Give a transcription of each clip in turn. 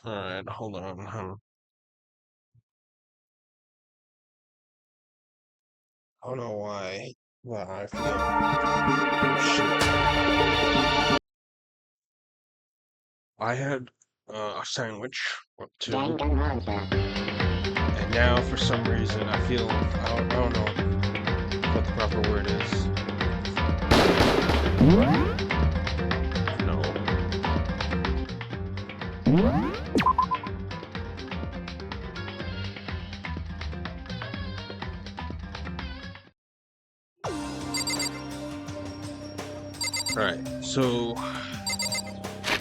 Alright, hold on. I don't know why. Well, I feel. Shit. I had a sandwich or two, Danganronpa. and now for some reason I feel. I don't know what the proper word is. No. Alright, so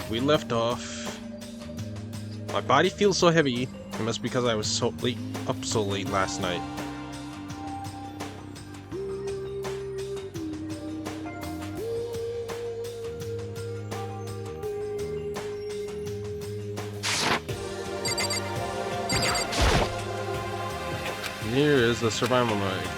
we left off. My body feels so heavy. It must be because I was so late last night. Here is the survival knife.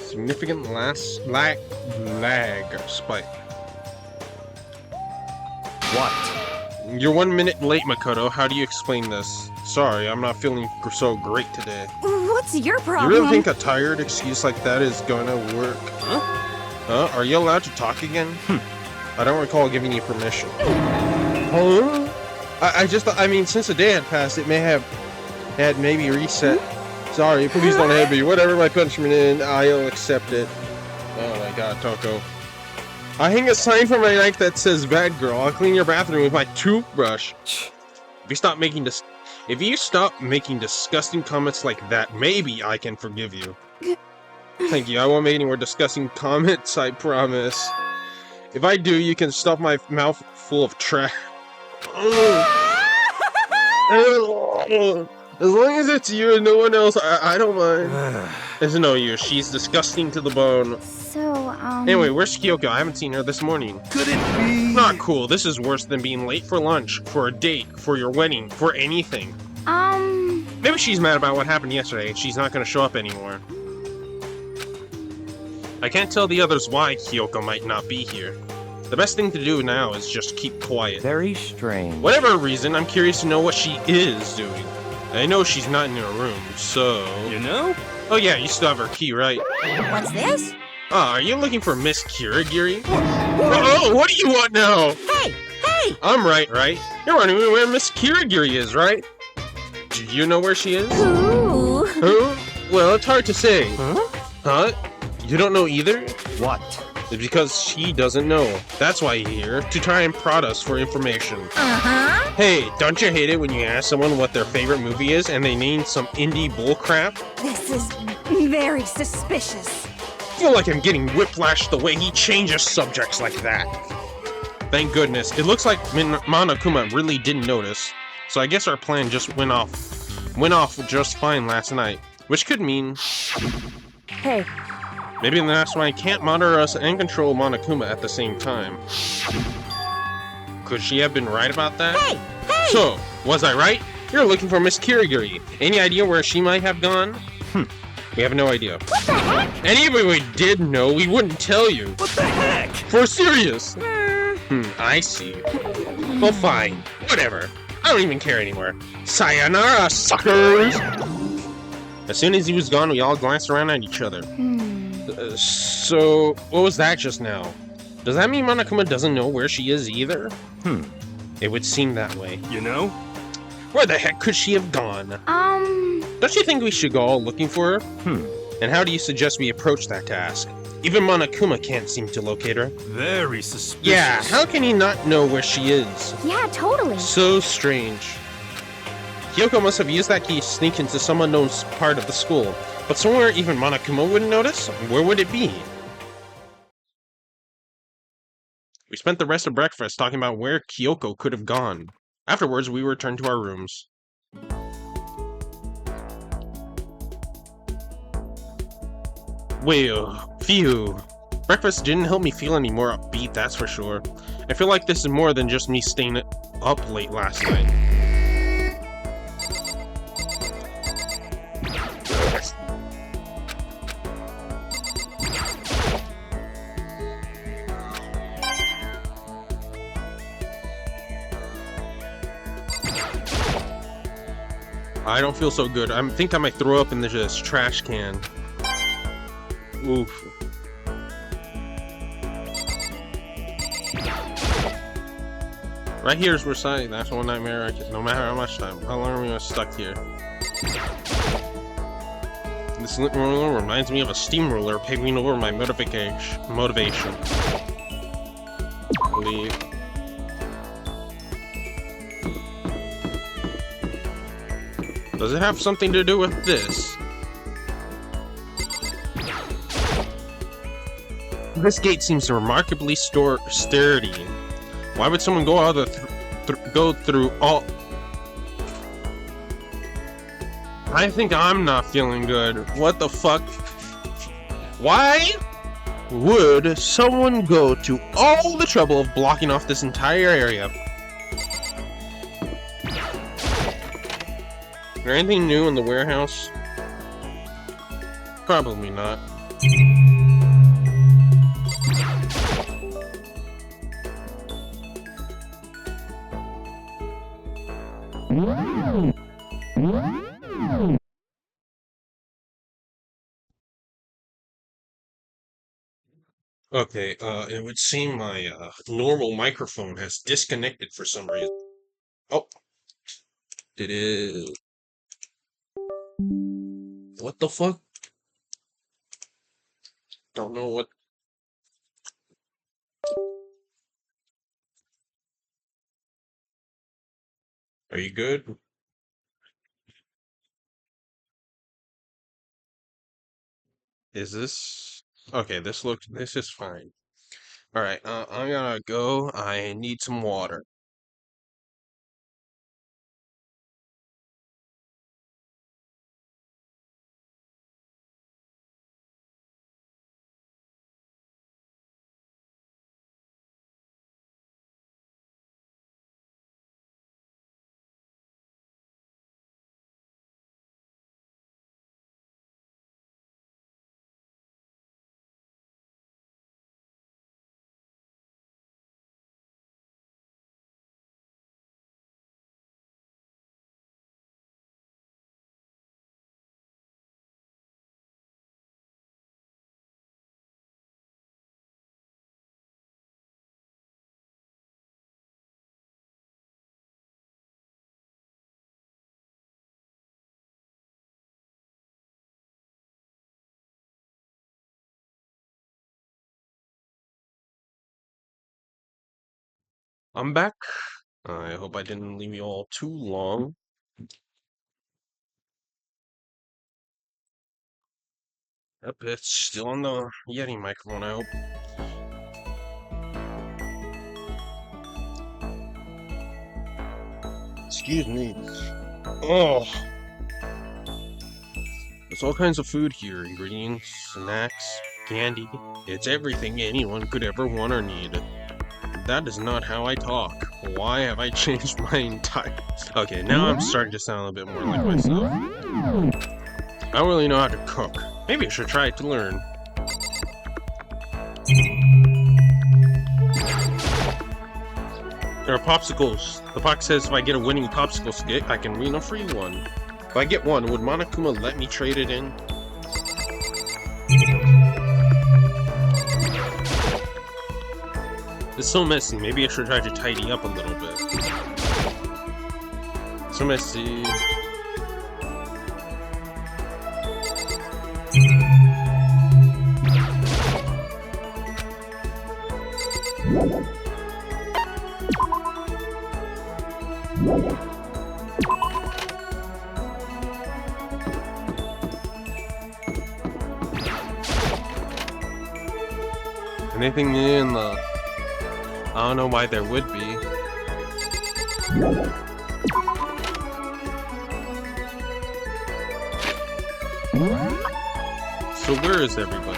Significant lag spike. What? You're 1 minute late, Makoto. How do you explain this? Sorry, I'm not feeling so great today. What's your problem? You really think a tired excuse like that is gonna work? Huh? Are you allowed to talk again? I don't recall giving you permission. Huh? I mean, since the day had passed, it may have had maybe reset. Sorry, please don't hit me. Whatever my punishment is, I'll accept it. Oh my god, Toko. I hang a sign from my knife that says "Bad Girl." I'll clean your bathroom with my toothbrush. If you stop making disgusting comments like that, maybe I can forgive you. Thank you. I won't make any more disgusting comments, I promise. If I do, you can stuff my mouth full of trash. As long as it's you and no one else, I don't mind. There's no you. She's disgusting to the bone. So, Anyway, where's Kyoko? I haven't seen her this morning. Could it be? Not cool. This is worse than being late for lunch, for a date, for your wedding, for anything. Maybe she's mad about what happened yesterday and she's not gonna show up anymore. I can't tell the others why Kyoko might not be here. The best thing to do now is just keep quiet. Very strange. Whatever reason, I'm curious to know what she is doing. I know she's not in her room, so... You know? Oh yeah, you still have her key, right? what's this? Ah, are you looking for Miss Kirigiri? Oh, what do you want now? Hey! Hey! I'm right? You're wondering where Miss Kirigiri is, right? Do you know where she is? Ooh. Huh? Well, it's hard to say. Huh? You don't know either? What? It's because she doesn't know. That's why you're here, to try and prod us for information. Uh-huh. Hey, don't you hate it when you ask someone what their favorite movie is and they name some indie bullcrap? This is very suspicious. I feel like I'm getting whiplashed the way he changes subjects like that. Thank goodness. It looks like Monokuma really didn't notice, so I guess our plan just went off just fine last night, which could mean... Hey. Maybe that's why I can't monitor us and control Monokuma at the same time. Could she have been right about that? Hey! Hey! So, was I right? You're looking for Miss Kirigiri. Any idea where she might have gone? We have no idea. What the heck? And even if we did know, we wouldn't tell you. What the heck? For serious. I see. Well, fine. Whatever. I don't even care anymore. Sayonara, suckers! As soon as he was gone, we all glanced around at each other. So, what was that just now? Does that mean Monokuma doesn't know where she is either? It would seem that way. You know? Where the heck could she have gone? Don't you think we should go all looking for her? And how do you suggest we approach that task? Even Monokuma can't seem to locate her. Very suspicious. Yeah, how can he not know where she is? Yeah, totally. So strange. Kyoko must have used that key to sneak into some unknown part of the school. But somewhere even Monokuma wouldn't notice? Where would it be? We spent the rest of breakfast talking about where Kyoko could have gone. Afterwards, we returned to our rooms. Phew. Breakfast didn't help me feel any more upbeat, that's for sure. I feel like this is more than just me staying up late last night. I don't feel so good. I think I might throw up in this trash can. Oof. Right here is Versailles. That's one nightmare. No matter how much time. How long are we stuck here? This roller reminds me of a steamroller paving over my motivation. Leave. Does it have something to do with this? This gate seems remarkably sturdy. Why would someone go go through all? I think I'm not feeling good. What the fuck? Why would someone go to all the trouble of blocking off this entire area? Is there anything new in the warehouse? Probably not. Okay, it would seem my normal microphone has disconnected for some reason. Oh, did it? What the fuck? Don't know what. Are you good? Is this okay? This is fine. All right, I'm gonna go. I need some water. I'm back. I hope I didn't leave you all too long. Yep, it's still on the Yeti microphone, I hope. Excuse me. Oh, there's all kinds of food here. Ingredients, snacks, candy. It's everything anyone could ever want or need. That is not how I talk. Why have I changed my entire... Okay, now I'm starting to sound a bit more like myself. I don't really know how to cook. Maybe I should try to learn. There are popsicles. The box says if I get a winning popsicle stick, I can win a free one. If I get one, would Monokuma let me trade it in? It's so messy. Maybe I should try to tidy up a little bit. So messy. Anything in the... I don't know why there would be. So where is everybody?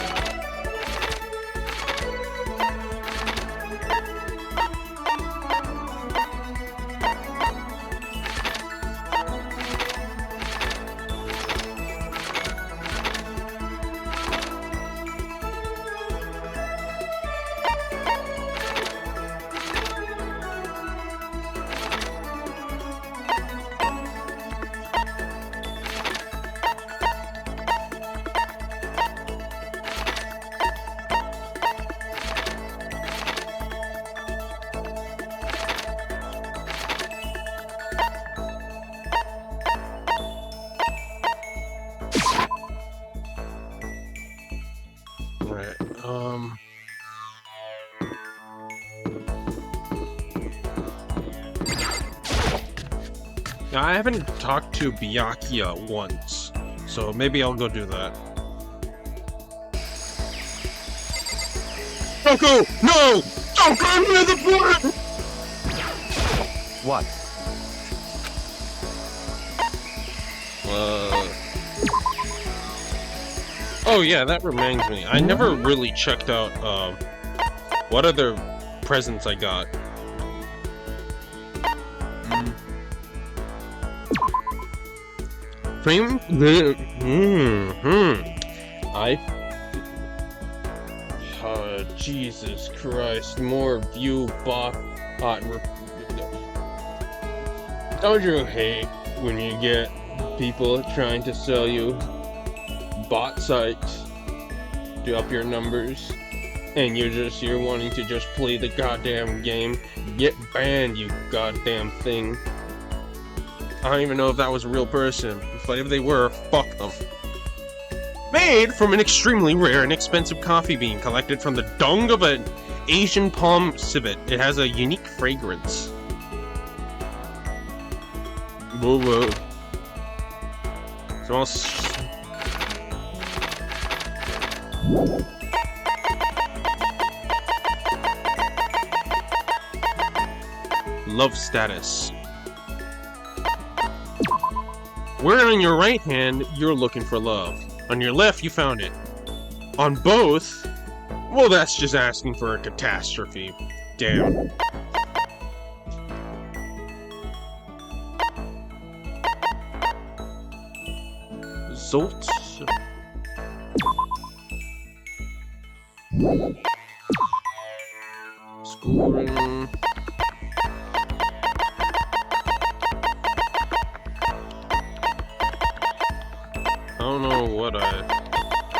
Now, I haven't talked to Byakuya once, so maybe I'll go do that. Goku! No! Don't go near the border! What? Oh yeah, that reminds me. I never really checked out, what other presents I got. Frame the Jesus Christ, more view bot. Don't you hate when you get people trying to sell you bot sites to up your numbers, and you're wanting to just play the goddamn game? Get banned, you goddamn thing. I don't even know if that was a real person, but if they were, fuck them. Made from an extremely rare and expensive coffee bean collected from the dung of an Asian palm civet. It has a unique fragrance. Whoa, whoa. Smells... Love status. Where on your right hand, you're looking for love. On your left, you found it. On both, well, that's just asking for a catastrophe. Damn. Zolt. Schoolroom. I don't know what I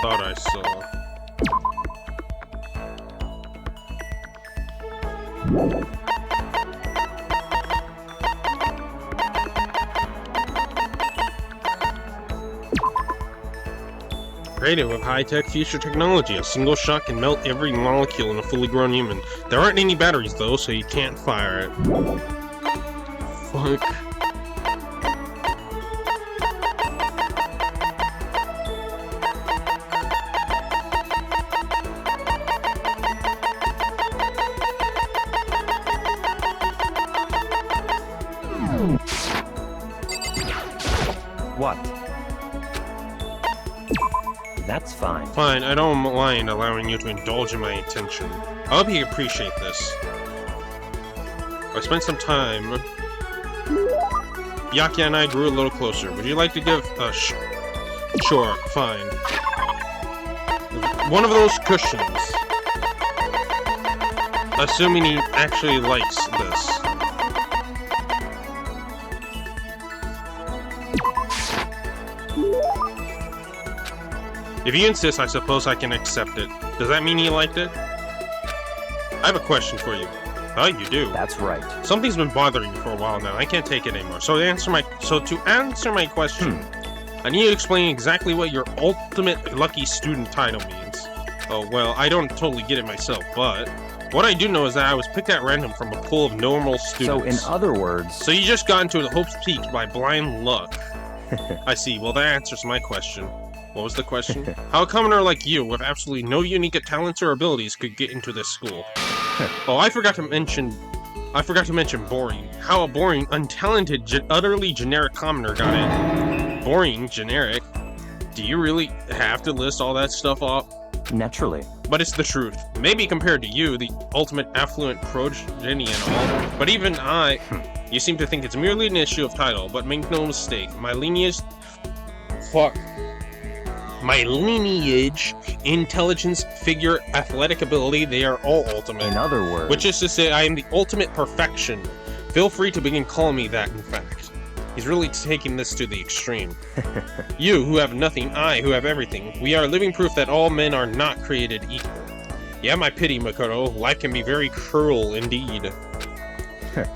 thought I saw. Created with high-tech future technology, a single shot can melt every molecule in a fully grown human. There aren't any batteries though, so you can't fire it. Fuck. What? That's fine. Fine, I don't mind allowing you to indulge in my attention. I hope you appreciate this. I spent some time... Byakuya and I grew a little closer. Would you like to give a Sure, fine. One of those cushions. Assuming he actually likes this. If you insist, I suppose I can accept it. Does that mean you liked it? I have a question for you. Oh, you do? That's right. Something's been bothering me for a while now. I can't take it anymore. So to answer my question, I need you to explain exactly what your ultimate lucky student title means. Oh, well, I don't totally get it myself, but what I do know is that I was picked at random from a pool of normal students. So in other words... So you just got into the Hope's Peak by blind luck. I see. Well, that answers my question. What was the question? How a commoner like you, with absolutely no unique talents or abilities, could get into this school? Oh, I forgot to mention boring. How a boring, untalented, utterly generic commoner got in. Boring, generic. Do you really have to list all that stuff off? Naturally. But it's the truth. Maybe compared to you, the ultimate affluent progeny and all, but even I... You seem to think it's merely an issue of title, but make no mistake, my lineage... Fuck. My lineage, intelligence, figure, athletic ability, they are all ultimate. In other words... Which is to say, I am the ultimate perfection. Feel free to begin calling me that, in fact. He's really taking this to the extreme. You, who have nothing, I, who have everything, we are living proof that all men are not created equal. Yeah, my pity, Makoto. Life can be very cruel indeed.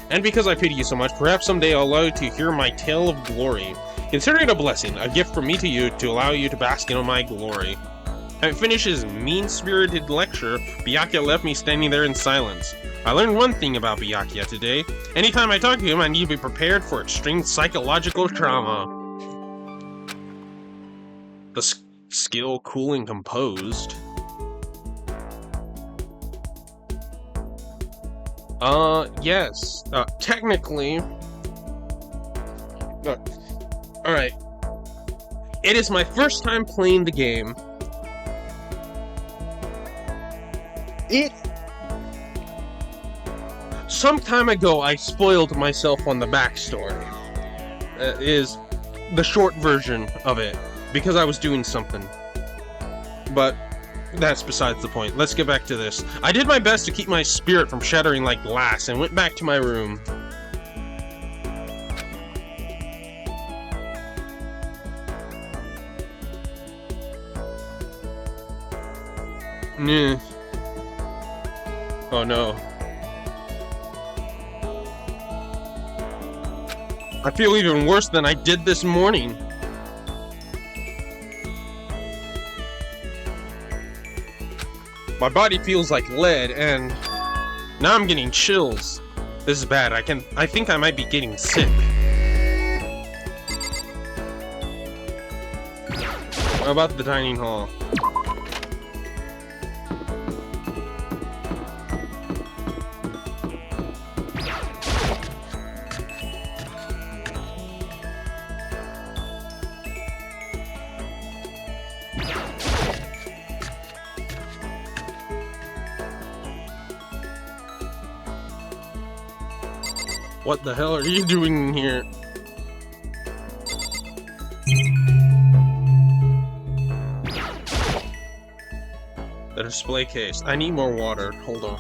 And because I pity you so much, perhaps someday I'll allow you to hear my tale of glory. Consider it a blessing, a gift from me to you, to allow you to bask in my glory. Having finished his mean-spirited lecture, Byakuya left me standing there in silence. I learned one thing about Byakuya today. Anytime I talk to him, I need to be prepared for extreme psychological trauma. The skill, cool, and composed. Yes. Technically... Alright. It is my first time playing the game. Some time ago, I spoiled myself on the backstory. Is the short version of it, because I was doing something. But that's besides the point. Let's get back to this. I did my best to keep my spirit from shattering like glass and went back to my room. Oh no. I feel even worse than I did this morning. My body feels like lead, and now I'm getting chills. This is bad. I think I might be getting sick. How about the dining hall? What the hell are you doing in here? The display case. I need more water. Hold on.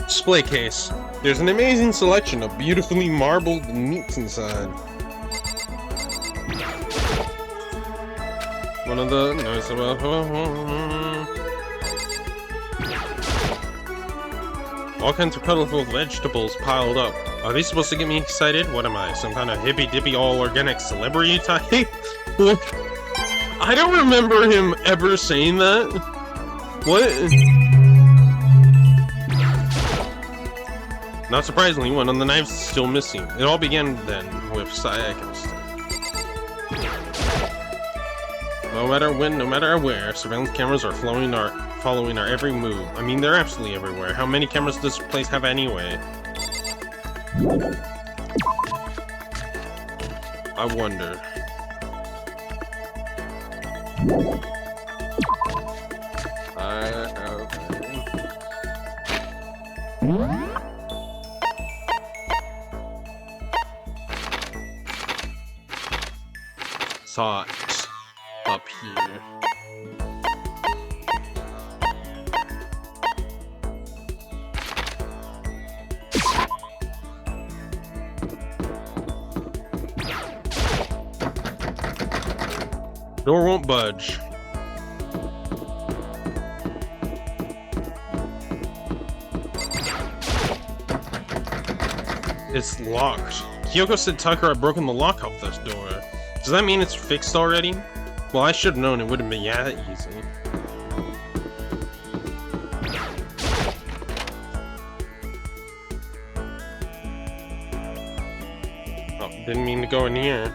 Display case. There's an amazing selection of beautifully marbled meats inside. One of the nice about all kinds of colorful vegetables piled up. Are they supposed to get me excited? What am I, some kind of hippy-dippy all-organic celebrity type? I don't remember him ever saying that. What? Not surprisingly, one of the knives is still missing. It all began then with Sayaka's. No matter when, no matter where, surveillance cameras are following our every move. I mean, they're absolutely everywhere. How many cameras does this place have anyway? I wonder. Okay. Saw it. Door won't budge. It's locked. Kyoko said Tucker had broken the lock off this door. Does that mean it's fixed already? Well, I should have known it wouldn't be that easy. Oh, didn't mean to go in here.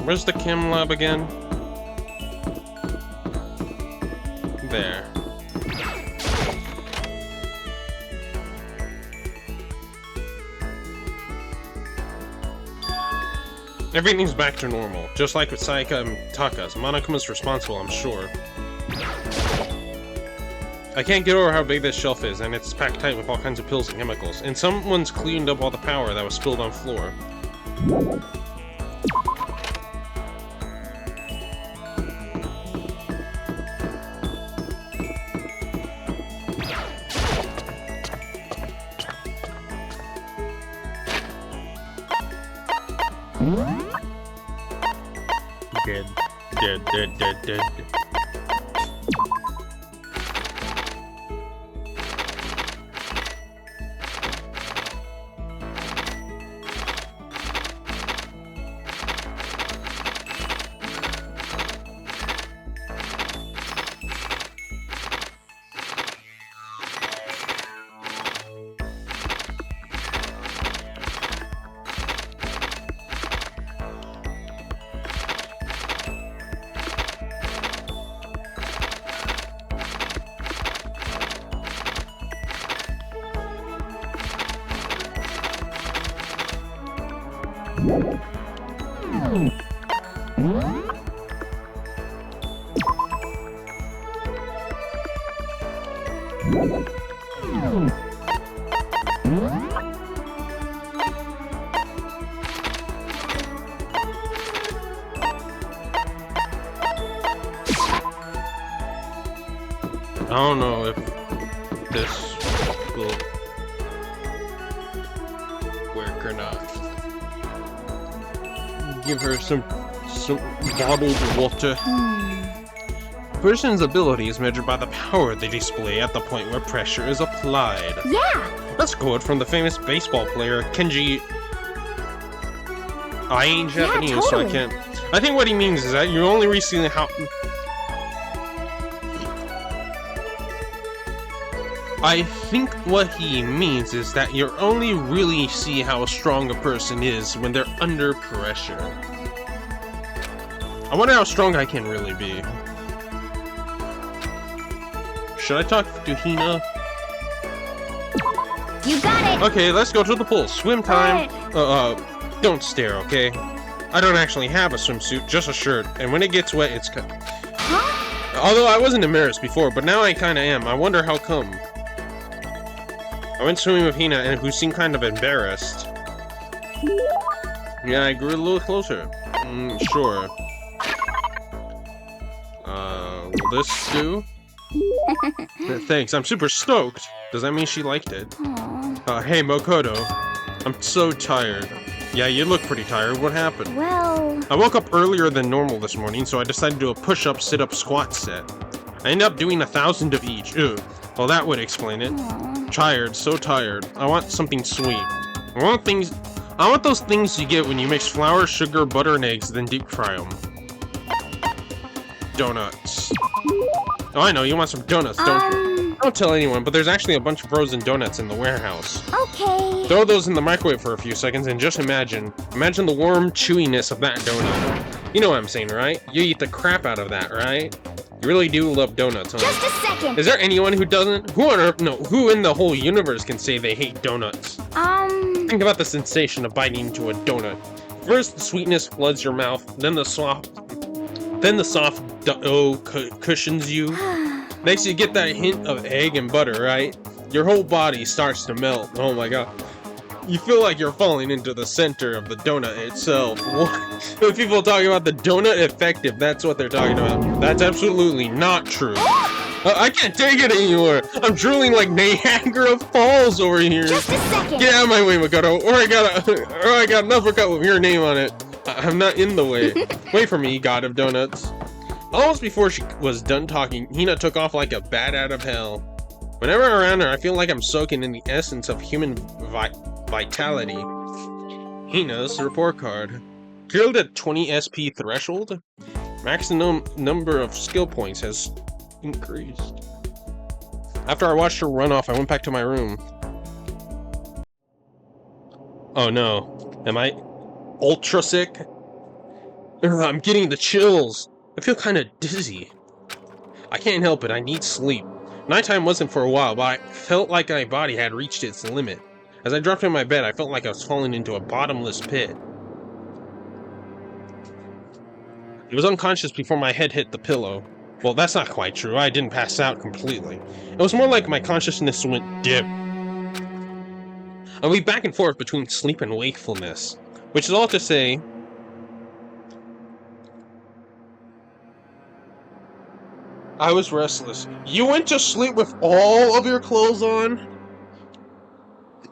Where's the chem lab again? There. Everything's back to normal, just like with Sayaka and Taka's. Monokuma's responsible, I'm sure. I can't get over how big this shelf is, and it's packed tight with all kinds of pills and chemicals. And someone's cleaned up all the power that was spilled on floor. Dead. I don't know if this will work or not. Give her some bottled water. A person's ability is measured by the power they display at the point where pressure is applied. Yeah! That's a quote from the famous baseball player Kenji. I ain't Japanese, yeah, totally. so I can't. I think what he means is that you only receive how. I think what he means is that you only really see how strong a person is when they're under pressure. I wonder how strong I can really be. Should I talk to Hina? You got it! Okay, let's go to the pool. Swim time. Don't stare, okay? I don't actually have a swimsuit, just a shirt, and when it gets wet, it's cut. Huh? Although I wasn't embarrassed before, but now I kinda am. I wonder how come. I went swimming with Hina, and who seemed kind of embarrassed. Yeah, I grew a little closer. Sure. Will this do? Thanks, I'm super stoked. Does that mean she liked it? Hey, Makoto. I'm so tired. Yeah, you look pretty tired. What happened? Well... I woke up earlier than normal this morning, so I decided to do a push-up, sit-up, squat set. I ended up doing 1,000 of each. Ugh. Well, that would explain it. Tired, so tired. I want something sweet. I want those things you get when you mix flour, sugar, butter, and eggs, then deep fry them. Donuts. Oh, I know, you want some donuts, don't you? Don't tell anyone, but there's actually a bunch of frozen donuts in the warehouse. Okay. Throw those in the microwave for a few seconds and just imagine the warm chewiness of that donut. You know what I'm saying, right? You eat the crap out of that, right? You really do love donuts, huh? Just a second. Is there anyone who doesn't? Who on earth? No, who in the whole universe can say they hate donuts? Think about the sensation of biting into a donut. First, the sweetness floods your mouth, then the soft dough cushions you. Next, you get that hint of egg and butter, right? Your whole body starts to melt. Oh my god. You feel like you're falling into the center of the donut itself. When people talk about the donut effect, if that's what they're talking about, that's absolutely not true. I can't take it anymore. I'm drooling like Niagara Falls over here. Just a second. Get out of my way, Makoto, or I got an uppercut with your name on it. I'm not in the way. Wait for me, God of Donuts. Almost before she was done talking, Hina took off like a bat out of hell. Whenever I'm around her, I feel like I'm soaking in the essence of human vitality. Hina's report card. Killed at 20 SP threshold. Maximum number of skill points has increased. After I watched her run off, I went back to my room. Oh no. Am I ultra sick? I'm getting the chills. I feel kind of dizzy. I can't help it, I need sleep. Nighttime wasn't for a while, but I felt like my body had reached its limit. As I dropped in my bed, I felt like I was falling into a bottomless pit. I was unconscious before my head hit the pillow. Well, that's not quite true. I didn't pass out completely. It was more like my consciousness went dim. I went back and forth between sleep and wakefulness, which is all to say, I was restless. You went to sleep with all of your clothes on?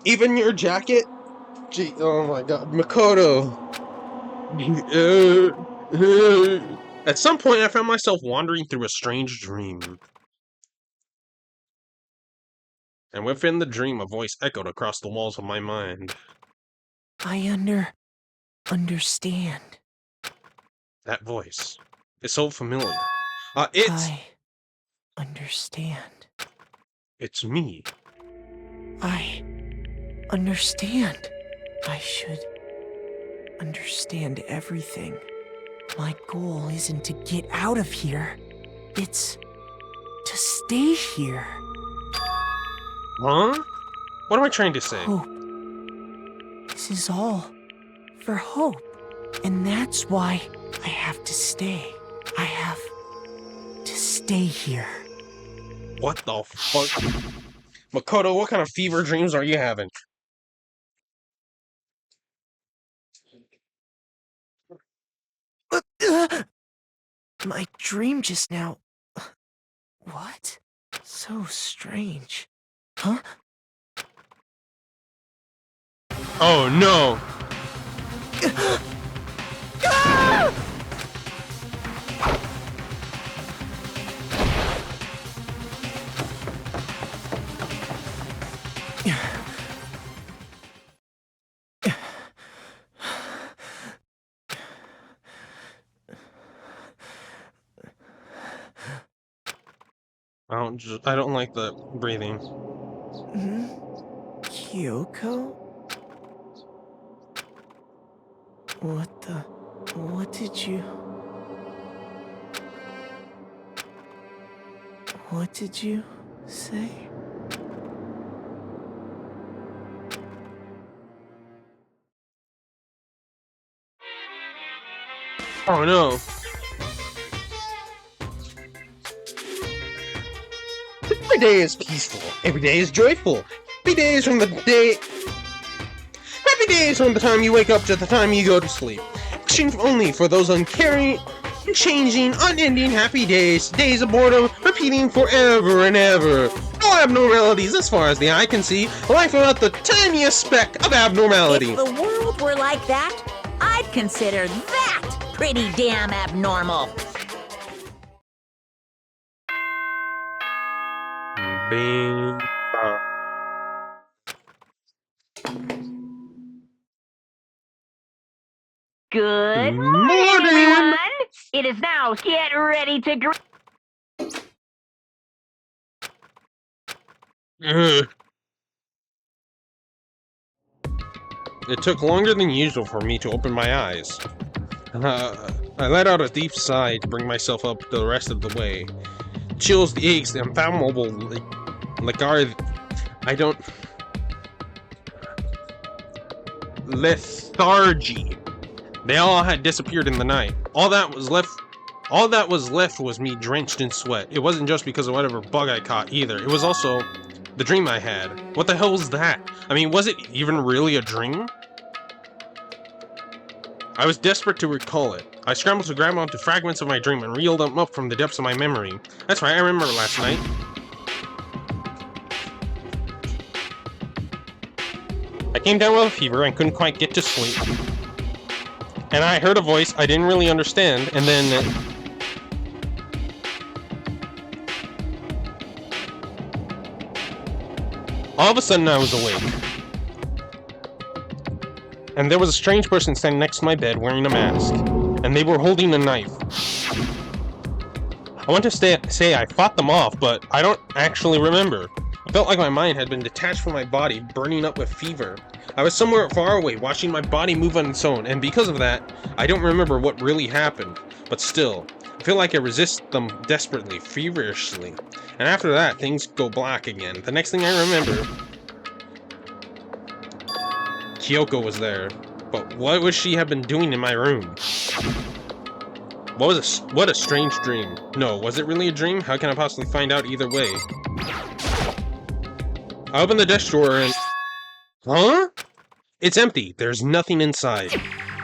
Even your jacket? Gee, oh my god, Makoto. At some point, I found myself wandering through a strange dream. And within the dream, a voice echoed across the walls of my mind. I understand. That voice. It's so familiar. I understand. It's me. I understand. I should understand everything. My goal isn't to get out of here. It's to stay here. Huh? What am I trying to say? Hope. This is all for hope. And that's why I have to stay. I have to stay here. What the fuck? Makoto, what kind of fever dreams are you having? My dream just now... What? So strange. Huh? Oh no! I don't like the breathing. Kyoko? What did you say? Oh no. Every day is peaceful. Every day is joyful. Happy days from the time you wake up to the time you go to sleep. Wishing only for those uncaring, unchanging, unending happy days. Days of boredom, repeating forever and ever. No abnormalities as far as the eye can see. Life without the tiniest speck of abnormality. If the world were like that, I'd consider that pretty damn abnormal. Bing. Good morning, everyone! It is now get ready to It took longer than usual for me to open my eyes. I let out a deep sigh to bring myself up the rest of the way. Chills, the aches, the unfathomable lethargy. They all had disappeared in the night. All that was left was me drenched in sweat. It wasn't just because of whatever bug I caught either. It was also the dream I had. What the hell was that? I mean, was it even really a dream? I was desperate to recall it. I scrambled to grab onto fragments of my dream and reeled them up from the depths of my memory. That's right, I remember last night. I came down with a fever and couldn't quite get to sleep. And I heard a voice I didn't really understand, and then... all of a sudden I was awake. And there was a strange person standing next to my bed wearing a mask. And they were holding a knife. I want to say I fought them off, but I don't actually remember. I felt like my mind had been detached from my body, burning up with fever. I was somewhere far away, watching my body move on its own, and because of that, I don't remember what really happened. But still, I feel like I resist them desperately, feverishly. And after that, things go black again. The next thing I remember... Kyoko was there. But what would she have been doing in my room? What a strange dream. No, was it really a dream? How can I possibly find out either way? I opened the desk drawer and... Huh? It's empty. There's nothing inside.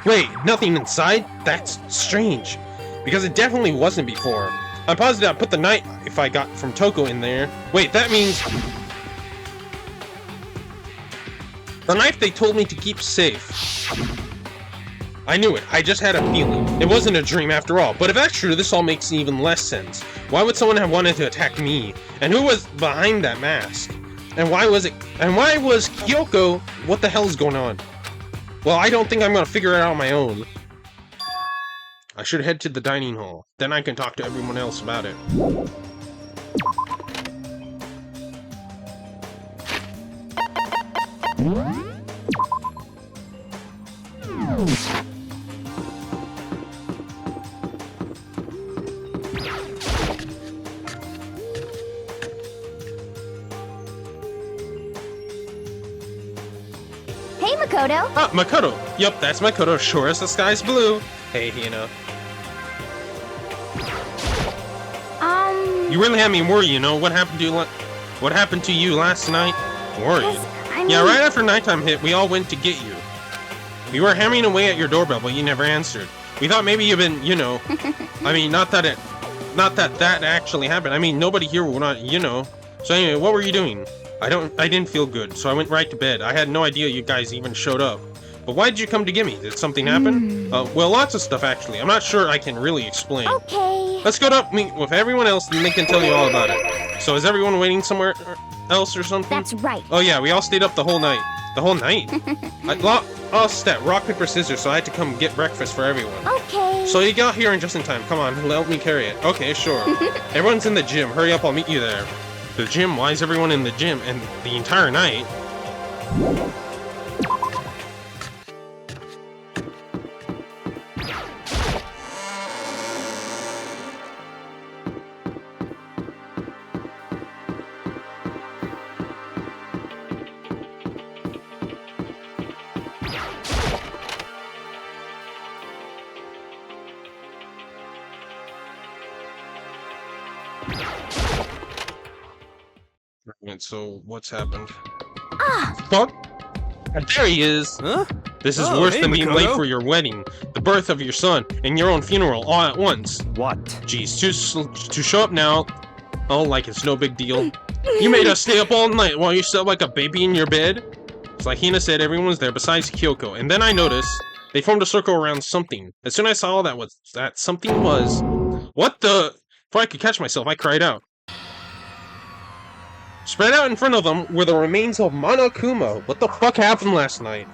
Wait, nothing inside? That's strange. Because it definitely wasn't before. I'm positive I put the knife I got from Toko in there. Wait, that means... the knife they told me to keep safe. I knew it. I just had a feeling. It wasn't a dream after all. But if that's true, this all makes even less sense. Why would someone have wanted to attack me? And who was behind that mask? And why was Kyoko? What the hell is going on? Well, I don't think I'm gonna figure it out on my own. I should head to the dining hall. Then I can talk to everyone else about it. Hey, Makoto. Ah, Makoto! Yup, that's Makoto, sure as the sky's blue. Hey, Hina. You really had me worry, you know. What happened to you last night? Worried? Yeah, right after nighttime hit, we all went to get you. We were hammering away at your doorbell, but you never answered. We thought maybe you've been, you know... I mean, not that actually happened. I mean, nobody here will not, you know. So anyway, what were you doing? I didn't feel good, so I went right to bed. I had no idea you guys even showed up. But why did you come to get me? Did something happen? Well, lots of stuff, actually. I'm not sure I can really explain. Okay. Let's go to meet with everyone else, and they can tell you all about it. So is everyone waiting somewhere else or something? That's right. Oh yeah, we all stayed up the whole night. The whole night? Rock, paper, scissors, so I had to come get breakfast for everyone. Okay. So you got here in just in time. Come on, help me carry it. Okay, sure. Everyone's in the gym. Hurry up, I'll meet you there. The gym? Why is everyone in the gym? And the entire night? And so, what's happened? Fuck! And there he is! Huh? This is worse than being late Makoto. for your wedding, the birth of your son, and your own funeral all at once. What? Jeez, to show up now, oh, like it's no big deal. You made us stay up all night while you slept like a baby in your bed? It's like Hina said, everyone was there besides Kyoko, and then I noticed they formed a circle around something. As soon as I saw that something was... What the... Before I could catch myself, I cried out. Spread out in front of them were the remains of Monokuma. What the fuck happened last night?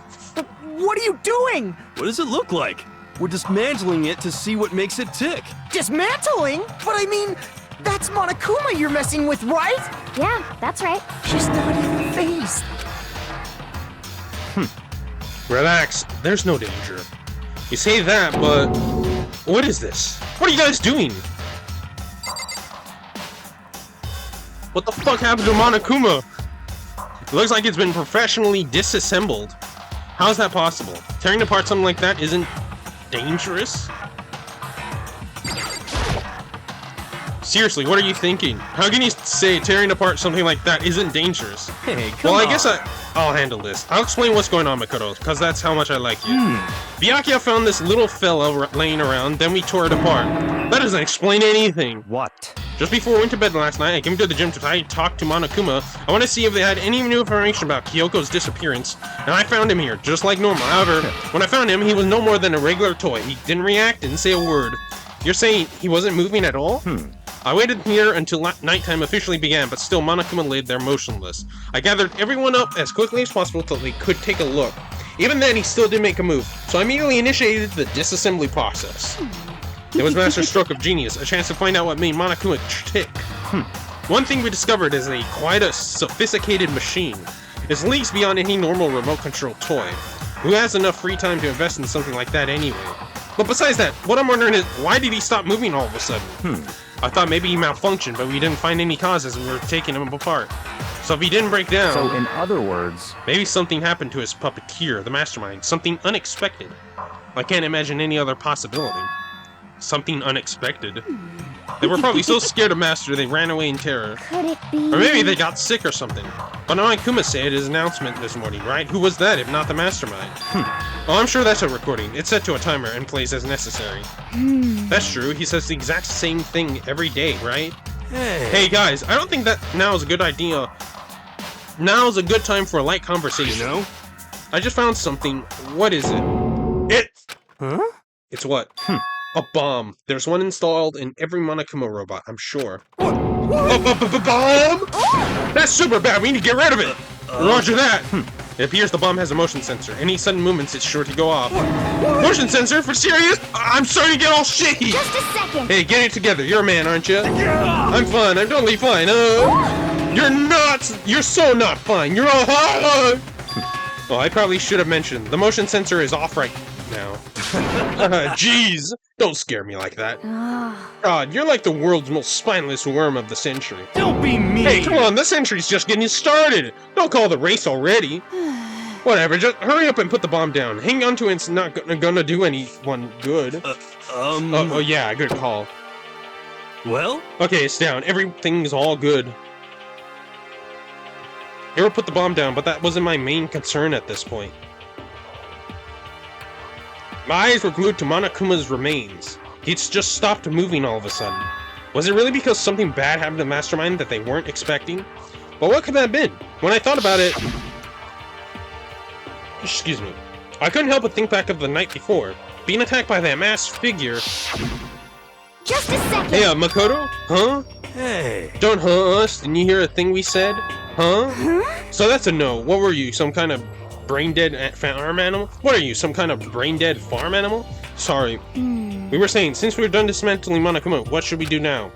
What are you doing? What does it look like? We're dismantling it to see what makes it tick. Dismantling? But I mean, that's Monokuma you're messing with, right? Yeah, that's right. She's not even phased. Relax, there's no danger. You say that, but... What is this? What are you guys doing? What the fuck happened to Monokuma? It looks like it's been professionally disassembled. How is that possible? Tearing apart something like that isn't dangerous? Seriously, what are you thinking? How can you say tearing apart something like that isn't dangerous? Hey, come Well, on. I guess I'll handle this. I'll explain what's going on, Makoto, because that's how much I like you. Byakuya found this little fella laying around, then we tore it apart. That doesn't explain anything. What? Just before we went to bed last night, I came to the gym to talk to Monokuma. I want to see if they had any new information about Kyoko's disappearance, and I found him here, just like normal. However, when I found him, he was no more than a regular toy. He didn't react, didn't say a word. You're saying he wasn't moving at all? I waited here until nighttime officially began, but still Monokuma laid there motionless. I gathered everyone up as quickly as possible till they could take a look. Even then, he still didn't make a move, so I immediately initiated the disassembly process. It was Master's stroke of genius, a chance to find out what made Monokuma tick. One thing we discovered is quite a sophisticated machine. It's leagues beyond any normal remote-controlled toy. Who has enough free time to invest in something like that anyway? But besides that, what I'm wondering is, why did he stop moving all of a sudden? I thought maybe he malfunctioned, but we didn't find any causes and we were taking him apart. So if he didn't break down... So in other words... Maybe something happened to his puppeteer, the mastermind. Something unexpected. I can't imagine any other possibility. Something unexpected. They were probably so scared of Master they ran away in terror. Could it be? Or maybe they got sick or something. But Kuma said his announcement this morning, right? Who was that if not the mastermind? Oh, I'm sure that's a recording. It's set to a timer and plays as necessary. That's true. He says the exact same thing every day, right? Hey guys, I don't think that now is a good idea. Now is a good time for a light conversation. You know? I just found something. What is it? It's what? A bomb. There's one installed in every Monokuma robot, I'm sure. Bomb? That's super bad. We need to get rid of it. Roger that. It appears the bomb has a motion sensor. Any sudden movements, it's sure to go off. Motion sensor? For serious? I'm starting to get all shaky. Just a second. Hey, get it together. You're a man, aren't you? I'm fine. I'm totally fine. You're not. You're so not fine. You're all. Well, I probably should have mentioned. The motion sensor is off right now. Jeez. Don't scare me like that. God, you're like the world's most spineless worm of the century. Don't be mean! Hey, come on, the century's just getting started! Don't call the race already! Whatever, just hurry up and put the bomb down. Hang on to it's not gonna do anyone good. Oh yeah, good call. Well? Okay, it's down. Everything's all good. Hero put the bomb down, but that wasn't my main concern at this point. My eyes were glued to Monokuma's remains. He'd just stopped moving all of a sudden. Was it really because something bad happened to Mastermind that they weren't expecting? But what could that have been? When I thought about it... Excuse me. I couldn't help but think back of the night before. Being attacked by that masked figure... Just a second! Hey, Makoto? Huh? Hey. Don't us? Didn't you hear a thing we said? Huh? So that's a no. What were you, some kind of brain-dead farm animal? What are you, some kind of brain-dead farm animal? Sorry. We were saying, since we're done dismantling Monokuma, what should we do now?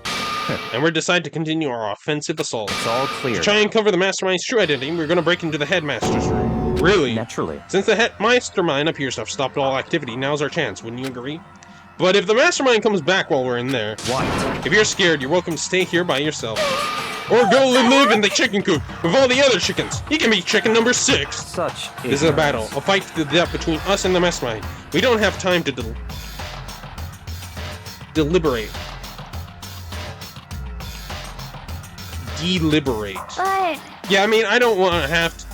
And we're decided to continue our offensive assault. It's all clear. To try and cover the Mastermind's true identity, we're gonna break into the Headmaster's room. Really? Naturally. Since the Mastermind appears to have stopped all activity, now's our chance, wouldn't you agree? But if the Mastermind comes back while we're in there... What? If you're scared, you're welcome to stay here by yourself. Or go live in the chicken coop with all the other chickens. You can be chicken number 6. Such This is a battle, a fight to the death between us and the Mastermind. We don't have time to deliberate. Deliberate. But... Yeah, I mean, I don't want to have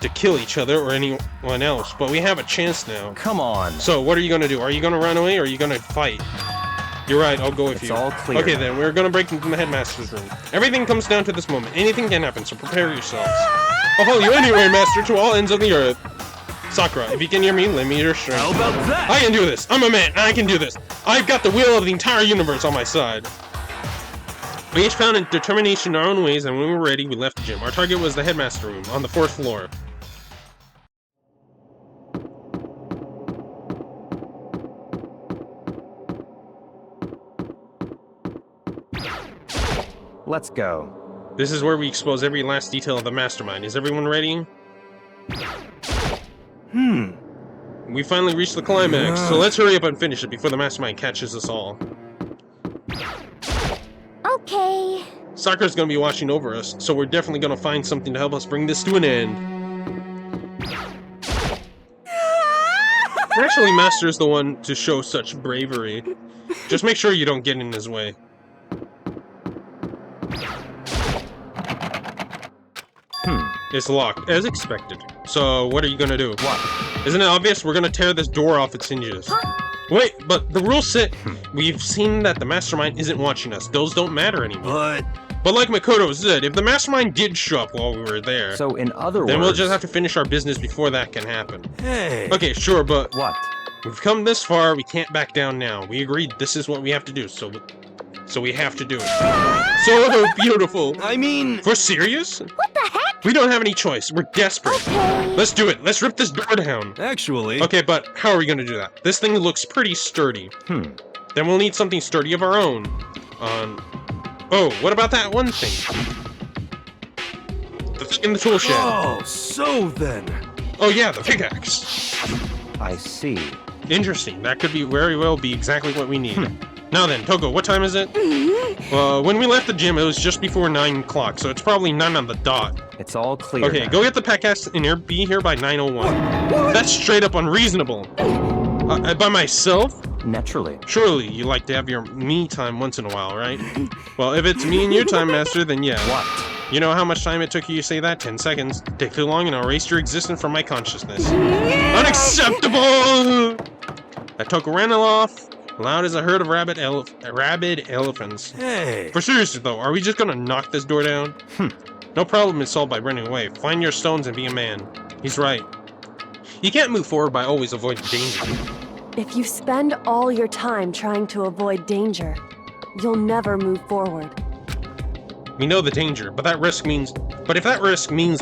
to kill each other or anyone else, but we have a chance now. Come on. So, what are you going to do? Are you going to run away or are you going to fight? You're right, I'll go with you. It's all clear. Okay then, we're gonna break into the Headmaster's room. Everything comes down to this moment. Anything can happen, so prepare yourselves. I'll follow you anywhere, Master, to all ends of the earth. Sakura, if you can hear me, lend me your strength. How about that? I can do this! I'm a man, I can do this! I've got the will of the entire universe on my side. We each found determination in our own ways, and when we were ready, we left the gym. Our target was the Headmaster room, on the 4th floor. Let's go. This is where we expose every last detail of the Mastermind. Is everyone ready? We finally reached the climax, so let's hurry up and finish it before the Mastermind catches us all. Okay. Sakura's gonna be watching over us, so we're definitely gonna find something to help us bring this to an end. Actually, Master's the one to show such bravery. Just make sure you don't get in his way. It's locked, as expected. So, what are you gonna do? What? Isn't it obvious? We're gonna tear this door off its hinges. Wait, but the rules say we've seen that the mastermind isn't watching us. Those don't matter anymore. But like Makoto said, if the mastermind did show up while we were there, So in other words... then we'll just have to finish our business before that can happen. Hey. Okay, sure, but What? we've come this far, we can't back down now. We agreed this is what we have to do, so we have to do it. So beautiful. I mean... For serious? What the heck? We don't have any choice. We're desperate. Okay. Let's do it. Let's rip this door down. Actually... Okay, but how are we gonna do that? This thing looks pretty sturdy. Then we'll need something sturdy of our own. Oh, what about that one thing? The thing in the tool shed. Oh, so then... Oh yeah, the pickaxe. I see. Interesting. That could very well be exactly what we need. Now then, Toko, what time is it? When we left the gym, it was just before 9 o'clock, so it's probably 9 on the dot. It's all clear Okay, now. go get the pickaxe and be here by 9:01. That's straight up unreasonable. By myself? Naturally. Surely you like to have your me time once in a while, right? Well, if it's me and you time, master, then yeah. What? You know how much time it took you to say that? 10 seconds. Take too long and I'll erase your existence from my consciousness. Unacceptable! I took Ranaloff, loud as a herd of rabid elephants. Hey. For seriously though, are we just gonna knock this door down? No problem is solved by running away. Find your stones and be a man. He's right. You can't move forward by always avoiding danger. If you spend all your time trying to avoid danger, you'll never move forward. We know the danger, but that risk means... But if that risk means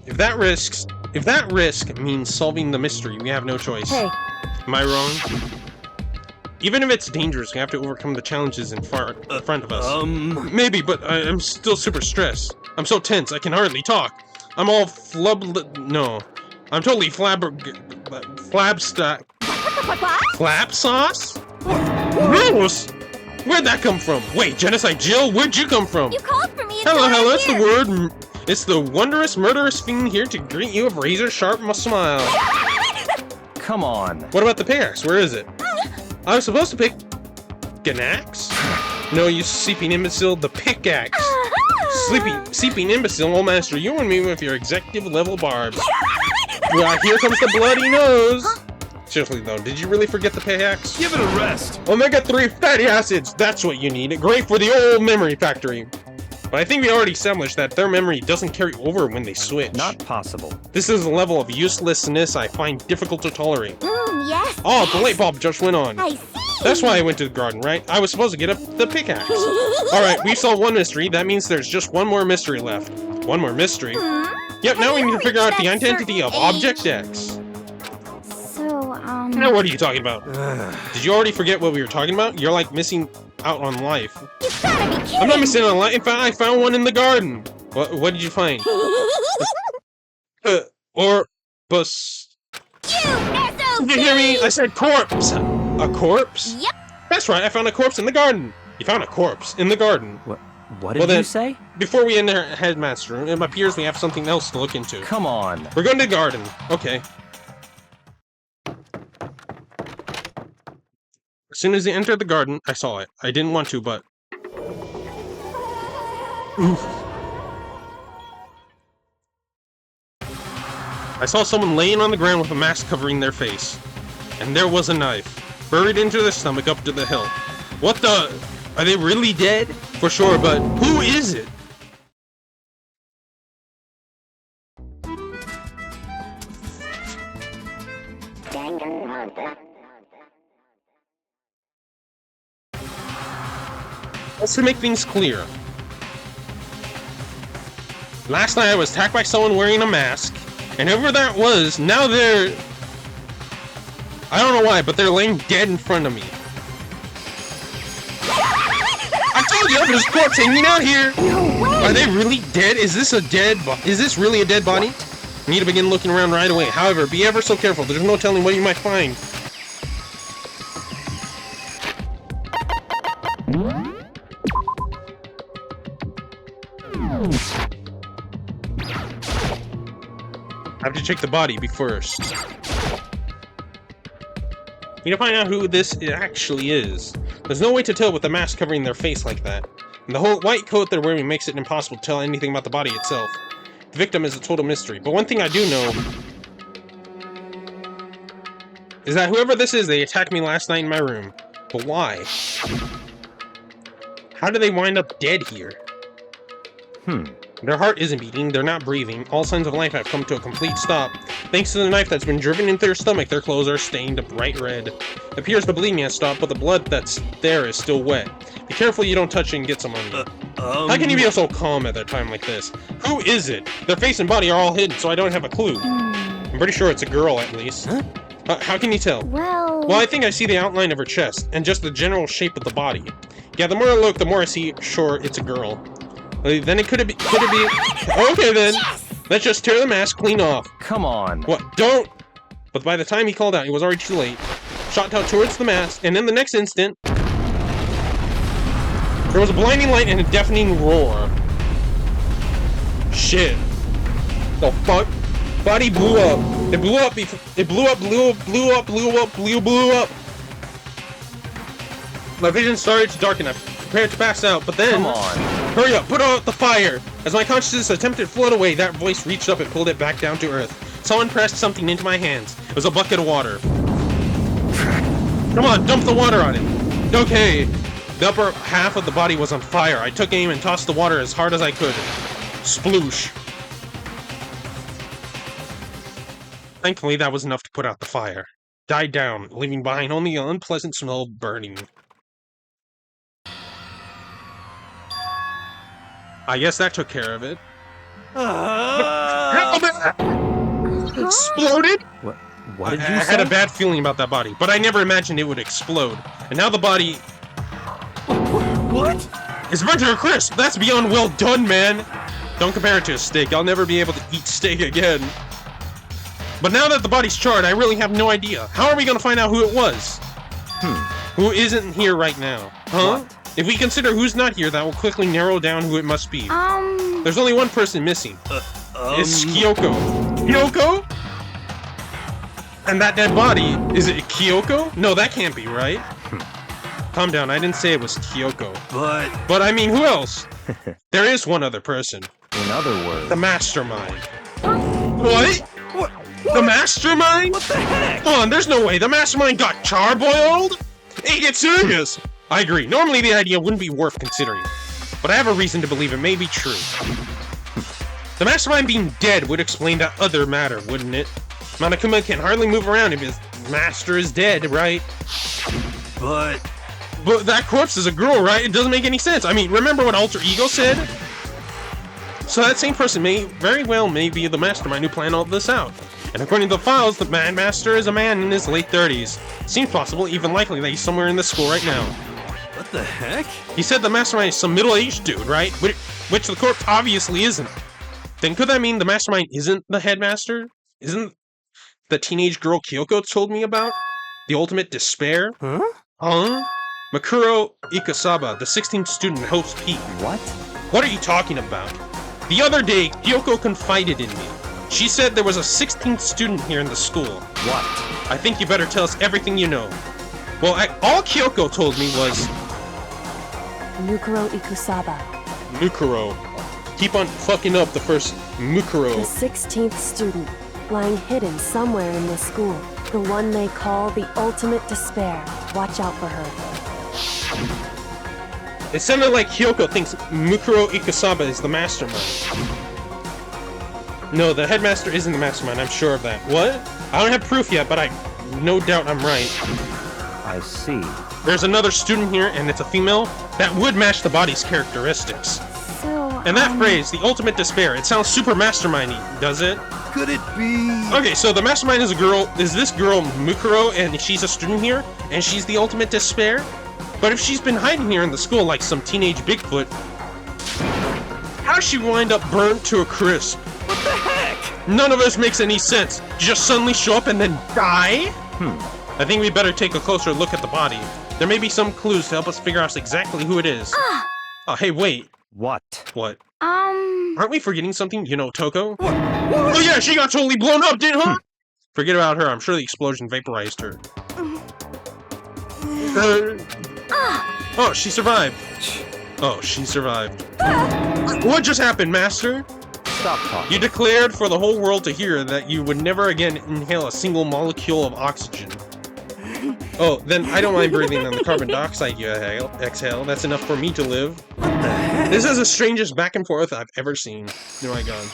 If that risk means solving the mystery, we have no choice. Hey. Am I wrong? Even if it's dangerous, we have to overcome the challenges in front of us. Maybe, but I'm still super stressed. I'm so tense, I can hardly talk. I'm all No. I'm totally flabstack. Flap sauce? Gross! Where'd that come from? Wait, Genocide Jill, where'd you come from? You called for me. It's Hello, right hello, it's the here. word. It's the wondrous, murderous fiend here to greet you with razor-sharp smile. Come on. What about the pickaxe? Where is it? I was supposed to pick... Ganax? No, you seeping imbecile, the pickaxe. Seeping imbecile, old master, you and me with your executive level barbs. Well, here comes the bloody nose. Seriously though, did you really forget the pickaxe? Give it a rest. Omega-3 fatty acids, that's what you need. Great for the old memory factory. But I think we already established that their memory doesn't carry over when they switch. Not possible. This is a level of uselessness I find difficult to tolerate. Yes. Oh, the light bulb just went on. I see. That's why I went to the garden, right? I was supposed to get up the pickaxe. Alright, we've solved one mystery. That means there's just one more mystery left. One more mystery? Yep, now we need to figure out the identity of Object X. So, Now what are you talking about? Did you already forget what we were talking about? You're like missing out on life. You gotta be kidding. I'm not missing out on life. In fact, I found one in the garden. What did you find? Bus. Did you hear me? I said corpse. A corpse? Yep. That's right, I found a corpse in the garden. You found a corpse in the garden. What did you say? Before we enter Headmaster, it appears we have something else to look into. Come on. We're going to the garden. Okay. As soon as he entered the garden, I saw it. I didn't want to, but... Oof. I saw someone laying on the ground with a mask covering their face. And there was a knife, buried into their stomach up to the hilt. What the... Are they really dead? For sure, but who is it? Danganronpa. Let's make things clear. Last night I was attacked by someone wearing a mask, and whoever that was, now they're... I don't know why, but they're laying dead in front of me. I told you, there's a corpse hanging out here! No way. Are they really dead? Is this really a dead body? We need to begin looking around right away. However, be ever so careful. There's no telling what you might find. I have to check the body first. Need to find out who this actually is. There's no way to tell with the mask covering their face like that. And the whole white coat they're wearing makes it impossible to tell anything about the body itself. The victim is a total mystery. But one thing I do know is that whoever this is, they attacked me last night in my room. But why? How do they wind up dead here? Their heart isn't beating, they're not breathing, all signs of life have come to a complete stop. Thanks to the knife that's been driven into their stomach, their clothes are stained a bright red. It appears the bleeding has stopped, but the blood that's there is still wet. Be careful you don't touch it and get some on you. How can you be so calm at a time like this? Who is it? Their face and body are all hidden, so I don't have a clue. I'm pretty sure it's a girl, at least. How can you tell? Well, I think I see the outline of her chest, and just the general shape of the body. Yeah, the more I look, the more I see, sure, it's a girl. Then could it be? Okay then. Let's just tear the mask clean off. Come on. What? Don't! But by the time he called out, it was already too late. Shot out towards the mask, and in the next instant, there was a blinding light and a deafening roar. Shit. The fuck? Body blew up. It blew up. It blew up. Blew up. My vision started to darken. I prepared to pass out, but then... Come on. Hurry up, put out the fire! As my consciousness attempted to float away, that voice reached up and pulled it back down to earth. Someone pressed something into my hands. It was a bucket of water. Come on, dump the water on it. Okay. The upper half of the body was on fire. I took aim and tossed the water as hard as I could. Sploosh. Thankfully, that was enough to put out the fire. Died down, leaving behind only an unpleasant smell of burning. I guess that took care of it. Exploded? What did you I say? had a bad feeling about that body, but I never imagined it would explode. And now the body... What? It's burnt to a crisp! That's beyond well done, man! Don't compare it to a steak. I'll never be able to eat steak again. But now that the body's charred, I really have no idea. How are we gonna find out who it was? Who isn't here right now? Huh? What? If we consider who's not here, that will quickly narrow down who it must be. There's only one person missing. It's Kyoko. Kyoko? And that dead body, is it Kyoko? No, that can't be, right? Calm down, I didn't say it was Kyoko. But I mean, who else? There is one other person. In other words... The mastermind. What? The mastermind? What the heck? Come on, there's no way. The mastermind got charboiled? Hey, get serious! I agree. Normally the idea wouldn't be worth considering. But I have a reason to believe it may be true. The mastermind being dead would explain that other matter, wouldn't it? Monokuma can hardly move around if his master is dead, right? But that corpse is a girl, right? It doesn't make any sense. I mean, remember what Alter Ego said? So that same person may very well be the mastermind who planned all this out. And according to the files, the Mad Master is a man in his late 30s. Seems possible, even likely, that he's somewhere in the school right now. what the heck? He said the mastermind is some middle-aged dude, right? Which the corpse obviously isn't. Then could that mean the mastermind isn't the headmaster? Isn't the teenage girl Kyoko told me about? The ultimate despair? Huh? Huh? Makuro Ikasaba, the 16th student, hosts Pete. What? What are you talking about? The other day, Kyoko confided in me. She said there was a 16th student here in the school. What? I think you better tell us everything you know. Well, all Kyoko told me was... Mukuro Ikusaba, Mukuro. Keep on fucking up the first the Mukuro. 16th student, lying hidden somewhere in the school. The one they call the ultimate despair. Watch out for her. It sounded like Kyoko thinks Mukuro Ikasaba is the mastermind. No, the headmaster isn't the mastermind, I'm sure of that. What? I don't have proof yet, but no doubt I'm right. I see. There's another student here, and it's a female. That would match the body's characteristics. So, And that phrase, the ultimate despair, it sounds super mastermindy, does it? Could it be? Okay, so the mastermind is a girl. Is this girl Mukuro, and she's a student here, and she's the ultimate despair? But if she's been hiding here in the school like some teenage Bigfoot, how'd she wind up burnt to a crisp? What the heck? None of this makes any sense. Just suddenly show up and then die? I think we better take a closer look at the body. There may be some clues to help us figure out exactly who it is. Oh, hey, wait. What? What? Aren't we forgetting something? You know, Toko? What? Oh yeah, she got totally blown up, didn't her? Forget about her. I'm sure the explosion vaporized her. Oh, she survived. Oh, she survived. What just happened, Master? Stop talking. You declared for the whole world to hear that you would never again inhale a single molecule of oxygen. Oh, then I don't mind breathing on the carbon dioxide you exhale. That's enough for me to live. This is the strangest back and forth I've ever seen. Oh my god.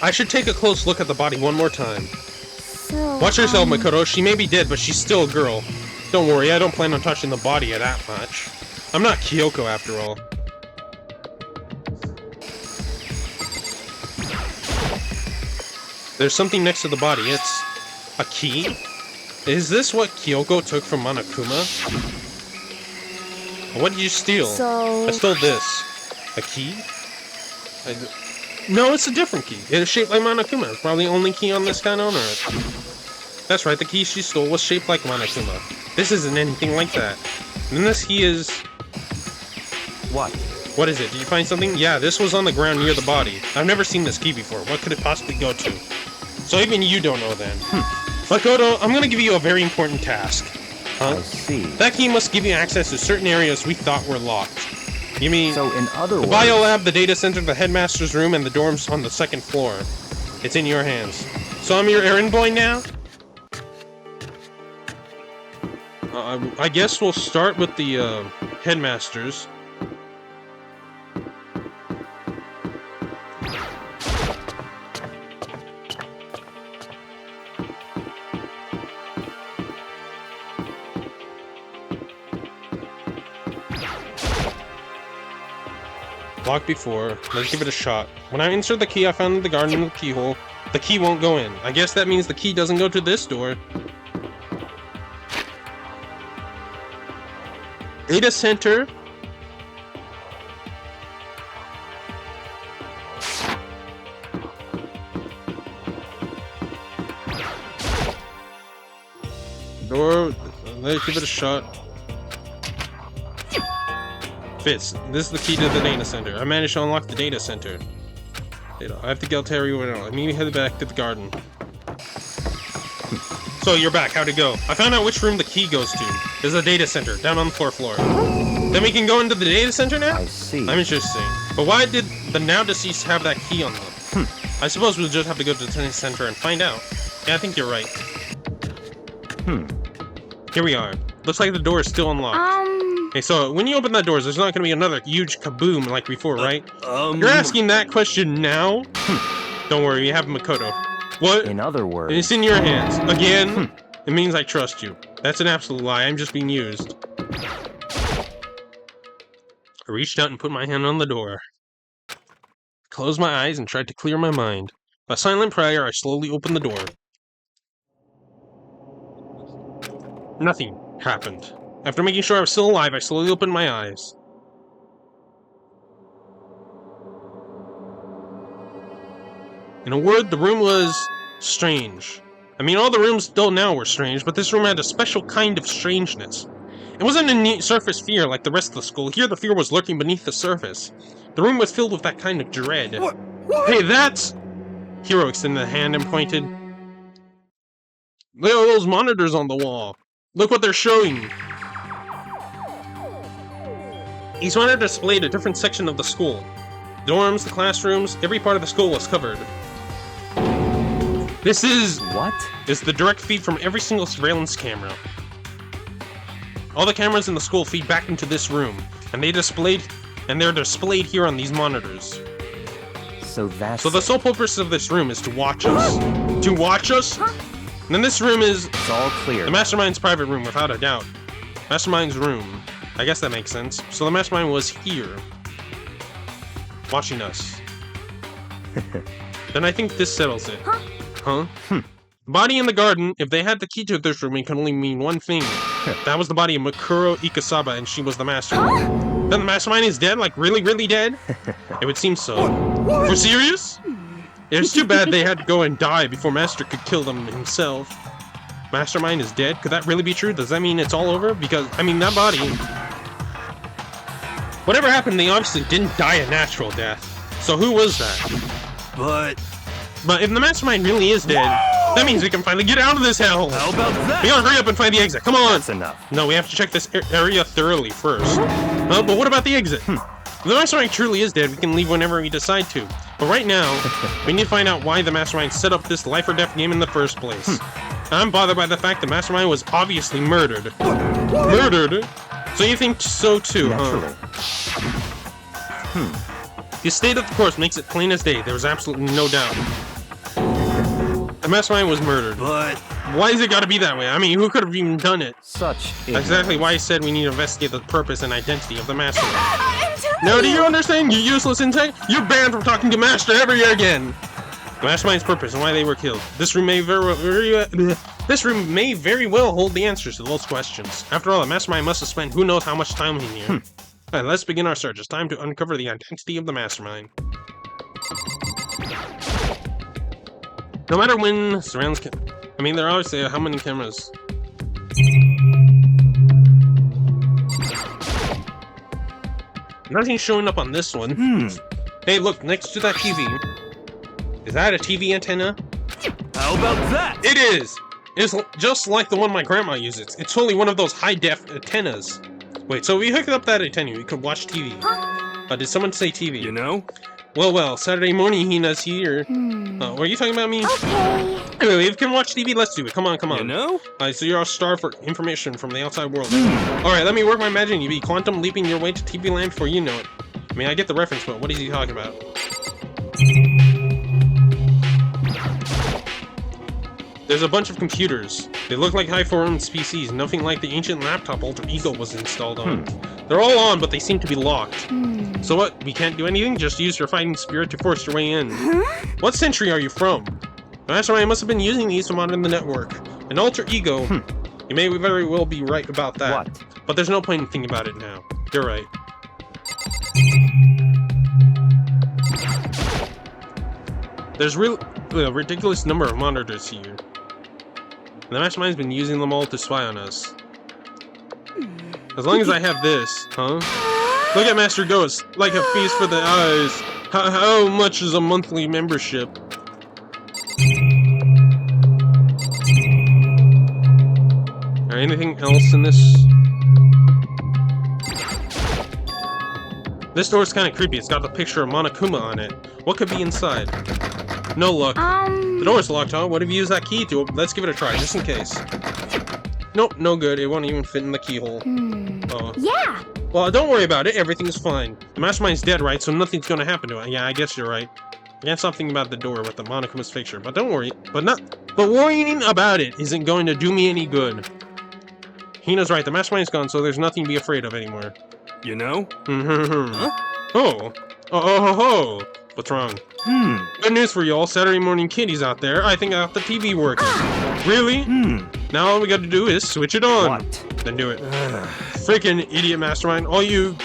I should take a close look at the body one more time. So, Watch yourself, Makoto. She may be dead, but she's still a girl. Don't worry, I don't plan on touching the body that much. I'm not Kyoko after all. There's something next to the body. It's a key? Is this what Kyoko took from Monokuma? What did you steal? So... I stole this. A key? No, it's a different key. It is shaped like Monokuma. Probably the only key on this kind on Earth. That's right, the key she stole was shaped like Monokuma. This isn't anything like that. And this key is... What? What is it? Did you find something? Yeah, this was on the ground near the body. I've never seen this key before. What could it possibly go to? So even you don't know then. Makoto, I'm gonna give you a very important task. Huh? I see. That key must give you access to certain areas we thought were locked. You mean... So in other the words... bio lab, the data center, the headmaster's room, and the dorms on the second floor. It's in your hands. So I'm your errand boy now? I guess we'll start with the headmasters. Locked before. Let's give it a shot. When I insert the key I found in the garden in the keyhole, the key won't go in. I guess that means the key doesn't go to this door. Data center. Door. Let's give it a shot. Fits. This is the key to the data center. I managed to unlock the data center. I have to go tell you what I immediately head back to the garden. So you're back. How'd it go? I found out which room the key goes to. There's a data center down on the 4th floor. Then we can go into the data center now? I see. I'm interested. But why did the now deceased have that key on them? I suppose we'll just have to go to the data center and find out. Yeah, I think you're right. Here we are. Looks like the door is still unlocked. Okay, so when you open that door, there's not going to be another huge kaboom like before, right? You're asking that question now? Don't worry, you have Makoto. What? In other words... It's in your hands. Again? It means I trust you. That's an absolute lie. I'm just being used. I reached out and put my hand on the door. Closed my eyes and tried to clear my mind. By silent prayer, I slowly opened the door. Nothing happened. After making sure I was still alive, I slowly opened my eyes. In a word, the room was strange. I mean, all the rooms till now were strange, but this room had a special kind of strangeness. It wasn't a neat surface fear like the rest of the school. Here, the fear was lurking beneath the surface. The room was filled with that kind of dread. What? Hey, that's... Hiro extended a hand and pointed. Look at those monitors on the wall. Look what they're showing. Each monitor displayed a different section of the school. The dorms, the classrooms, every part of the school was covered. This is... What? It's the direct feed from every single surveillance camera. All the cameras in the school feed back into this room, and they're displayed here on these monitors. So that's... So the sole purpose of this room is to watch us. To watch us? And then this room is... It's all clear. The Mastermind's private room, without a doubt. Mastermind's room. I guess that makes sense. So the Mastermind was here. Watching us. Then I think this settles it. Huh? Body in the garden, if they had the key to this room, it can only mean one thing. That was the body of Makuro Ikasaba, and she was the Mastermind. Then the Mastermind is dead? Like, really, really dead? It would seem so. For serious? It's too bad they had to go and die before Master could kill them himself. Mastermind is dead? Could that really be true? Does that mean it's all over? Because, I mean, that body... Whatever happened, they obviously didn't die a natural death. So who was that? But if the Mastermind really is dead, that means we can finally get out of this hell! How about that? We gotta hurry up and find the exit, come on! That's enough. No, we have to check this area thoroughly first. But what about the exit? If the mastermind truly is dead, we can leave whenever we decide to. But right now, we need to find out why the mastermind set up this life or death game in the first place. I'm bothered by the fact the mastermind was obviously murdered. Murdered? So you think so too, Naturally. huh? The state of the course makes it plain as day. There was absolutely no doubt. The mastermind was murdered. But Why has it got to be that way? I mean, who could have even done it? Such Exactly why I said we need to investigate the purpose and identity of the mastermind. I'm telling Now, do you understand, you useless insect? You're banned from talking to Master ever again! The mastermind's purpose and why they were killed. This room may very well hold the answers to those questions. After all, the mastermind must have spent who knows how much time in here. Alright, let's begin our search. It's time to uncover the identity of the mastermind. No matter when surrounds I mean, there are obviously how many cameras? Nothing's showing up on this one. Hey, look, next to that TV. Is that a TV antenna? how about that? It is! It's just like the one my grandma uses. It's totally one of those high-def antennas. Wait, so we hooked up that antenna, we could watch TV. Did someone say TV? You know? Well, Saturday morning, Hina's here. Were you talking about me? Okay. Anyway, if you can watch TV, let's do it. Come on. You know? So you're all starved for information from the outside world. Alright, let me work my magic. You be quantum leaping your way to TV land before you know it. I mean, I get the reference, but what is he talking about? There's a bunch of computers. They look like high-performance PCs, nothing like the ancient laptop Alter Ego was installed on. They're all on, but they seem to be locked. So what, we can't do anything? Just use your fighting spirit to force your way in. What century are you from? The mastermind must have been using these to monitor the network. An Alter Ego. You may very well be right about that. What? But there's no point in thinking about it now. You're right. There's a ridiculous number of monitors here. And the mastermind's been using them all to spy on us. As long as I have this, huh? Look at Master Ghost, like a feast for the eyes. How much is a monthly membership? Or anything else in this? This door's kind of creepy. It's got the picture of Monokuma on it. What could be inside? No luck. The door's locked, huh? What if you use that key to open? Let's give it a try, just in case. Nope, no good. It won't even fit in the keyhole. Oh. Yeah. Well, don't worry about it. Everything's fine. The mastermind's dead, right? So nothing's gonna happen to it. Yeah, I guess you're right. I got something about the door with the Monokuma's picture, but don't worry. But worrying about it isn't going to do me any good. Hina's right. The mastermind's gone, so there's nothing to be afraid of anymore. You know? Oh. What's wrong? Good news for y'all. Saturday morning kitties out there. I think I got the TV working. Really? Now all we got to do is switch it on. What? Then do it. Freaking idiot mastermind. All you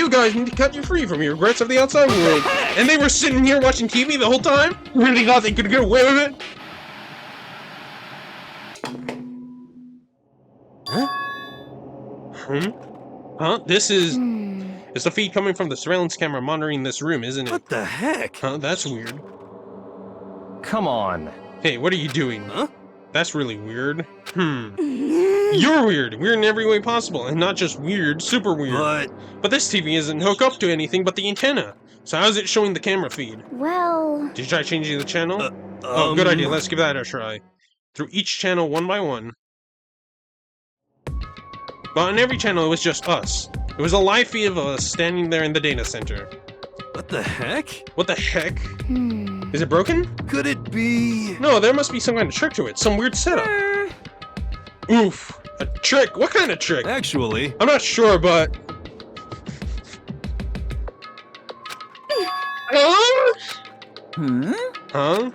guys need to cut you free from your regrets of the outside world. And they were sitting here watching TV the whole time? Really thought they could get away with it? Huh? This is... It's the feed coming from the surveillance camera monitoring this room, isn't it? What the heck? Huh? That's weird. Come on. Hey, what are you doing? Huh? That's really weird. You're weird. Weird in every way possible. And not just weird, super weird. But this TV isn't hooked up to anything but the antenna. So how's it showing the camera feed? Well... Did you try changing the channel? Oh, good idea. Let's give that a try. Through each channel one by one. But on every channel, it was just us. It was a live feed of us standing there in the data center. What the heck? What the heck? Is it broken? Could it be... No, there must be some kind of trick to it. Some weird setup. Oof. A trick? What kind of trick? Actually... I'm not sure, but... Huh? Huh?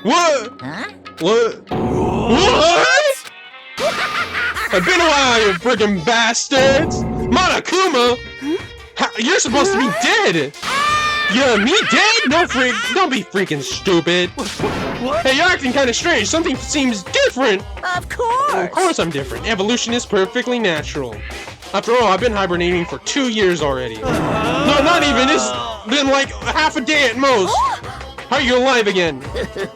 What? Huh? What? What? It's been a while, you freaking bastards! Monokuma! You're supposed to be dead! Yeah, me dead? Don't be freaking stupid! What? Hey, you're acting kinda strange. Something seems different! Of course! Of course I'm different. Evolution is perfectly natural. After all, I've been hibernating for 2 years already. No, not even. It's been like half a day at most. How are you alive again?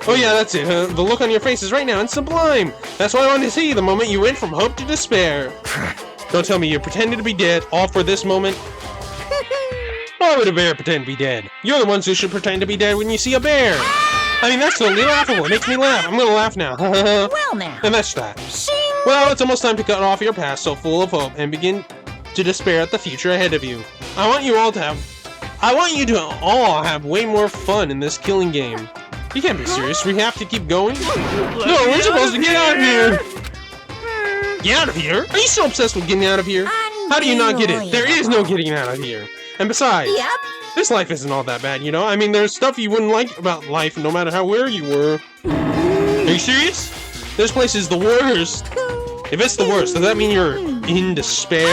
Oh yeah, that's it, huh? The look on your face is right now and sublime. That's what I wanted to see the moment you went from hope to despair. Don't tell me you pretended to be dead, all for this moment. Why would a bear pretend to be dead? You're the ones who should pretend to be dead when you see a bear. I mean, that's totally laughable. It makes me laugh. I'm gonna laugh now. Well now. And that's that. Shing! Well, it's almost time to cut off your past so full of hope and begin to despair at the future ahead of you. I want you to all have way more fun in this killing game. You can't be serious. We have to keep going? No, we're supposed to get out of here! Get out of here? Are you so obsessed with getting out of here? How do you not get it? There is no getting out of here. And besides, Yep. this life isn't all that bad, you know? I mean, there's stuff you wouldn't like about life no matter how where you were. Are you serious? This place is the worst. If it's the worst, does that mean you're in despair?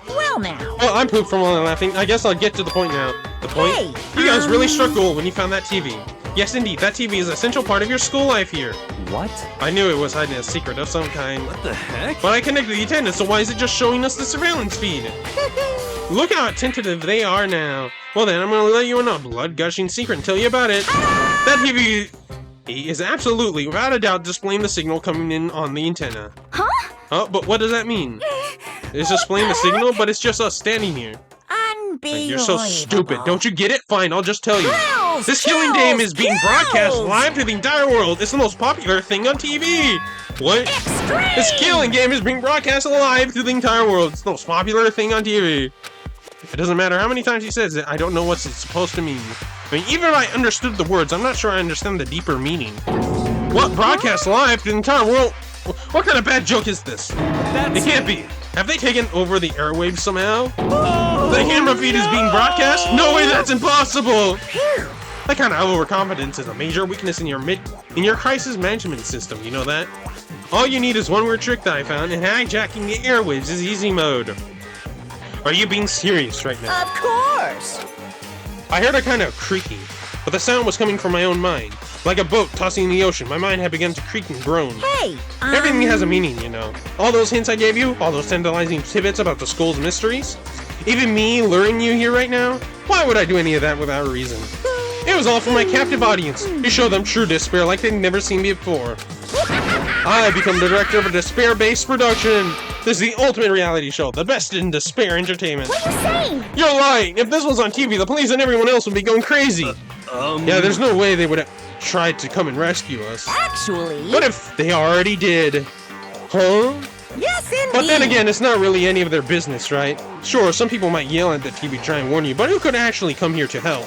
Well now. Well, I'm pooped from all that laughing. I guess I'll get to the point now. The point? Hey, You guys really struck gold when you found that TV. Yes, indeed, that TV is an essential part of your school life here. What? I knew it was hiding a secret of some kind. What the heck? But I connected the attendants, so why is it just showing us the surveillance feed? Look how attentive they are now. Well then, I'm gonna let you in a blood-gushing secret and tell you about it. That TV is absolutely, without a doubt, displaying the signal coming in on the antenna. Huh? Oh, but what does that mean? It's displaying the signal, but it's just us standing here. Unbelievable. You're so stupid. Don't you get it? Fine, I'll just tell you. Kills, This killing kills, game is being broadcast kills. live to the entire world. It's the most popular thing on TV. What? Extreme. This killing game is being broadcast live to the entire world. It's the most popular thing on TV. It doesn't matter how many times he says it, I don't know what it's supposed to mean. I mean, even if I understood the words, I'm not sure I understand the deeper meaning. What? Broadcast live to the entire world? What kind of bad joke is this? It can't be. Have they taken over the airwaves somehow? The camera feed is being broadcast? No way, that's impossible! That kind of overconfidence is a major weakness in your crisis management system, you know that? All you need is one word trick that I found, and hijacking the airwaves is easy mode. Are you being serious right now? Of course. I heard a kind of creaking, but the sound was coming from my own mind. Like a boat tossing in the ocean, my mind had begun to creak and groan. Hey, Everything has a meaning, you know. All those hints I gave you, all those tantalizing tidbits about the school's mysteries, even me luring you here right now, why would I do any of that without a reason? It was all for my captive audience, to show them true despair like they'd never seen me before. I become the director of a despair-based production. This is the ultimate reality show, the best in despair entertainment. What are you saying? You're lying! If this was on TV, the police and everyone else would be going crazy. Yeah, there's no way they would have tried to come and rescue us. Actually. What if they already did? Huh? Yes, indeed. But then again, it's not really any of their business, right? Sure, some people might yell at the TV to try and warn you, but who could actually come here to help?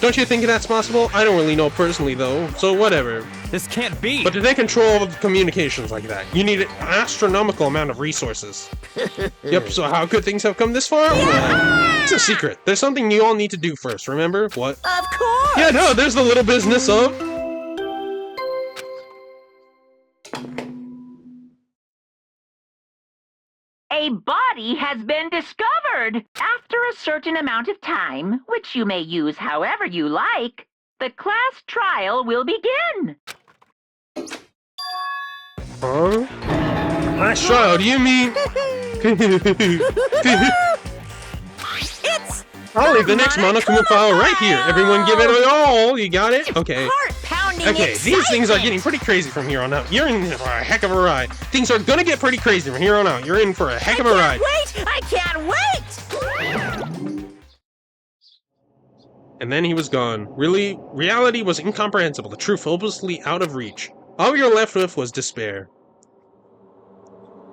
Don't you think that's possible? I don't really know personally, though, so whatever. This can't be. But to take control of communications like that, you need an astronomical amount of resources. Yep, so how could things have come this far? Well, it's a secret. There's something you all need to do first, remember? What? Of course. Yeah, no, there's the little business of... A body has been discovered. After a certain amount of time, which you may use however you like, the class trial will begin. Huh? Class trial, do you mean... It's I'll leave the next Monokuma file right here. Everyone give it a all. You got it? Okay. heart-pounding Okay, these things are excitement. getting pretty crazy from here on out. You're in for a heck of a ride. Things are gonna get pretty crazy from here on out. You're in for a heck of a ride. Wait! I can't wait! And then he was gone. Really, reality was incomprehensible. The truth hopelessly out of reach. All we were left with was despair.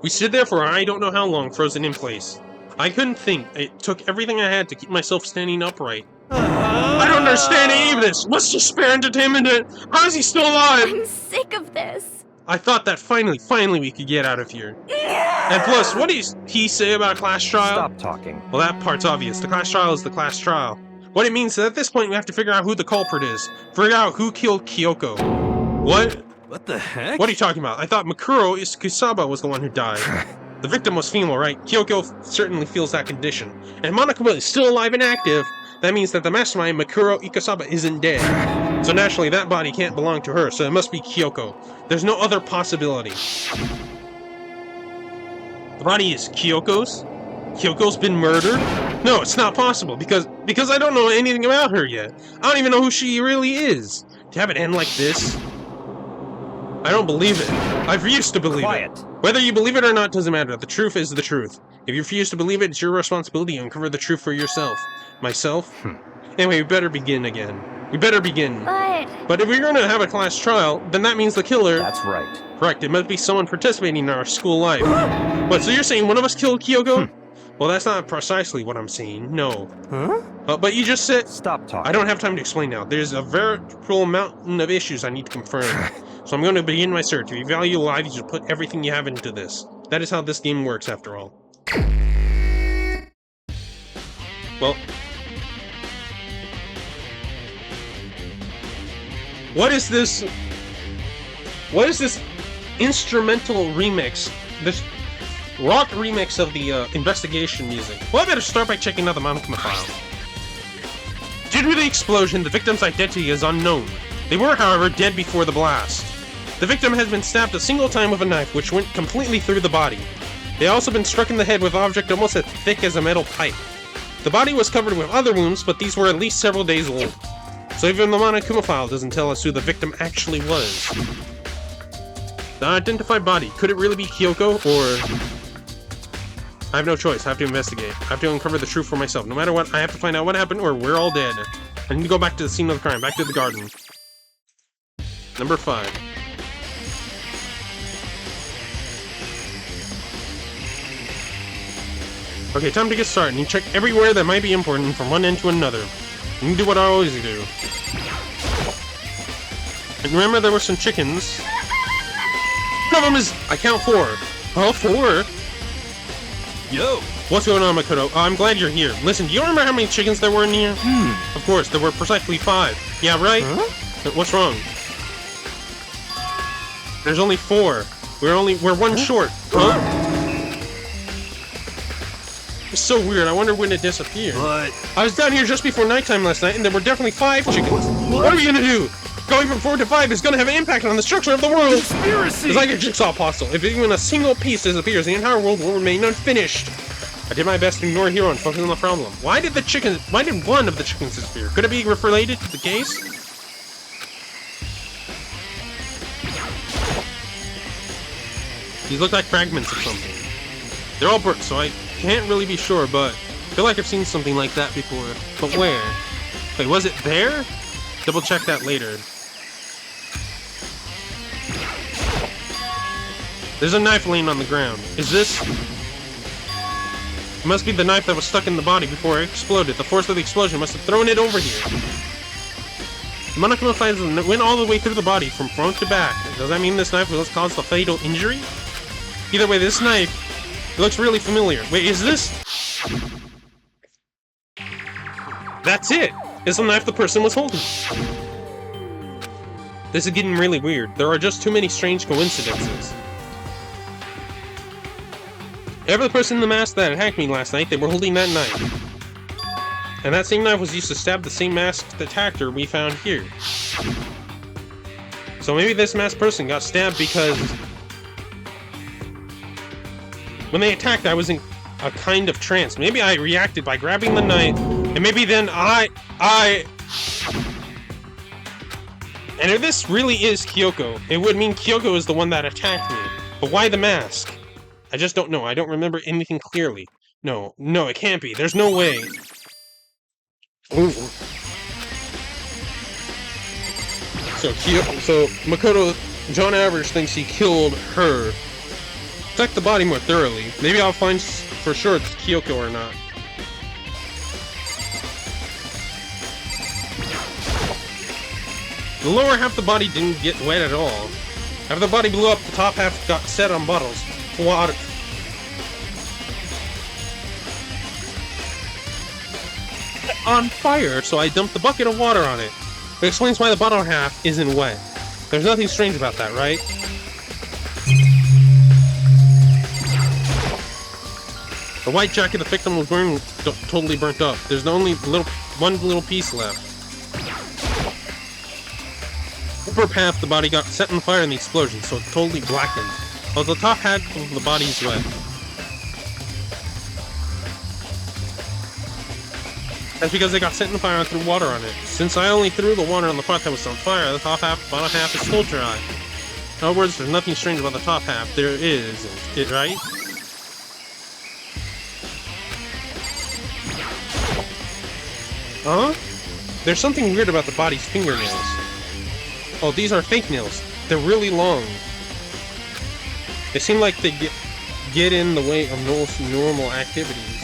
We stood there for I don't know how long, frozen in place. I couldn't think. It took everything I had to keep myself standing upright. I don't understand any of this. What's despair entertainment? How is he still alive? I'm sick of this. I thought that finally we could get out of here. And plus, what did he say about a class trial? Stop talking. Well, that part's obvious. The class trial is the class trial. What it means is that at this point we have to figure out who the culprit is. Figure out who killed Kyoko. What? What the heck? What are you talking about? I thought Makuro Kusaba was the one who died. The victim was female, right? Kyoko certainly feels that condition. And Monokuma is still alive and active. That means that the mastermind, Makuro Ikusaba, isn't dead. So naturally, that body can't belong to her, so it must be Kyoko. There's no other possibility. The body is Kyoko's? Kyoko's been murdered? No, it's not possible, because I don't know anything about her yet. I don't even know who she really is. To have it end like this? I don't believe it. I refuse to believe Quiet. it. Whether you believe it or not doesn't matter. The truth is the truth. If you refuse to believe it, it's your responsibility to uncover the truth for yourself. Myself? Anyway, we better begin again. We better begin. But if we're going to have a class trial, then that means the killer... That's right. Correct, it must be someone participating in our school life. What, so you're saying one of us killed Kyoko? Well, that's not precisely what I'm saying, no. But you just said... Stop talking. I don't have time to explain now. There's a veritable mountain of issues I need to confirm. So I'm going to begin my search. If you value life, you should put everything you have into this. That is how this game works, after all. Well... What is this instrumental remix? This rock remix of the investigation music. Well, I better start by checking out the Makoto file. Due to the explosion, the victim's identity is unknown. They were, however, dead before the blast. The victim has been stabbed a single time with a knife, which went completely through the body. They also been struck in the head with an object almost as thick as a metal pipe. The body was covered with other wounds, but these were at least several days old. So even the Makoto file doesn't tell us who the victim actually was. The unidentified body, could it really be Kyoko, or... I have no choice, I have to investigate. I have to uncover the truth for myself. No matter what, I have to find out what happened, or we're all dead. I need to go back to the scene of the crime, back to the garden. Number 5. Okay, time to get started. You check everywhere that might be important from one end to another. You do what I always do. And remember, there were some chickens. One of them is... I count 4. Oh, 4? Yo! What's going on, Makoto? I'm glad you're here. Listen, do you remember how many chickens there were in here? Of course, there were precisely 5. Yeah, right? Huh? What's wrong? There's only 4. We're 1 short. Huh? It's so weird. I wonder when it disappeared. What? I was down here just before nighttime last night, and there were definitely 5 chickens. What are we gonna do? Going from 4 to 5 is gonna have an impact on the structure of the world. Conspiracy! It's like a jigsaw puzzle. If even a single piece disappears, the entire world will remain unfinished. I did my best to ignore Hero and focus on the problem. Why did one of the chickens disappear? Could it be related to the case? These look like fragments of something. They're all burnt, so I can't really be sure, but I feel like I've seen something like that before. But where? Wait, was it there? Double check that later. There's a knife laying on the ground. Is this... It must be the knife that was stuck in the body before it exploded. The force of the explosion must have thrown it over here. The Makoto finds it went all the way through the body, from front to back. Does that mean this knife was caused the fatal injury? Either way, this knife... It looks really familiar. Wait, is this... That's it! It's the knife the person was holding. This is getting really weird. There are just too many strange coincidences. Every person in the mask that attacked me last night, they were holding that knife. And that same knife was used to stab the same masked attacker we found here. So maybe this masked person got stabbed because... When they attacked, I was in a kind of trance. Maybe I reacted by grabbing the knife, and maybe then And if this really is Kyoko, it would mean Kyoko is the one that attacked me. But why the mask? I just don't know. I don't remember anything clearly. No, it can't be. There's no way. Ooh. So Makoto, John Average thinks he killed her. Check the body more thoroughly. Maybe I'll find for sure it's Kyoko or not. The lower half of the body didn't get wet at all. After the body blew up, the top half got set on bottles. Water. On fire, so I dumped the bucket of water on it. It explains why the bottom half isn't wet. There's nothing strange about that, right? The white jacket the victim was wearing was totally burnt up. There's only one little piece left. Upper half the body got set on fire in the explosion, so it's totally blackened. While the top half of the body is wet. That's because they got set on fire and threw water on it. Since I only threw the water on the part that was on fire, the top half, bottom half is still dry. In other words, there's nothing strange about the top half. There is, right? Huh? There's something weird about the body's fingernails. Oh, these are fake nails. They're really long. They seem like they get in the way of most normal activities.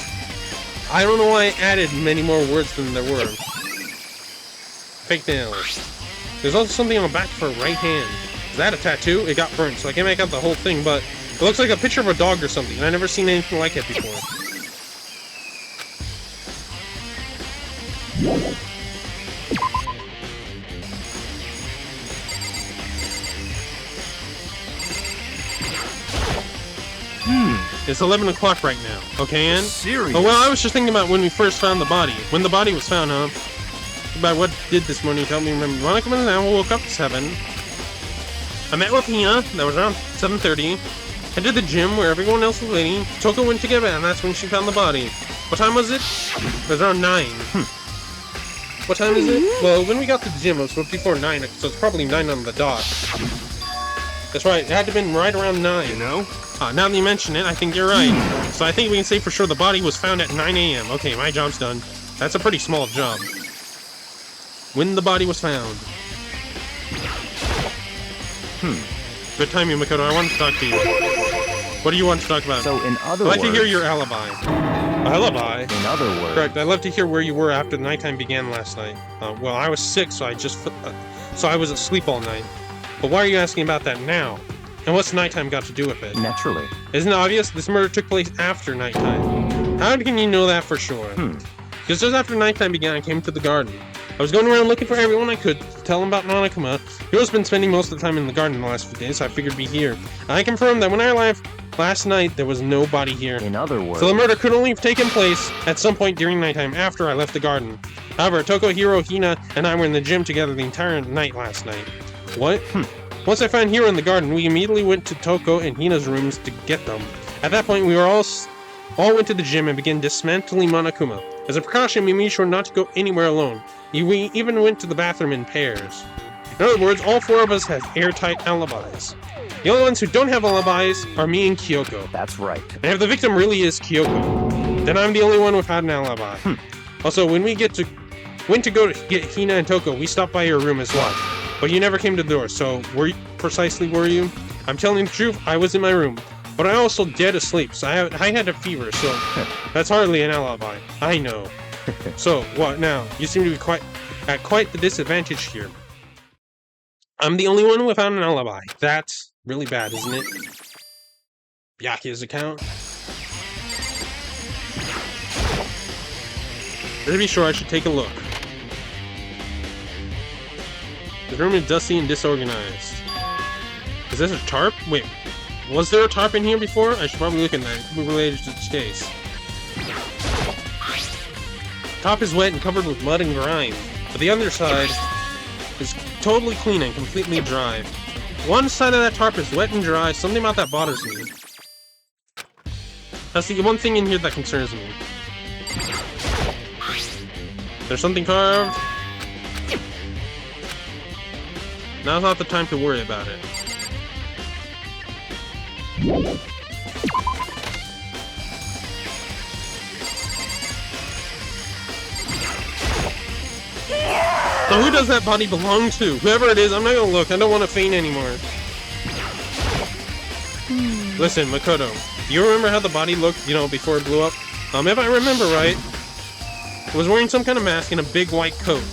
I don't know why I added many more words than there were. Fake nails. There's also something on the back of her right hand. Is that a tattoo? It got burnt, so I can't make out the whole thing, but it looks like a picture of a dog or something, and I've never seen anything like it before. It's 11 o'clock right now, okay, Ann? Serious? Oh, well, I was just thinking about when we first found the body. When the body was found, huh? About what did this morning to help me remember. When I come in now, I woke up at 7. I met with Hina, that was around 7:30. Head to the gym where everyone else was waiting. Toko went to get bed, and that's when she found the body. What time was it? It was around 9. What time is it? Well, when we got to the gym, it was before 9, so it's probably 9 on the dot. That's right, it had to have been right around 9. You know? Now that you mention it, I think you're right. So I think we can say for sure the body was found at 9 a.m. Okay, my job's done. That's a pretty small job. When the body was found. Good timing, Makoto. I wanted to talk to you. What do you want to talk about? So in other I'd words... like to hear your alibi. Alibi? In other words... Correct. I'd love to hear where you were after the nighttime began last night. Well, I was sick, so I was asleep all night. But why are you asking about that now? And what's nighttime got to do with it? Naturally. Isn't it obvious? This murder took place after nighttime. How can you know that for sure? Because just after nighttime began, I came to the garden. I was going around looking for everyone I could to tell them about Nanakuma. Yo's been spending most of the time in the garden the last few days, so I figured be here. I confirmed that when I left last night, there was nobody here. In other words... So the murder could only have taken place at some point during nighttime after I left the garden. However, Toko, Hiro, Hina, and I were in the gym together the entire night last night. What? Once I found Hiro in the garden, we immediately went to Toko and Hina's rooms to get them. At that point, we were all went to the gym and began dismantling Monokuma. As a precaution, we made sure not to go anywhere alone. We even went to the bathroom in pairs. In other words, all 4 of us have airtight alibis. The only ones who don't have alibis are me and Kyoko. That's right. And if the victim really is Kyoko, then I'm the only one without an alibi. Also, when we went to go to get Hina and Toko, we stopped by your room as well. But you never came to the door, so were you? I'm telling the truth, I was in my room. But I also dead asleep, so I had a fever, so that's hardly an alibi. I know. So, what now? You seem to be at quite the disadvantage here. I'm the only one without an alibi. That's really bad, isn't it? Byakuya's account? To be sure, I should take a look. The room is dusty and disorganized. Is this a tarp? Wait, was there a tarp in here before? I should probably look at that related to this case. The top is wet and covered with mud and grime, but the underside is totally clean and completely dry. One side of that tarp is wet and dry. Something about that bothers me. That's the one thing in here that concerns me. There's something carved. Now's not the time to worry about it. So who does that body belong to? Whoever it is, I'm not gonna look. I don't want to faint anymore. Listen, Makoto, do you remember how the body looked, before it blew up? If I remember right, it was wearing some kind of mask and a big white coat.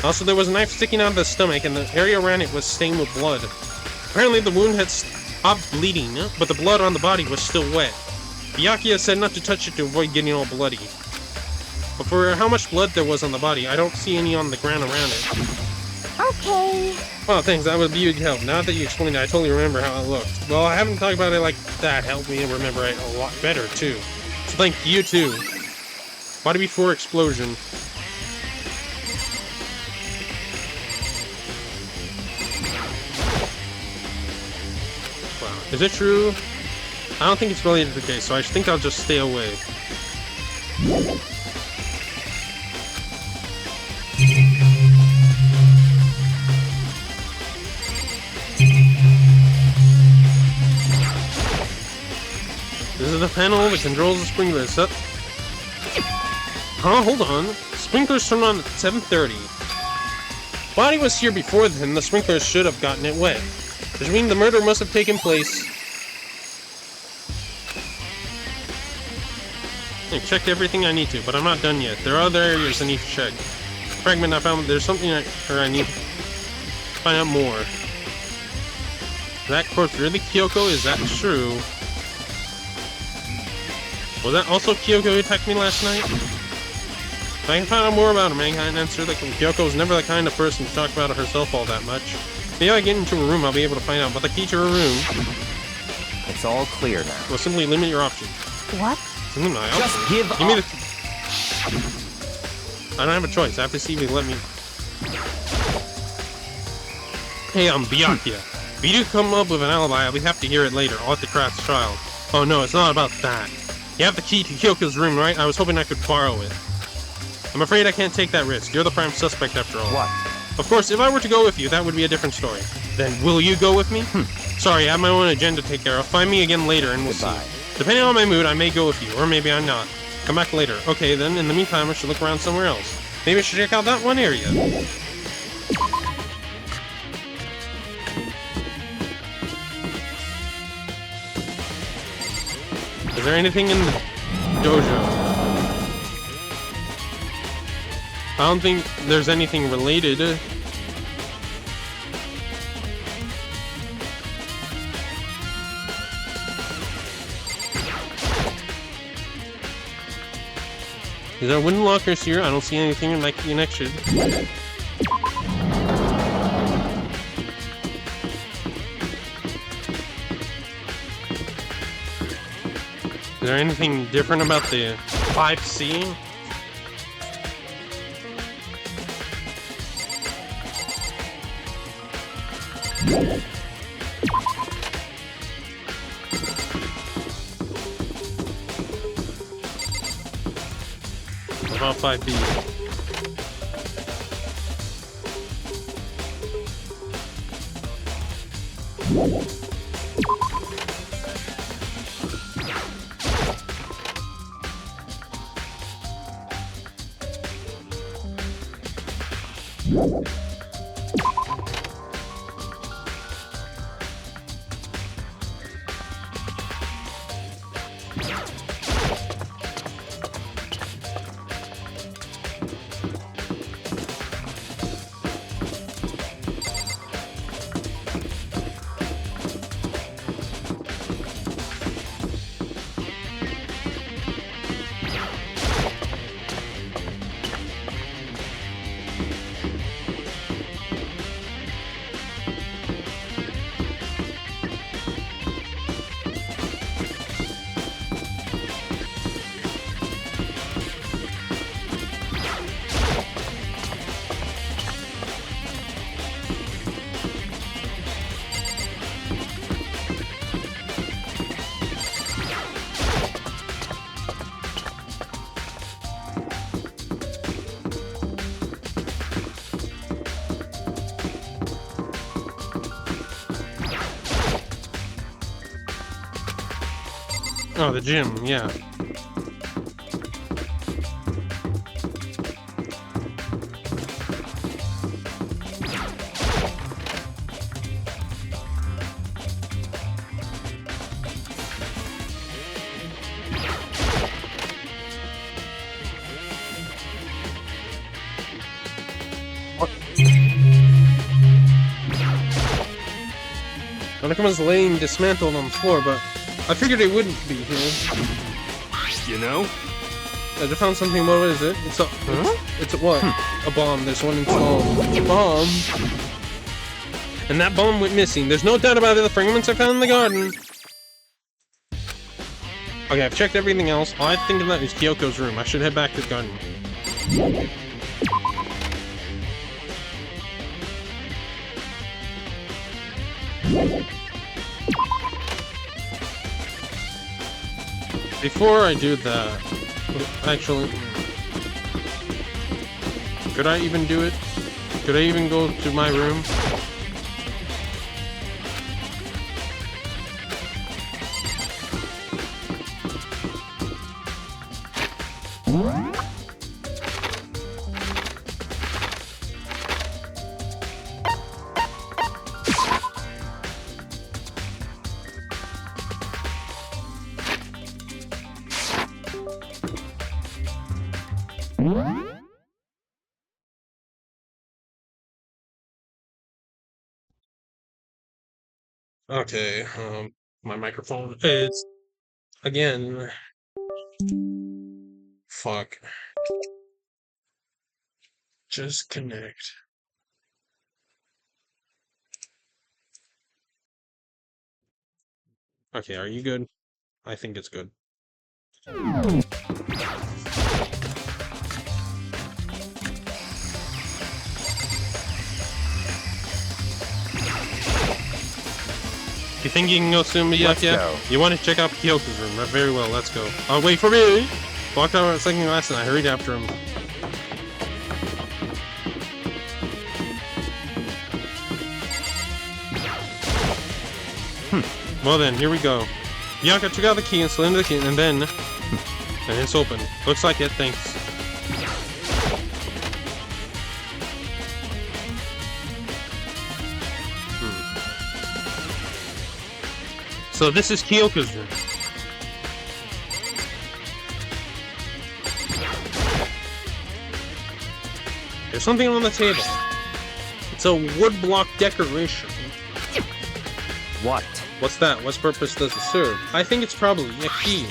Also, there was a knife sticking out of the stomach, and the area around it was stained with blood. Apparently, the wound had stopped bleeding, but the blood on the body was still wet. Byakuya said not to touch it to avoid getting all bloody. But for how much blood there was on the body, I don't see any on the ground around it. Okay. Oh, thanks, that would be a big help. Now that you explained it, I totally remember how it looked. Well, I haven't talked about it like that. Helped me remember it a lot better, too. So thank you, too. Body before explosion. Wow. Is it true? I don't think it's related to the case, so I think I'll just stay away. panel that controls the sprinklers. Huh? Hold on. Sprinklers turned on at 7:30. Body was here before then. The sprinklers should have gotten it wet. Which means the murder must have taken place. I checked everything I need to, but I'm not done yet. There are other areas I need to check. Fragment I found. There's something I need to find out more. Is that corpse really Kyoko? Is that true? Was that also Kyoko who attacked me last night? If I can find out more about her, man, and answer that Kyoko was never the kind of person to talk about herself all that much. Maybe if I get into a room, I'll be able to find out. But the key to her room... It's all clear now. Well, simply limit your options. What? Limit my options. Just give me up. I don't have a choice. I have to see if they let me... Hey, I'm Byakuya. If you do come up with an alibi, I'll have to hear it later. I'll at the craft's trial. Oh no, it's not about that. You have the key to Kyoko's room, right? I was hoping I could borrow it. I'm afraid I can't take that risk. You're the prime suspect after all. What? Of course, if I were to go with you, that would be a different story. Then will you go with me? Sorry, I have my own agenda to take care of. Find me again later and we'll see. Depending on my mood, I may go with you, or maybe I'm not. Come back later. Okay, then, in the meantime, I should look around somewhere else. Maybe I should check out that one area. Is there anything in the dojo? I don't think there's anything related. Is there wooden lockers here? I don't see anything in my connection. Is there anything different about the 5C? About 5B. Oh, the gym, yeah. When was laying dismantled on the floor, but I figured it wouldn't be here. You know? I just found something. What is it? It's a. It's a what? A bomb. There's one installed. Bomb. And that bomb went missing. There's no doubt about it. The fragments I found in the garden. Okay, I've checked everything else. All I think of that is Kyoko's room. I should head back to the garden. Before I do that, actually, could I even do it? Could I even go to my room? Okay, my microphone is again. Fuck. Just connect. Okay, are you good? I think it's good. You think you can go soon, Miyake? Let's go. You want to check out Kyoko's room? Very well, let's go. Oh, wait for me! Walked out of the second class and I hurried after him. Well then, here we go. Bianca took out the key and slid into the key, and then... and it's open. Looks like it, thanks. So this is Kyoko's room. There's something on the table. It's a woodblock decoration. What? What's that? What purpose does it serve? I think it's probably a key.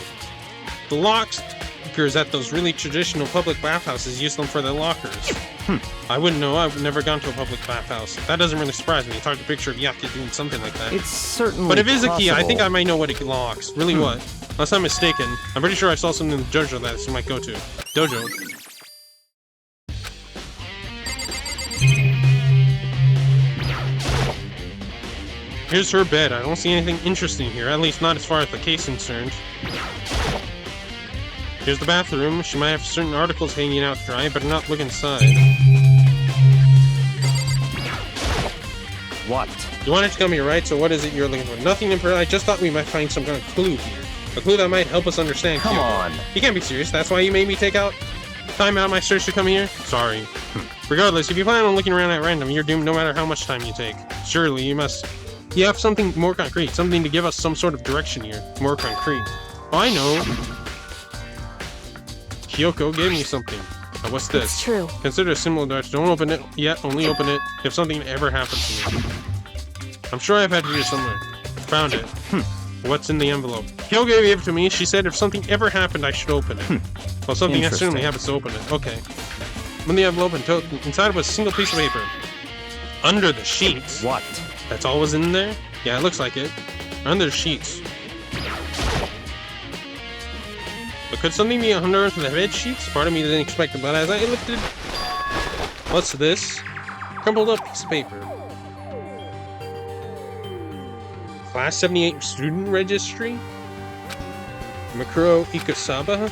The lockers at those really traditional public bathhouses use them for their lockers. I wouldn't know. I've never gone to a public bathhouse. That doesn't really surprise me. You talk a picture of Yaki doing something like that. It's certainly But if it is a key, I possible. think I might know what it locks. Really what? Unless I'm mistaken. I'm pretty sure I saw something in the dojo that this might go to. Dojo. Here's her bed. I don't see anything interesting here, at least not as far as the case is concerned. Here's the bathroom. She might have certain articles hanging out dry, but not look inside. What? You wanted to come here, right? So what is it you're looking for? Nothing in particular. I just thought we might find some kind of clue here. A clue that might help us understand Come Kyoko. on. You can't be serious. That's why you made me take out time out of my search to come here? Sorry. Regardless, if you plan on looking around at random, you're doomed no matter how much time you take. Surely you must... You have something more concrete. Something to give us some sort of direction here. More concrete. Oh, I know. Kyoko gave me something. What's this? It's true. Consider a similar direction. Don't open it yet. Only open it if something ever happens to me. I'm sure I've had it here somewhere. Found it. What's in the envelope? Kyoko gave it to me. She said if something ever happened, I should open it. Well, something that certainly happens to open it. Okay. Open the envelope and inside was a single piece of paper. Under the sheets. What? That's all was in there? Yeah, it looks like it. Under the sheets. But could something be under the bed sheets? Part of me didn't expect it, but as I looked at it... What's this? Crumpled up piece of paper. Class 78 student registry? Makoto Ikasaba?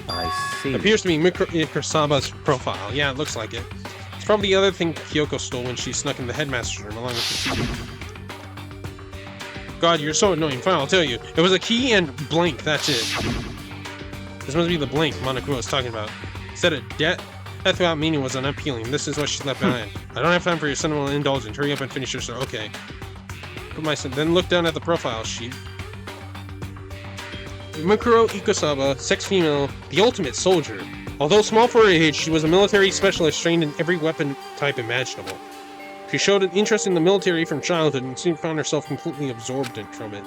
I see. Appears to be Makoto Ikasaba's profile. Yeah, it looks like it. It's probably the other thing Kyoko stole when she snuck in the headmaster's room along with the key. God, you're so annoying. Fine, I'll tell you. It was a key and blank, that's it. This must be the blank Monokuma was talking about. Said a death without meaning was unappealing. This is what she left behind. I don't have time for your sentimental indulgence. Hurry up and finish your story. Okay. Then look down at the profile sheet. Makoto Ikasaba, sex female, the ultimate soldier. Although small for her age, she was a military specialist trained in every weapon type imaginable. She showed an interest in the military from childhood and soon found herself completely absorbed from it.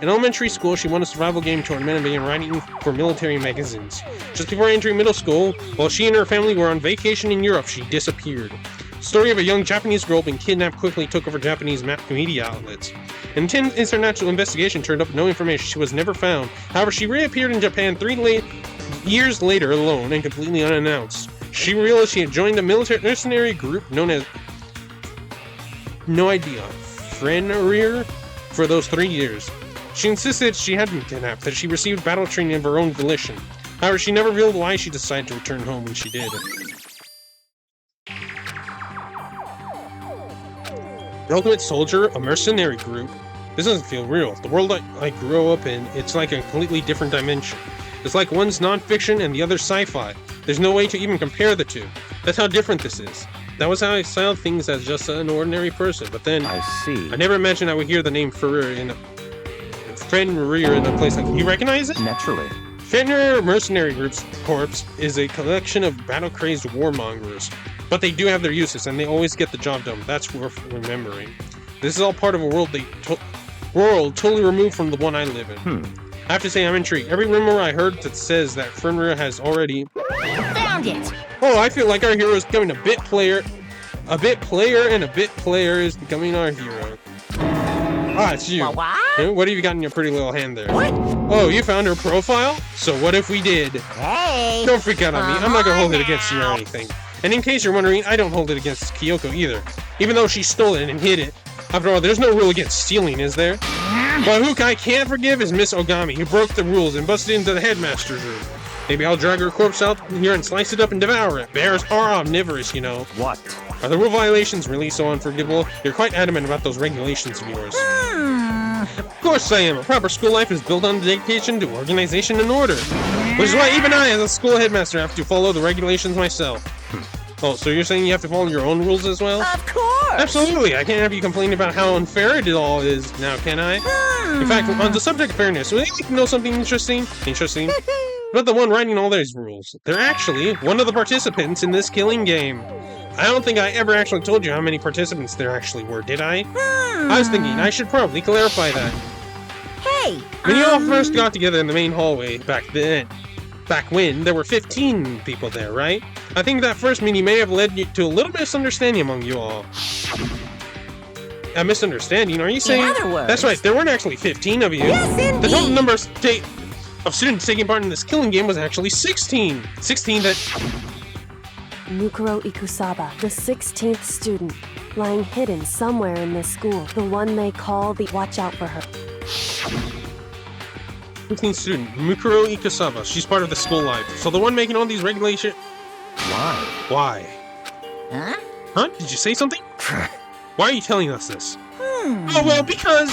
In elementary school, she won a survival game tournament and began writing for military magazines. Just before entering middle school, while she and her family were on vacation in Europe, she disappeared. The story of a young Japanese girl being kidnapped quickly took over Japanese media outlets. An intense international investigation turned up no information. She was never found. However, she reappeared in Japan 3 years later alone and completely unannounced. She realized she had joined a mercenary group known as... no idea. Fenrir for those 3 years. She insisted she hadn't been kidnapped, that she received battle training of her own volition. However, she never revealed why she decided to return home when she did. The Ultimate Soldier, a mercenary group. This doesn't feel real. The world I grew up in, it's like a completely different dimension. It's like one's non-fiction and the other's sci-fi. There's no way to even compare the two. That's how different this is. That was how I saw things as just an ordinary person, but then... I see. I never imagined I would hear the name Fenrir in a place like... You recognize it? Naturally. Fenrir Mercenary Corps is a collection of battle-crazed warmongers. But they do have their uses, and they always get the job done. That's worth remembering. This is all part of a world totally removed from the one I live in. I have to say I'm intrigued. Every rumor I heard that says that Fenrir has already... Found it! Oh, I feel like our hero is becoming a bit player, and a bit player is becoming our hero. Ah, it's you. What? What have you got in your pretty little hand there? What? Oh, you found her profile? So what if we did? Hey! Don't freak out on me. I'm not gonna hold it against you or anything. And in case you're wondering, I don't hold it against Kyoko either. Even though she stole it and hid it. After all, there's no rule against stealing, is there? But who I can't forgive is Miss Ogami, who broke the rules and busted into the headmaster's room. Maybe I'll drag her corpse out here and slice it up and devour it. Bears are omnivorous, you know. What? Are the rule violations really so unforgivable? You're quite adamant about those regulations of yours. Of course I am. A proper school life is built on dedication to organization and order. Which is why even I, as a school headmaster, have to follow the regulations myself. Oh, so you're saying you have to follow your own rules as well? Of course! Absolutely. I can't have you complain about how unfair it all is now, can I? In fact, on the subject of fairness, would you like to know something interesting? About the one writing all these rules. They're actually one of the participants in this killing game. I don't think I ever actually told you how many participants there actually were, did I? I was thinking I should probably clarify that. Hey! When you all first got together in the main hallway back when, there were 15 people there, right? I think that first meeting may have led to a little misunderstanding among you all. A misunderstanding? Are you saying? In other words... That's right, there weren't actually 15 of you. Yes, indeed! The total number of students taking part in this killing game was actually 16. 16 that... Mukuro Ikusaba, the 16th student, lying hidden somewhere in this school. The one they call the... Watch out for her. 15th student, Mukuro Ikusaba. She's part of the school life. So the one making all these regulations... Why? Why? Huh? Huh? Did you say something? Why are you telling us this? Oh, well, because...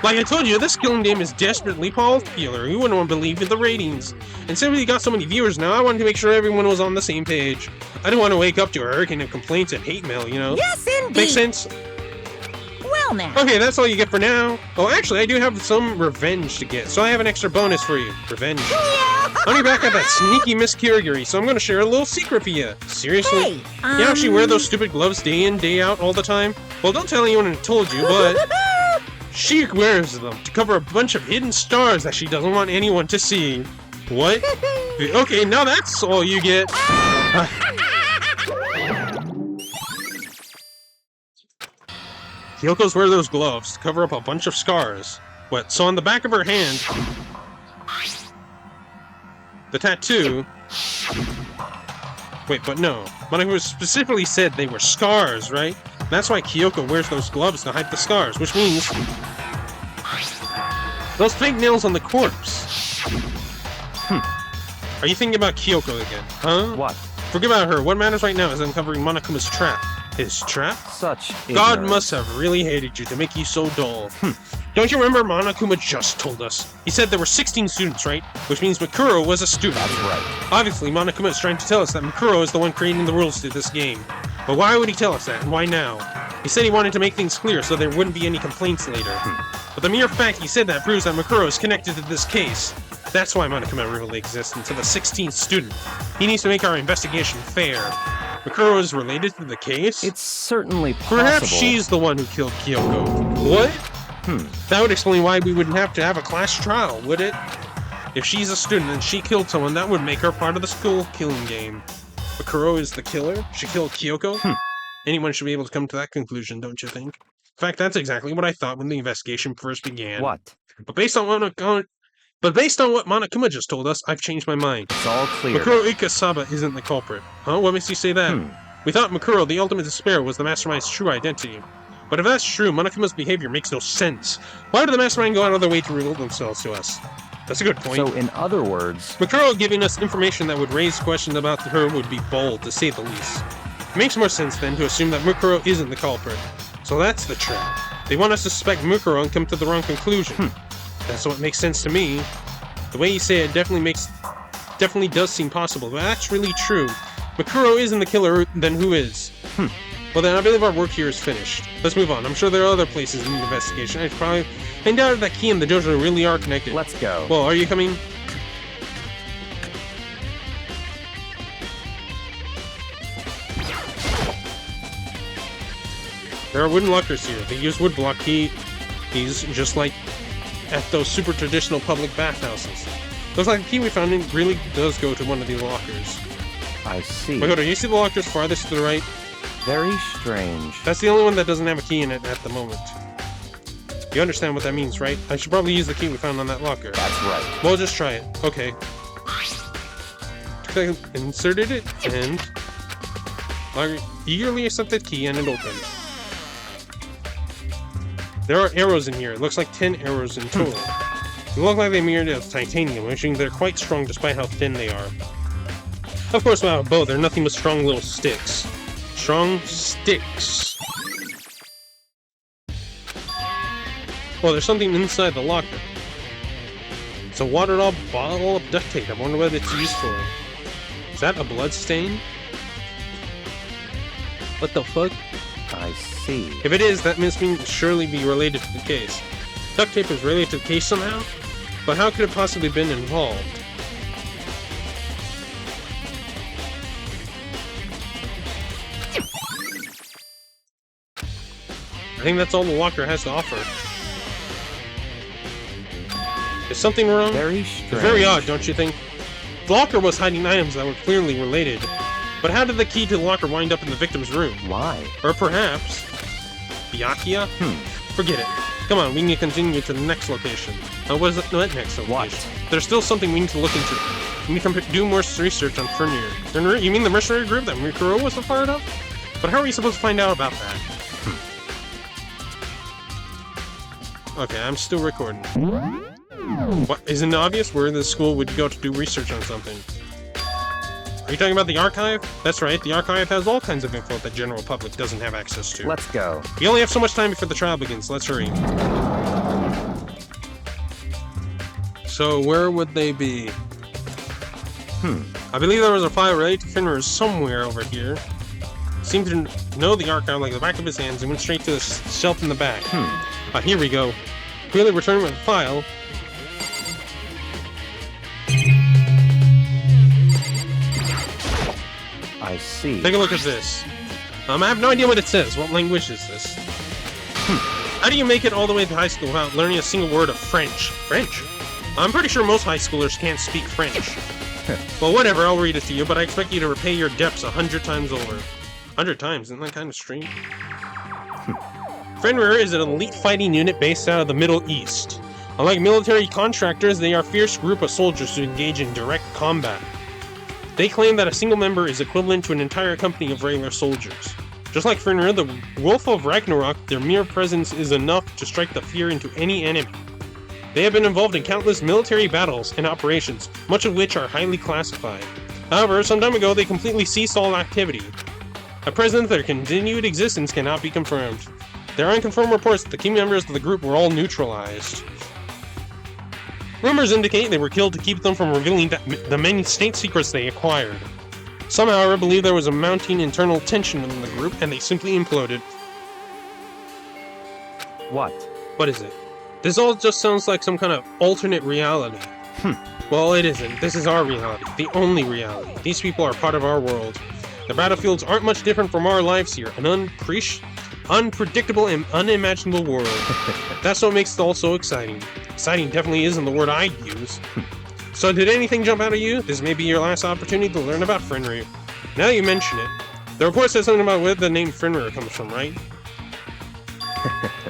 Like I told you, this killing game is desperately popular. You wouldn't want to believe in the ratings. And since we got so many viewers now, I wanted to make sure everyone was on the same page. I didn't want to wake up to a hurricane of complaints and hate mail, you know? Yes, indeed! Makes sense? Well now. Okay, that's all you get for now. Oh, actually, I do have some revenge to get, so I have an extra bonus for you. Revenge. I'm back at that sneaky Miss Kirigiri, so I'm gonna share a little secret for you. Seriously? Hey, You know how she wear those stupid gloves day in, day out, all the time? Well, don't tell anyone I told you, but... she wears them to cover a bunch of hidden stars that she doesn't want anyone to see. What? Okay, now that's all you get. Kyoko's wear those gloves to cover up a bunch of scars. What, so on the back of her hand... the tattoo... Wait, but no. Monaco specifically said they were scars, right? That's why Kyoko wears those gloves to hide the scars, which means... those fake nails on the corpse. Are you thinking about Kyoko again, huh? What? Forget about her. What matters right now is uncovering Monokuma's trap. His trap? Such God ignorance. must have really hated you to make you so dull. Don't you remember Monokuma just told us? He said there were 16 students, right? Which means Makuro was a student. That's right. Obviously, Monokuma is trying to tell us that Makuro is the one creating the rules to this game. But why would he tell us that, and why now? He said he wanted to make things clear so there wouldn't be any complaints later. But the mere fact he said that proves that Makuro is connected to this case. That's why Monokuma really exists, and to the 16th student. He needs to make our investigation fair. Makuro is related to the case? It's certainly possible. Perhaps she's the one who killed Kyoko. What? That would explain why we wouldn't have to have a class trial, would it? If she's a student and she killed someone, that would make her part of the school killing game. Makuro is the killer? She killed Kyoko? Anyone should be able to come to that conclusion, don't you think? In fact, that's exactly what I thought when the investigation first began. What? But based on what Monokuma just told us, I've changed my mind. It's all clear. Makuro Ikusaba isn't the culprit. Huh? What makes you say that? We thought Makuro, the ultimate despair, was the mastermind's true identity. But if that's true, Monokuma's behavior makes no sense. Why would the mastermind go out of their way to reveal themselves to us? That's a good point. So, in other words... Makuro giving us information that would raise questions about her would be bold, to say the least. It makes more sense, then, to assume that Makuro isn't the culprit. So that's the trap. They want us to suspect Makuro and come to the wrong conclusion. That's what makes sense to me. The way you say it definitely does seem possible, but that's really true. Makuro isn't the killer, then who is? Well then, I believe our work here is finished. Let's move on. I'm sure there are other places in the investigation. I doubt that Key and the dojo really are connected. Let's go. Well, are you coming? There are wooden lockers here. They use wood block keys just like at those super traditional public bathhouses. Looks like the key we found really does go to one of these lockers. I see. Makoto, you see the lockers farthest to the right? Very strange. That's the only one that doesn't have a key in it at the moment. You understand what that means, right? I should probably use the key we found on that locker. That's right. We'll just try it. Okay. Inserted it, and I eagerly accepted key, and it opened. There are arrows in here. It looks like 10 arrows in total. They look like they're made of titanium, which means they're quite strong despite how thin they are. Of course, without a bow, they're nothing but strong little sticks. Strong sticks. Oh, there's something inside the locker. It's a watered-off bottle of duct tape. I wonder what it's used for. Is that a blood stain? What the fuck? I see. If it is, that must surely be related to the case. Duct tape is related to the case somehow? But how could it possibly have been involved? I think that's all the locker has to offer. Is something wrong? Very strange. It's very odd, don't you think? The locker was hiding items that were clearly related. But how did the key to the locker wind up in the victim's room? Why? Or perhaps... Byakuya? Forget it. Come on, we need to continue to the next location. What next location? What? There's still something we need to look into. We need to do more research on Fenrir. Fenrir? You mean the mercenary group that Mikuro was a part of? But how are we supposed to find out about that? Okay, I'm still recording. What? Isn't it obvious where the school would go to do research on something? Are you talking about the archive? That's right, the archive has all kinds of info that the general public doesn't have access to. Let's go. We only have so much time before the trial begins, let's hurry. So, where would they be? I believe there was a file related to Fenrir somewhere over here. Seemed to know the archive like the back of his hands and went straight to the shelf in the back. Here we go. Clearly returning with the file. I see. Take a look at this. I have no idea what it says. What language is this? How do you make it all the way to high school without learning a single word of French? French? I'm pretty sure most high schoolers can't speak French. Well, whatever, I'll read it to you, but I expect you to repay your debts 100 times over. 100 times? Isn't that kind of strange? Fenrir is an elite fighting unit based out of the Middle East. Unlike military contractors, they are a fierce group of soldiers who engage in direct combat. They claim that a single member is equivalent to an entire company of regular soldiers. Just like Fenrir, the Wolf of Ragnarok, their mere presence is enough to strike the fear into any enemy. They have been involved in countless military battles and operations, much of which are highly classified. However, some time ago they completely ceased all activity. At present, their continued existence cannot be confirmed. There are unconfirmed reports that the key members of the group were all neutralized. Rumors indicate they were killed to keep them from revealing the many state secrets they acquired. Some, however, believe there was a mounting internal tension within the group, and they simply imploded. What? What is it? This all just sounds like some kind of alternate reality. Well, it isn't. This is our reality. The only reality. These people are part of our world. The battlefields aren't much different from our lives here. An unpredictable and unimaginable world. That's what makes it all so exciting. Exciting definitely isn't the word I'd use. So did anything jump out at you? This may be your last opportunity to learn about Fenrir. Now that you mention it, the report says something about where the name Fenrir comes from, right?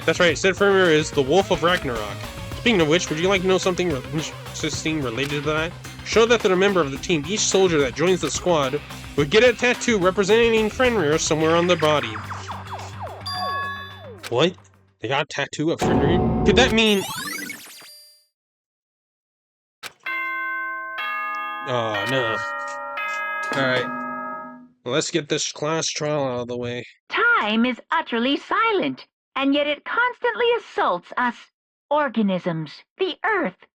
That's right, it said Fenrir is the Wolf of Ragnarok. Speaking of which, would you like to know something interesting related to that? Show that to a member of the team, each soldier that joins the squad would get a tattoo representing Fenrir somewhere on their body. What? They got a tattoo of Fenrir? Could that mean... Oh, no. Alright. Well, let's get this class trial out of the way. Time is utterly silent, and yet it constantly assaults us. Organisms, the earth,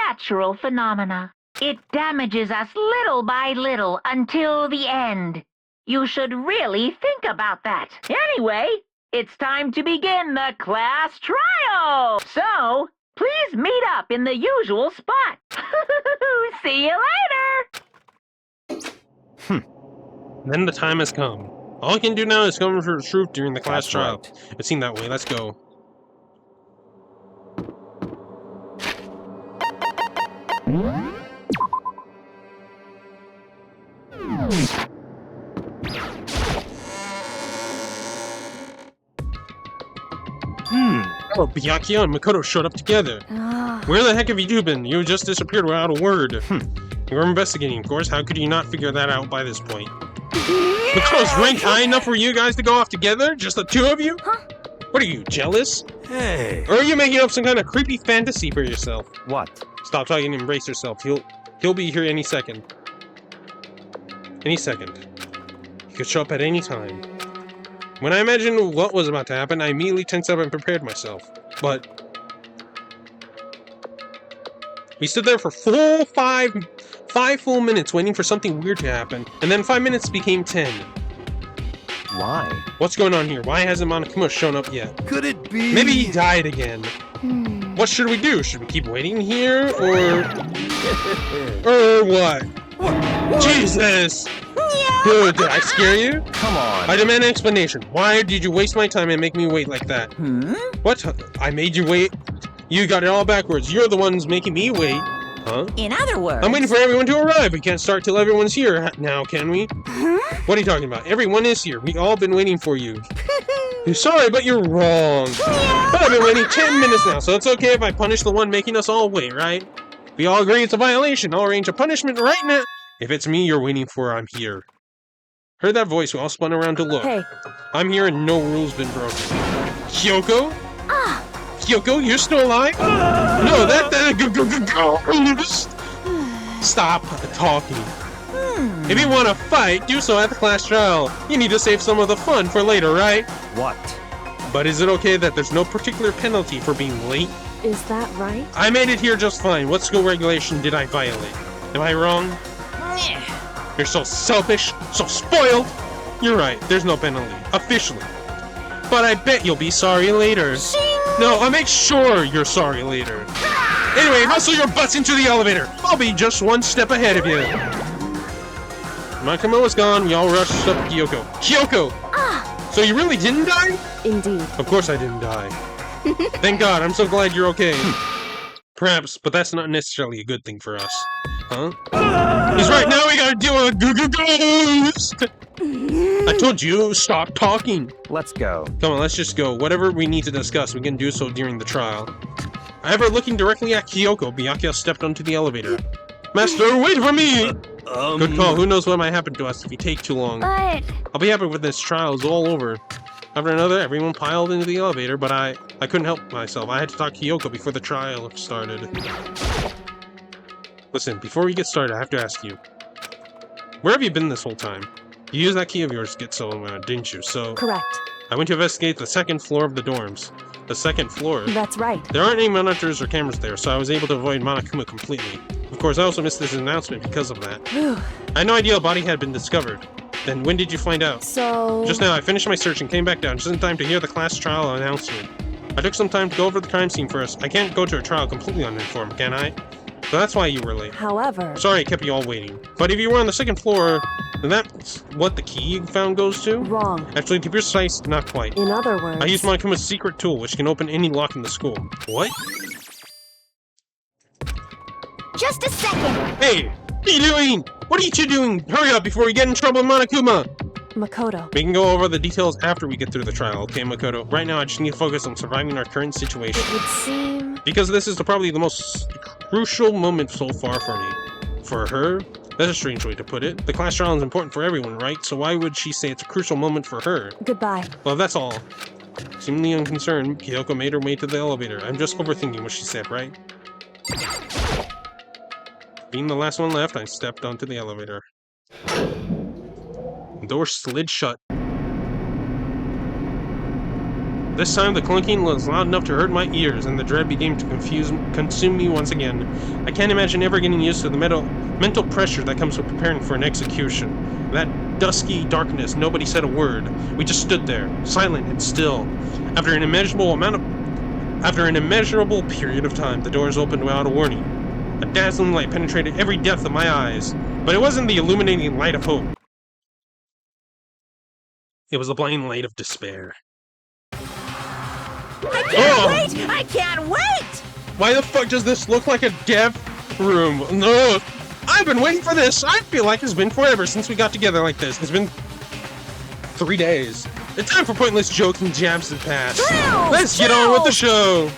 natural phenomena. It damages us little by little until the end. You should really think about that. Anyway, it's time to begin the class trial. So, please meet up in the usual spot. See you later. Then the time has come. All I can do now is come for the truth during the class That's trial. right. It seemed that way. Let's go. Oh, Byakuya and Makoto showed up together. Where the heck have you been? You just disappeared without a word. You were investigating, of course. How could you not figure that out by this point? Makoto's rank high enough for you guys to go off together? Just the two of you? What are you, jealous? Hey. Or are you making up some kind of creepy fantasy for yourself? What? Stop talking and embrace yourself. He'll be here any second. Any second. He could show up at any time. When I imagined what was about to happen, I immediately tensed up and prepared myself. But we stood there for five full minutes waiting for something weird to happen, and then 5 minutes became 10. Why? What's going on here? Why hasn't Monokuma shown up yet? Could it be? Maybe he died again. What should we do? Should we keep waiting here, or what? Jesus! Dude, did I scare you? Come on. I demand an explanation. Why did you waste my time and make me wait like that? What? I made you wait? You got it all backwards. You're the ones making me wait. Huh? In other words... I'm waiting for everyone to arrive. We can't start till everyone's here now, can we? What are you talking about? Everyone is here. We've all been waiting for you. You're sorry, but you're wrong. But I've been waiting 10 minutes now, so it's okay if I punish the one making us all wait, right? We all agree it's a violation. I'll arrange a punishment right now. If it's me you're waiting for, I'm here. Heard that voice, we all spun around to look. Hey. I'm here and no rules been broken. Kyoko? Kyoko, you're still alive? No, Stop talking. If you want to fight, do so at the class trial. You need to save some of the fun for later, right? What? But is it okay that there's no particular penalty for being late? Is that right? I made it here just fine. What school regulation did I violate? Am I wrong? You're so selfish, so spoiled. You're right, there's no penalty, officially. But I bet you'll be sorry later. No, I'll make sure you're sorry later. Anyway, muscle your butts into the elevator. I'll be just one step ahead of you. Monokuma was gone, we all rushed up to Kyoko. Kyoko! So you really didn't die? Indeed. Of course I didn't die. Thank God, I'm so glad you're okay. Perhaps, but that's not necessarily a good thing for us. Huh? He's right, now we gotta deal with a ghost! I told you, stop talking. Let's go. Come on, let's just go. Whatever we need to discuss, we can do so during the trial. However, looking directly at Kyoko, Byakuya stepped onto the elevator. Master, wait for me! Good call, who knows what might happen to us if we take too long. But I'll be happy when this trial is all over. After another, everyone piled into the elevator, but I couldn't help myself. I had to talk to Kyoko before the trial started. Listen, before we get started, I have to ask you. Where have you been this whole time? You used that key of yours to get somewhere, didn't you? So... Correct. I went to investigate the second floor of the dorms. The second floor? That's right. There aren't any monitors or cameras there, so I was able to avoid Monokuma completely. Of course, I also missed this announcement because of that. I had no idea a body had been discovered. Then when did you find out? So... Just now, I finished my search and came back down just in time to hear the class trial announcement. I took some time to go over the crime scene first. I can't go to a trial completely uninformed, can I? So that's why you were late. However... Sorry I kept you all waiting. But if you were on the second floor, then that's what the key you found goes to? Wrong. Actually, to be precise, not quite. In other words... I used Monokuma's secret tool, which can open any lock in the school. What? just a second. Hey! What are you doing? What are you two doing? Hurry up before we get in trouble with Monokuma! Makoto. We can go over the details after we get through the trial, okay, Makoto? Right now, I just need to focus on surviving our current situation. It would seem... Because this is probably the most crucial moment so far for me. For her? That's a strange way to put it. The class trial is important for everyone, right? So why would she say it's a crucial moment for her? Goodbye. Well, that's all. Seemingly unconcerned, Kyoko made her way to the elevator. I'm just overthinking what she said, right? Being the last one left, I stepped onto the elevator. The door slid shut. This time the clunking was loud enough to hurt my ears, and the dread began to consume me once again. I can't imagine ever getting used to the mental pressure that comes with preparing for an execution. That dusky darkness, nobody said a word. We just stood there, silent and still. After an immeasurable period of time, the doors opened without a warning. A dazzling light penetrated every depth of my eyes, but it wasn't the illuminating light of hope. It was a blind light of despair. I can't wait! I can't wait! Why the fuck does this look like a dev room? No! I've been waiting for this! I feel like it's been forever since we got together like this. It's been 3 days. The time for pointless jokes and jabs to pass. Let's get on with the show!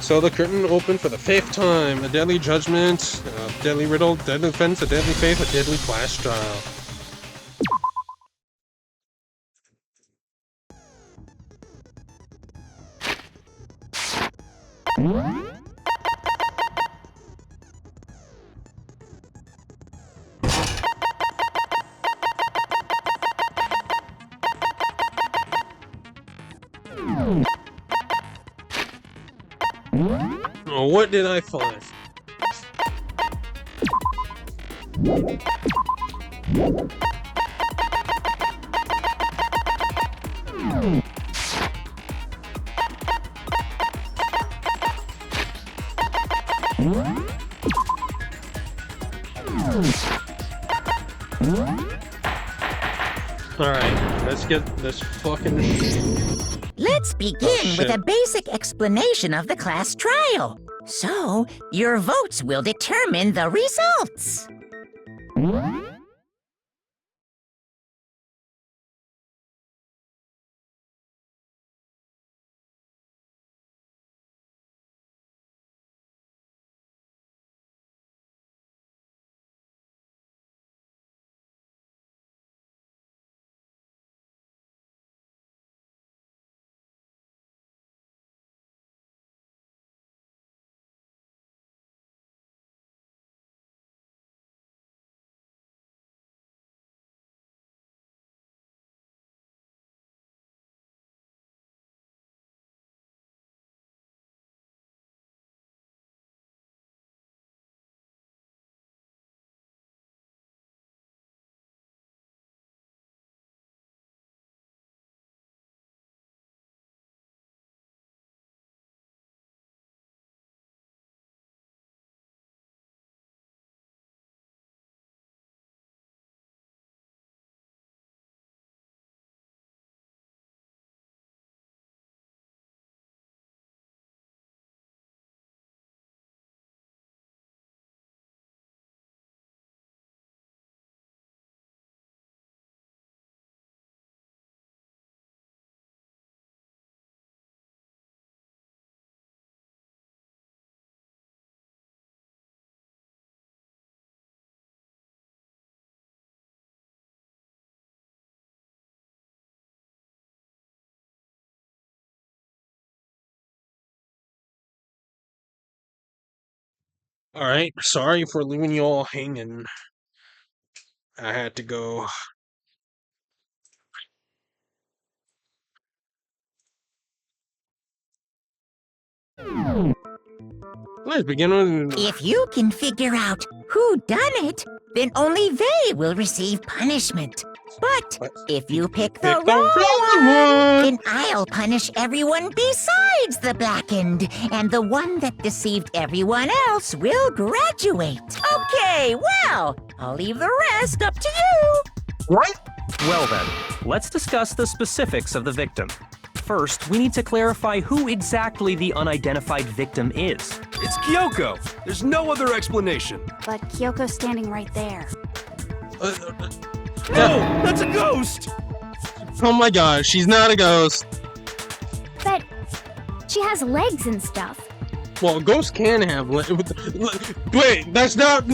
So the curtain opened for the 5th time. A deadly judgment, a deadly riddle, deadly offense, a deadly faith, a deadly flash trial. Oh, what did I find? Alright, let's get this fucking... Let's begin with a basic explanation of the class trial. So, your votes will determine the results. Alright, sorry for leaving you all hanging. I had to go. Let's begin with... If you can figure out who done it, then only they will receive punishment. But if you pick the wrong one, then I'll punish everyone besides the blackened, and the one that deceived everyone else will graduate. Okay, well, I'll leave the rest up to you. What? Well then, let's discuss the specifics of the victim. First, we need to clarify who exactly the unidentified victim is. It's Kyoko. There's no other explanation. But Kyoko's standing right there. No, that's a ghost! Oh my god, she's not a ghost. But she has legs and stuff. Well, ghosts can have wait, that's not...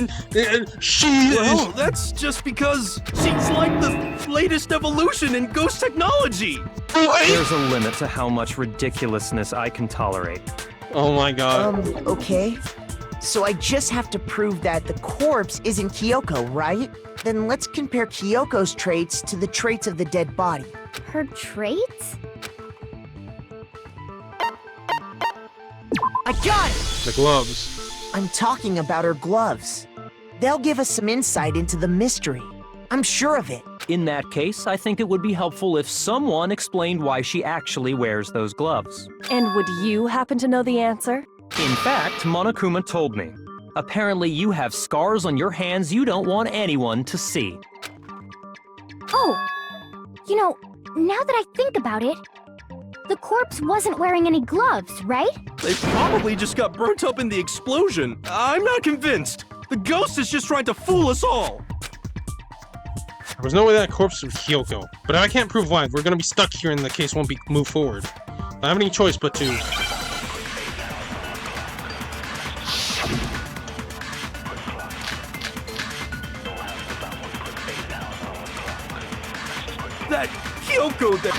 she Well, that's just because she's like the latest evolution in ghost technology. There's a limit to how much ridiculousness I can tolerate. Oh my god. Okay. So I just have to prove that the corpse isn't Kyoko, right? Then let's compare Kyoko's traits to the traits of the dead body. Her traits? I got it! The gloves. I'm talking about her gloves. They'll give us some insight into the mystery. I'm sure of it. In that case, I think it would be helpful if someone explained why she actually wears those gloves. And would you happen to know the answer? In fact, Monokuma told me. Apparently you have scars on your hands you don't want anyone to see. Oh, You know, now that I think about it, the corpse wasn't wearing any gloves, right? They probably just got burnt up in the explosion. I'm not convinced. The ghost is just trying to fool us all. There was no way that corpse was Kyoko. But if I can't prove live, we're gonna be stuck here and the case won't be moved forward. I don't have any choice but to... That Kyoko there.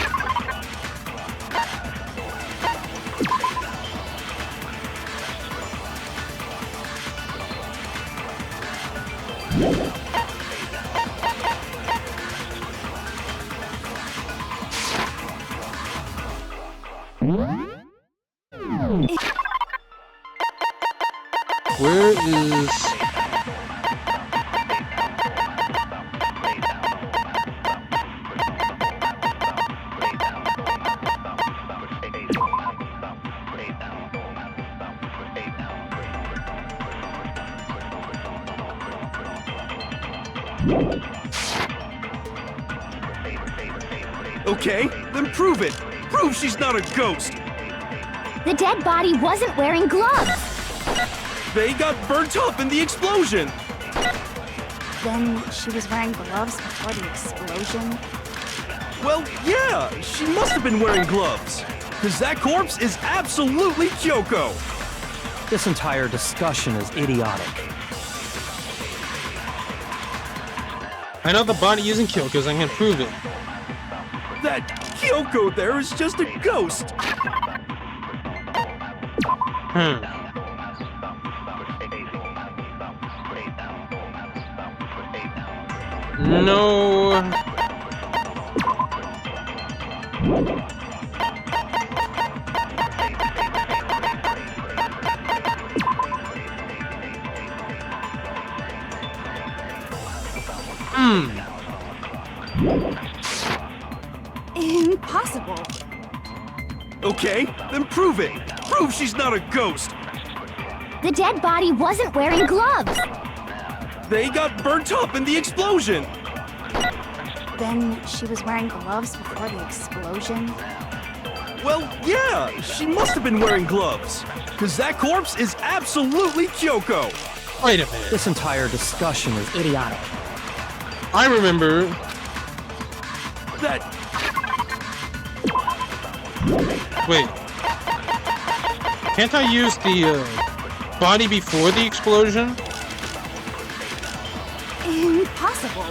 Where is... Okay, then prove it. Prove she's not a ghost. The dead body wasn't wearing gloves. They got burnt up in the explosion. Then she was wearing gloves before the explosion. Well, yeah, she must have been wearing gloves. Because that corpse is absolutely Kyoko. This entire discussion is idiotic. I know the body isn't Kyoko's, I can prove it. That Kyoko there is just a ghost. No. Impossible. Okay, then prove it. Prove she's not a ghost. The dead body wasn't wearing gloves. They got burnt up in the explosion. Then she was wearing gloves before the explosion. Well, yeah, she must have been wearing gloves. Because that corpse is absolutely Kyoko. Wait a minute. This entire discussion is idiotic. I remember... That... Wait. Can't I use the body before the explosion? Impossible.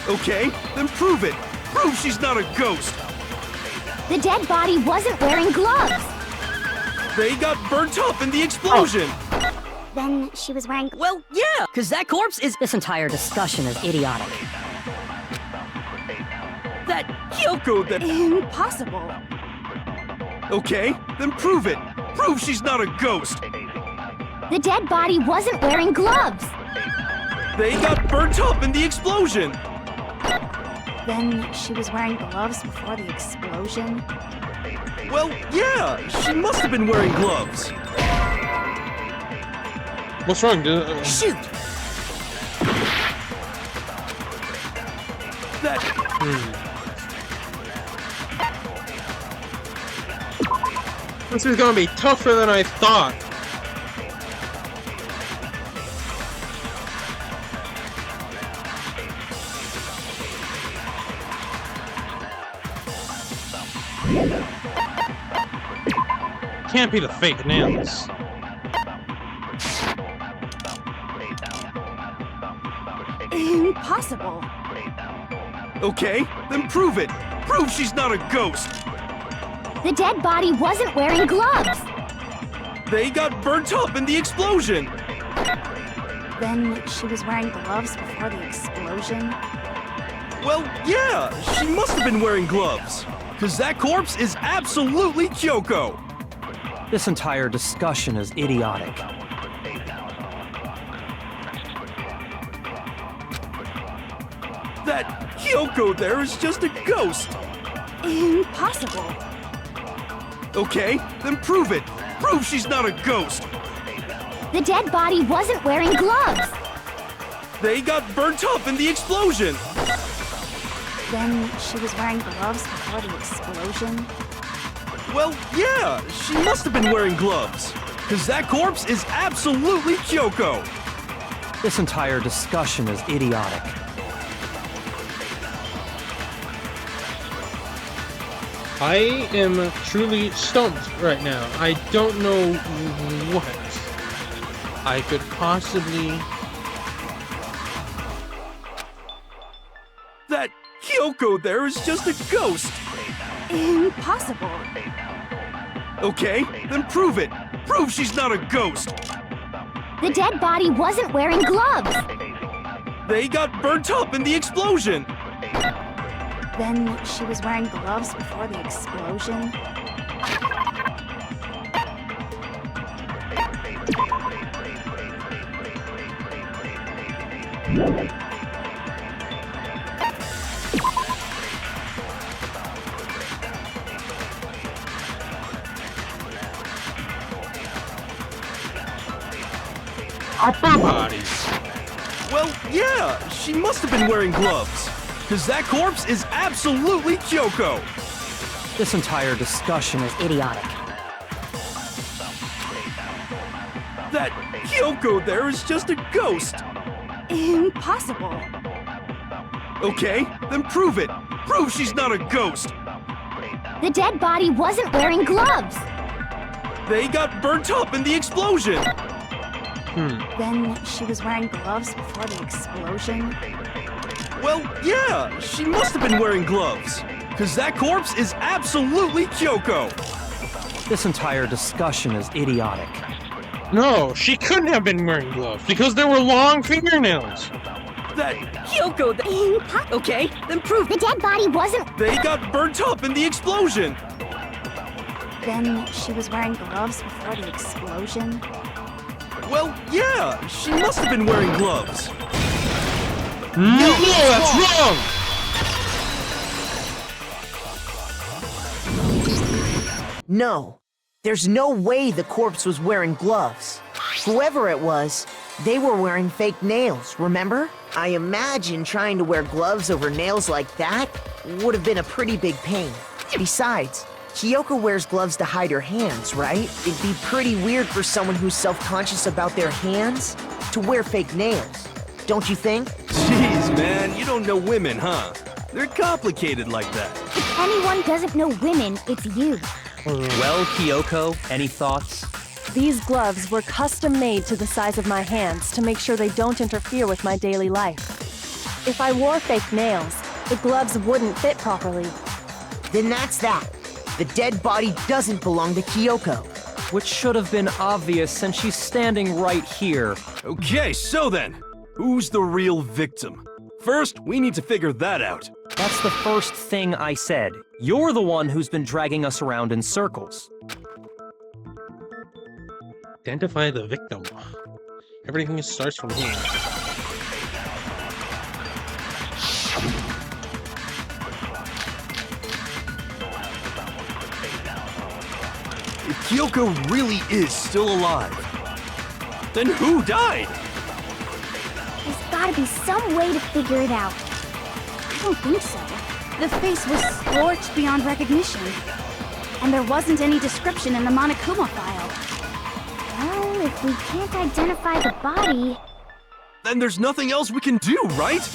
Okay, then prove it. Prove she's not a ghost. The dead body wasn't wearing gloves. They got burnt up in the explosion. Then she was wearing... Well, yeah, because that corpse is... This entire discussion is idiotic. That Kyoko that... Impossible. Okay, then prove it. Prove she's not a ghost. The dead body wasn't wearing gloves. They got burnt up in the explosion. Then she was wearing gloves before the explosion. Well, yeah, she must have been wearing gloves. What's wrong? Shoot! That... This is gonna be tougher than I thought. Can't be the fake nails. Impossible. Okay, then prove it. Prove she's not a ghost. The dead body wasn't wearing gloves. They got burnt up in the explosion. Then she was wearing gloves before the explosion. Well, yeah, she must have been wearing gloves. Because that corpse is absolutely Kyoko. This entire discussion is idiotic. That Kyoko there is just a ghost. Impossible. Okay, then prove it. Prove she's not a ghost. The dead body wasn't wearing gloves. They got burnt up in the explosion. Then she was wearing gloves before the explosion? Well, yeah, she must have been wearing gloves. Because that corpse is absolutely Kyoko. This entire discussion is idiotic. I am truly stumped right now. I don't know what I could possibly... That Kyoko there is just a ghost. Impossible. Okay, then prove it. Prove she's not a ghost. The dead body wasn't wearing gloves. They got burnt up in the explosion. Then she was wearing gloves before the explosion? Upper bodies. Well, yeah, she must have been wearing gloves. Because that corpse is absolutely Kyoko. This entire discussion is idiotic. That Kyoko there is just a ghost. Impossible. Okay, then prove it. Prove she's not a ghost. The dead body wasn't wearing gloves. They got burnt up in the explosion. Then she was wearing gloves before the explosion? Well, yeah, she must have been wearing gloves. Because that corpse is absolutely Kyoko. This entire discussion is idiotic. No, she couldn't have been wearing gloves because there were long fingernails. That Kyoko, okay, then prove The dead body wasn't... they got burnt up in the explosion. Then she was wearing gloves before the explosion? Well, yeah, she must have been wearing gloves. No, that's wrong! No, there's no way the corpse was wearing gloves. Whoever it was, they were wearing fake nails, remember? I imagine trying to wear gloves over nails like that would have been a pretty big pain. Besides, Kyoko wears gloves to hide her hands, right? It'd be pretty weird for someone who's self-conscious about their hands to wear fake nails. Don't you think? Jeez, man, you don't know women, huh? They're complicated like that. If anyone doesn't know women, it's you. Well, Kyoko, any thoughts? These gloves were custom made to the size of my hands to make sure they don't interfere with my daily life. If I wore fake nails, the gloves wouldn't fit properly. Then that's that. The dead body doesn't belong to Kyoko. Which should have been obvious since she's standing right here. Okay, so then, who's the real victim? First, we need to figure that out. That's the first thing I said. You're the one who's been dragging us around in circles. Identify the victim. Everything starts from here. If Kyoko really is still alive, then who died? There's gotta be some way to figure it out. I don't think so. The face was scorched beyond recognition. And there wasn't any description in the Monokuma file. Well, if we can't identify the body... Then there's nothing else we can do, right?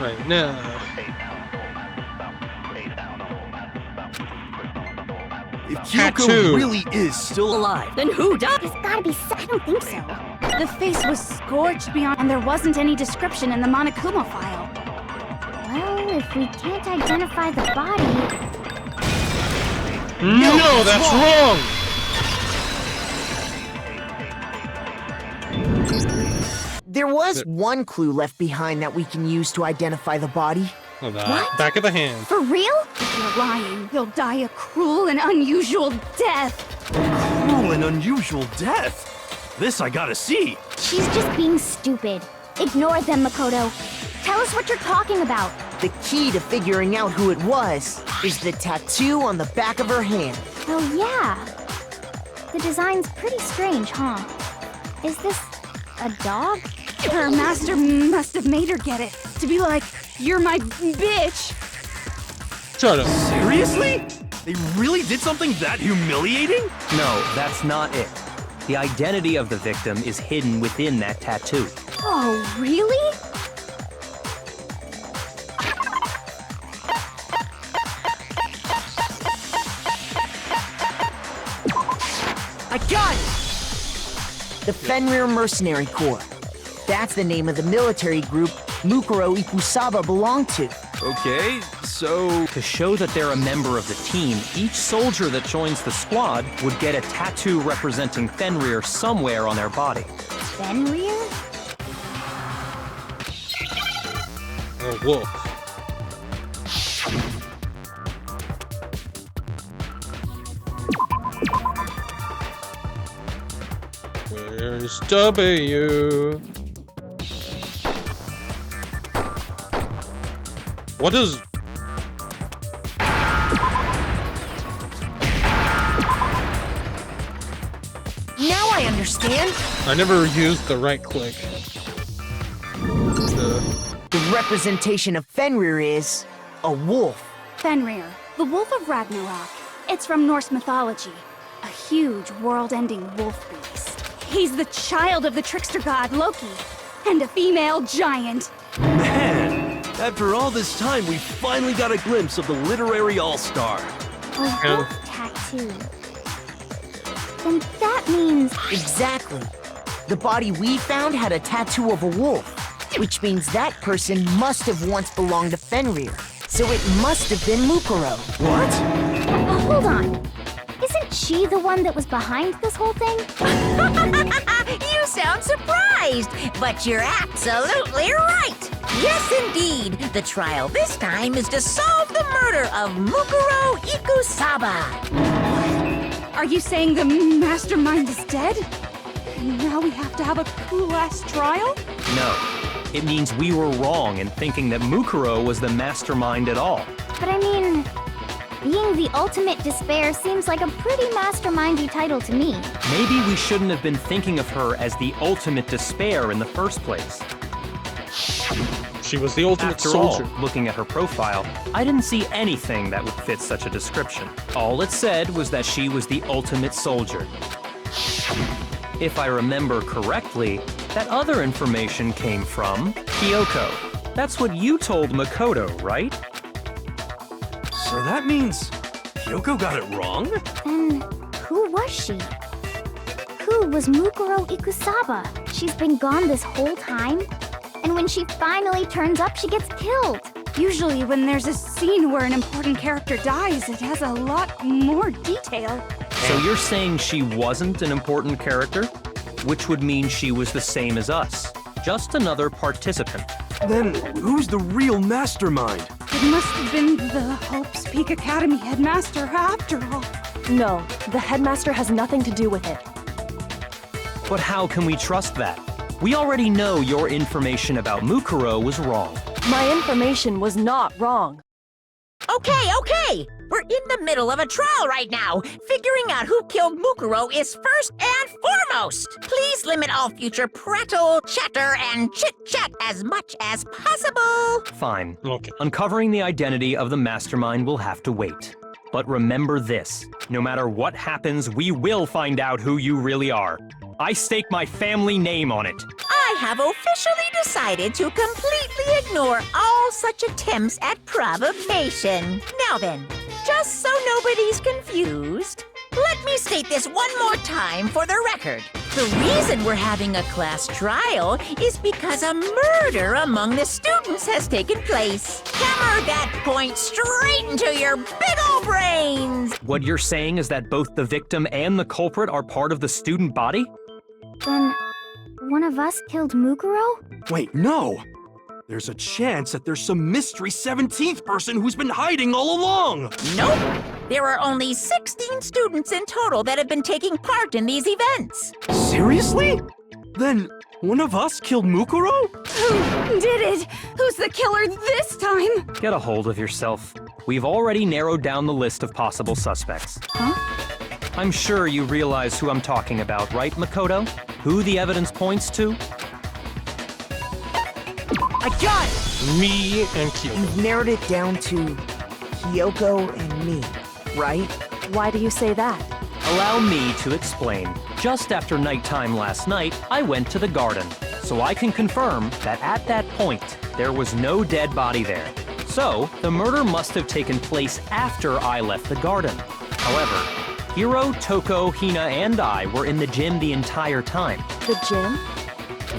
Right now. If Kyoko Tattoo. really is still alive, then who died? There's gotta be I don't think so. The face was scorched beyond... And there wasn't any description in the Monokuma file. Well, if we can't identify the body... No, that's wrong! There was one clue left behind that we can use to identify the body. Oh, that. Back of the hand. For real? If you're lying, you'll die a cruel and unusual death. cruel and unusual death. This I gotta see. She's just being stupid. Ignore them, Makoto. Tell us what you're talking about. The key to figuring out who it was is the tattoo on the back of her hand. Oh, yeah. The design's pretty strange, huh? Is this a dog? Her master must have made her get it. To be like, You're my bitch. Shut up. Seriously? They really did something that humiliating? No, that's not it. The identity of the victim is hidden within that tattoo. Oh, really? I got it! The Fenrir Mercenary Corps. That's the name of the military group Mukuro Ikusaba belonged to. Okay, so... To show that they're a member of the team, each soldier that joins the squad would get a tattoo representing Fenrir somewhere on their body. Fenrir? A wolf. Where's W? What is... Now I understand. I never used the right click. The representation of Fenrir is a wolf. Fenrir, the Wolf of Ragnarok. It's from Norse mythology. A huge, world-ending wolf beast. He's the child of the trickster god Loki, and a female giant. Man, after all this time, we finally got a glimpse of the literary all-star. A wolf tattoo. Then that means... Exactly. The body we found had a tattoo of a wolf, which means that person must have once belonged to Fenrir. So it must have been Mukuro. What? Hold on. Isn't she the one that was behind this whole thing? You sound surprised, but you're absolutely right. Yes, indeed. The trial this time is to solve the murder of Mukuro Ikusaba. Are you saying the mastermind is dead? And now we have to have a cool-ass trial? No. It means we were wrong in thinking that Mukuro was the mastermind at all. But I mean, being the ultimate despair seems like a pretty mastermindy title to me. Maybe we shouldn't have been thinking of her as the ultimate despair in the first place. She was the ultimate After soldier. all, looking at her profile, I didn't see anything that would fit such a description. All it said was that she was the ultimate soldier. If I remember correctly, that other information came from Kyoko. That's what you told Makoto, right? So that means Kyoko got it wrong? Then who was she? Who was Mukuro Ikusaba? She's been gone this whole time? And when she finally turns up, she gets killed. Usually when there's a scene where an important character dies, it has a lot more detail. So you're saying she wasn't an important character? Which would mean she was the same as us. Just another participant. Then who's the real mastermind? It must have been the Hope's Peak Academy headmaster after all. No, the headmaster has nothing to do with it. But how can we trust that? We already know your information about Mukuro was wrong. My information was not wrong. Okay. We're in the middle of a trial right now. Figuring out who killed Mukuro is first and foremost. Please limit all future prattle, chatter, and chit-chat as much as possible. Fine. Okay. Uncovering the identity of the mastermind will have to wait. But remember this, no matter what happens, we will find out who you really are. I stake my family name on it. I have officially decided to completely ignore all such attempts at provocation. Now then, just so nobody's confused, let me state this one more time for the record. The reason we're having a class trial is because a murder among the students has taken place. Hammer that point straight into your big ol' brains! What you're saying is that both the victim and the culprit are part of the student body? Then one of us killed Mukuro? Wait, no! There's a chance that there's some mystery 17th person who's been hiding all along! Nope! There are only 16 students in total that have been taking part in these events. Seriously? Then one of us killed Mukuro? Who did it? Who's the killer this time? Get a hold of yourself. We've already narrowed down the list of possible suspects. Huh? I'm sure you realize who I'm talking about, right, Makoto? Who the evidence points to? I got it! Me and Kyoko. You've narrowed it down to Kyoko and me, right? Why do you say that? Allow me to explain. Just after nighttime last night, I went to the garden. So I can confirm that at that point, there was no dead body there. So, the murder must have taken place after I left the garden. However, Hiro, Toko, Hina, and I were in the gym the entire time. The gym?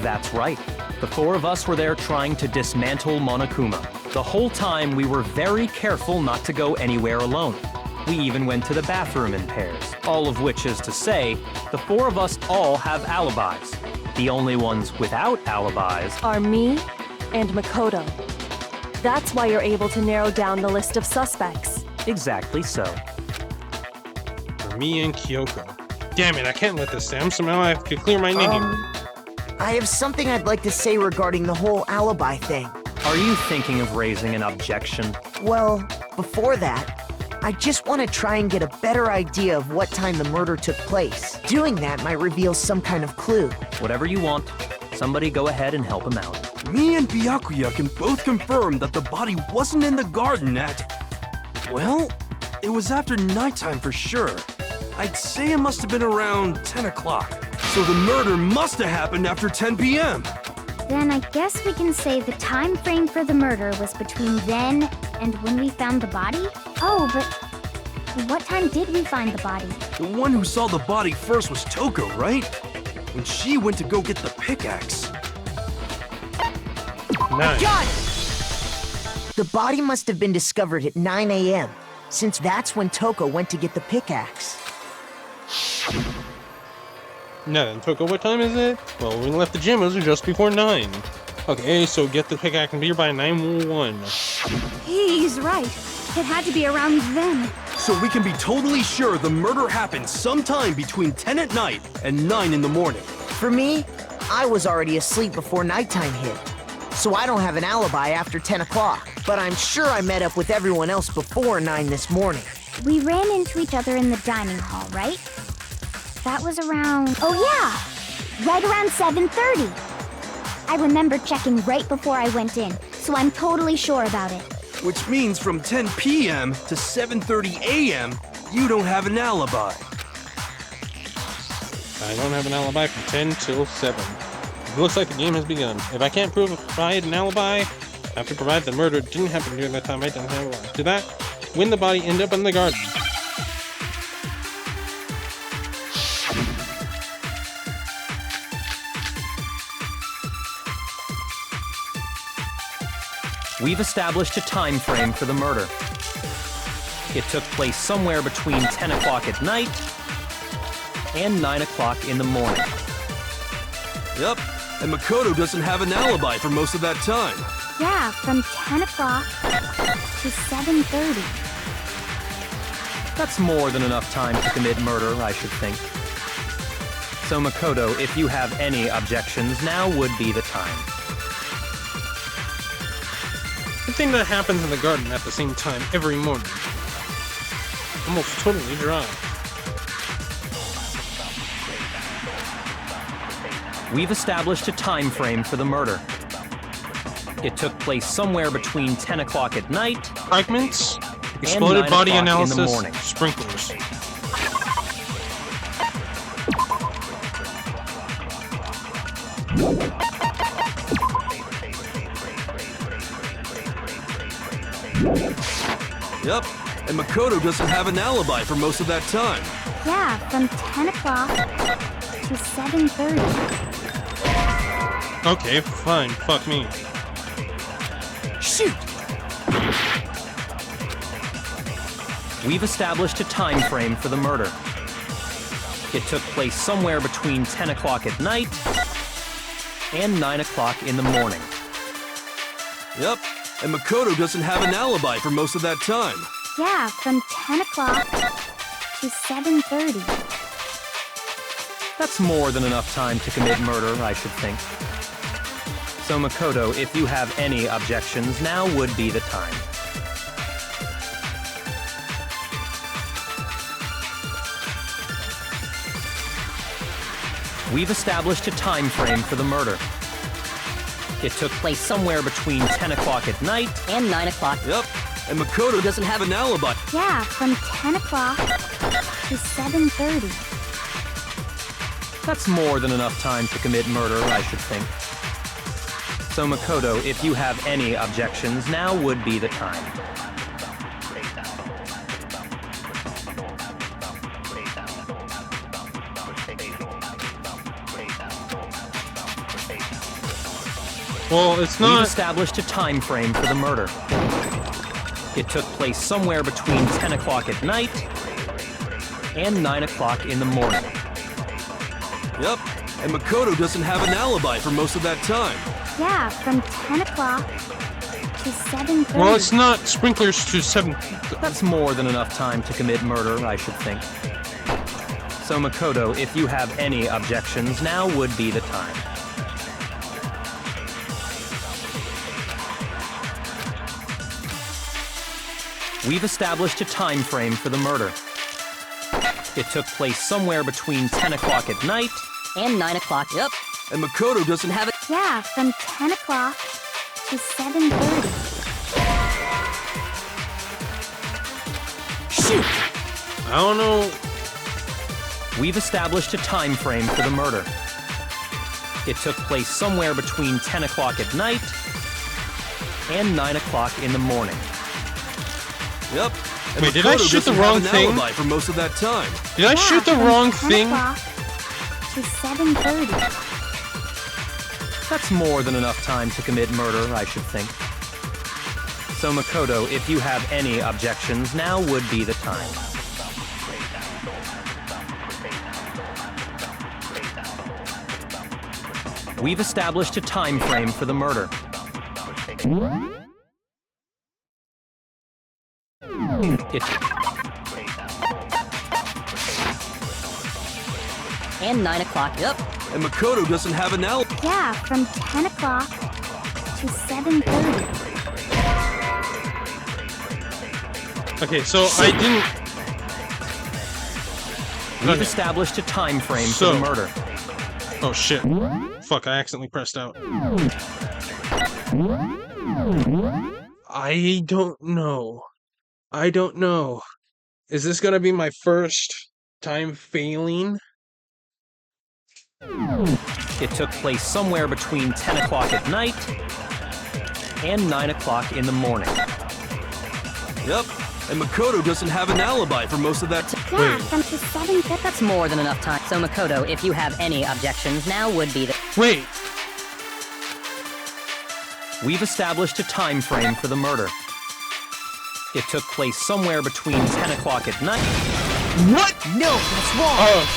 That's right. The four of us were there trying to dismantle Monokuma. The whole time, we were very careful not to go anywhere alone. We even went to the bathroom in pairs. All of which is to say, the four of us all have alibis. The only ones without alibis Are me and Makoto. That's why you're able to narrow down the list of suspects. exactly so. For me and Kyoko. Damn it, I can't let this stand. Somehow I have to clear my name. I have something I'd like to say regarding the whole alibi thing. Are you thinking of raising an objection? Well, before that, I just want to try and get a better idea of what time the murder took place. Doing that might reveal some kind of clue. Whatever you want. Somebody go ahead and help him out. Me and Byakuya can both confirm that the body wasn't in the garden at... Well, it was after nighttime for sure. I'd say it must have been around 10 o'clock. So the murder must have happened after 10 p.m. Then I guess we can say the time frame for the murder was between then and when we found the body? Oh, but what time did we find the body? The one who saw the body first was Toko, right? When she went to go get the pickaxe. Nice. Got it! The body must have been discovered at 9 a.m., since that's when Toko went to get the pickaxe. Now then, Toko, what time is it? Well, when we left the gym, it was just before 9. Okay, so get the pickaxe and be here by 9:01. He's right. It had to be around then. So we can be totally sure the murder happened sometime between 10 at night and 9 in the morning. For me, I was already asleep before nighttime hit, so I don't have an alibi after 10 o'clock. But I'm sure I met up with everyone else before 9 this morning. We ran into each other in the dining hall, right? That was around... Oh yeah! Right around 7:30. I remember checking right before I went in, so I'm totally sure about it. Which means from 10 p.m. to 7:30 a.m., you don't have an alibi. I don't have an alibi from 10 till 7. It looks like the game has begun. If I can't provide an alibi, I have to provide the murder didn't happen during that time I don't have an alibi. To that, when the body ended up in the garden. We've established a time frame for the murder. It took place somewhere between 10 o'clock at night and 9 o'clock in the morning. Yep, and Makoto doesn't have an alibi for most of that time. Yeah, from 10 o'clock to 7:30. That's more than enough time to commit murder, I should think. So Makoto, if you have any objections, now would be the time. The thing that happens in the garden at the same time every morning. Almost totally dry. We've established a time frame for the murder. It took place somewhere between 10 o'clock at night Fragments, and exploded 9 body o'clock in the analysis, morning. sprinklers. Yep, and Makoto doesn't have an alibi for most of that time. Yeah, from 10 o'clock to 7:30. Okay, fine, fuck me. Shoot! We've established a time frame for the murder. It took place somewhere between 10 o'clock at night and 9 o'clock in the morning. Yep, and Makoto doesn't have an alibi for most of that time. Yeah, from 10 o'clock to 7:30. That's more than enough time to commit murder, I should think. So Makoto, if you have any objections, now would be the time. We've established a time frame for the murder. It took place somewhere between 10 o'clock at night And 9 o'clock. Yep. And Makoto doesn't have an alibi. Yeah, from 10 o'clock to 7:30. That's more than enough time to commit murder, I should think. So Makoto, if you have any objections, now would be the time. Well, it's We've not. established a time frame for the murder. It took place somewhere between 10 o'clock at night and 9 o'clock in the morning. Yep. And Makoto doesn't have an alibi for most of that time. Yeah, from 10 o'clock to 7:30. Well, it's not sprinklers to 7. That's more than enough time to commit murder, I should think. So Makoto, if you have any objections, now would be the time. We've established a time frame for the murder. It took place somewhere between 10 o'clock at night And 9 o'clock. Yep. And Makoto doesn't have it. Yeah, from 10 o'clock to 7:30. Shoot! I don't know. We've established a time frame for the murder. It took place somewhere between 10 o'clock at night and 9 o'clock in the morning. Yep. And Wait, did I Makoto shoot the doesn't wrong have an thing? alibi for most of that time. Did I shoot the from wrong 10 thing? o'clock to 7:30. That's more than enough time to commit murder, I should think. So Makoto, if you have any objections, now would be the time. We've established a time frame for the murder. It And 9 o'clock. Yep. And Makoto doesn't have an alibi. Yeah, from 10 o'clock to 7:30. Okay, so I didn't. We've Okay. established a time frame for So- the murder. Oh shit. Fuck, I accidentally pressed out. I don't know. I don't know. Is this gonna be my first time failing? It took place somewhere between 10 o'clock at night and 9 o'clock in the morning. Yep. And Makoto doesn't have an alibi for most of that time. Yeah, Wait. from to 7:30. That's more than enough time. So Makoto, if you have any objections, now would be the... Wait. We've established a time frame for the murder. It took place somewhere between 10 o'clock at night. What? No, that's wrong. Oh.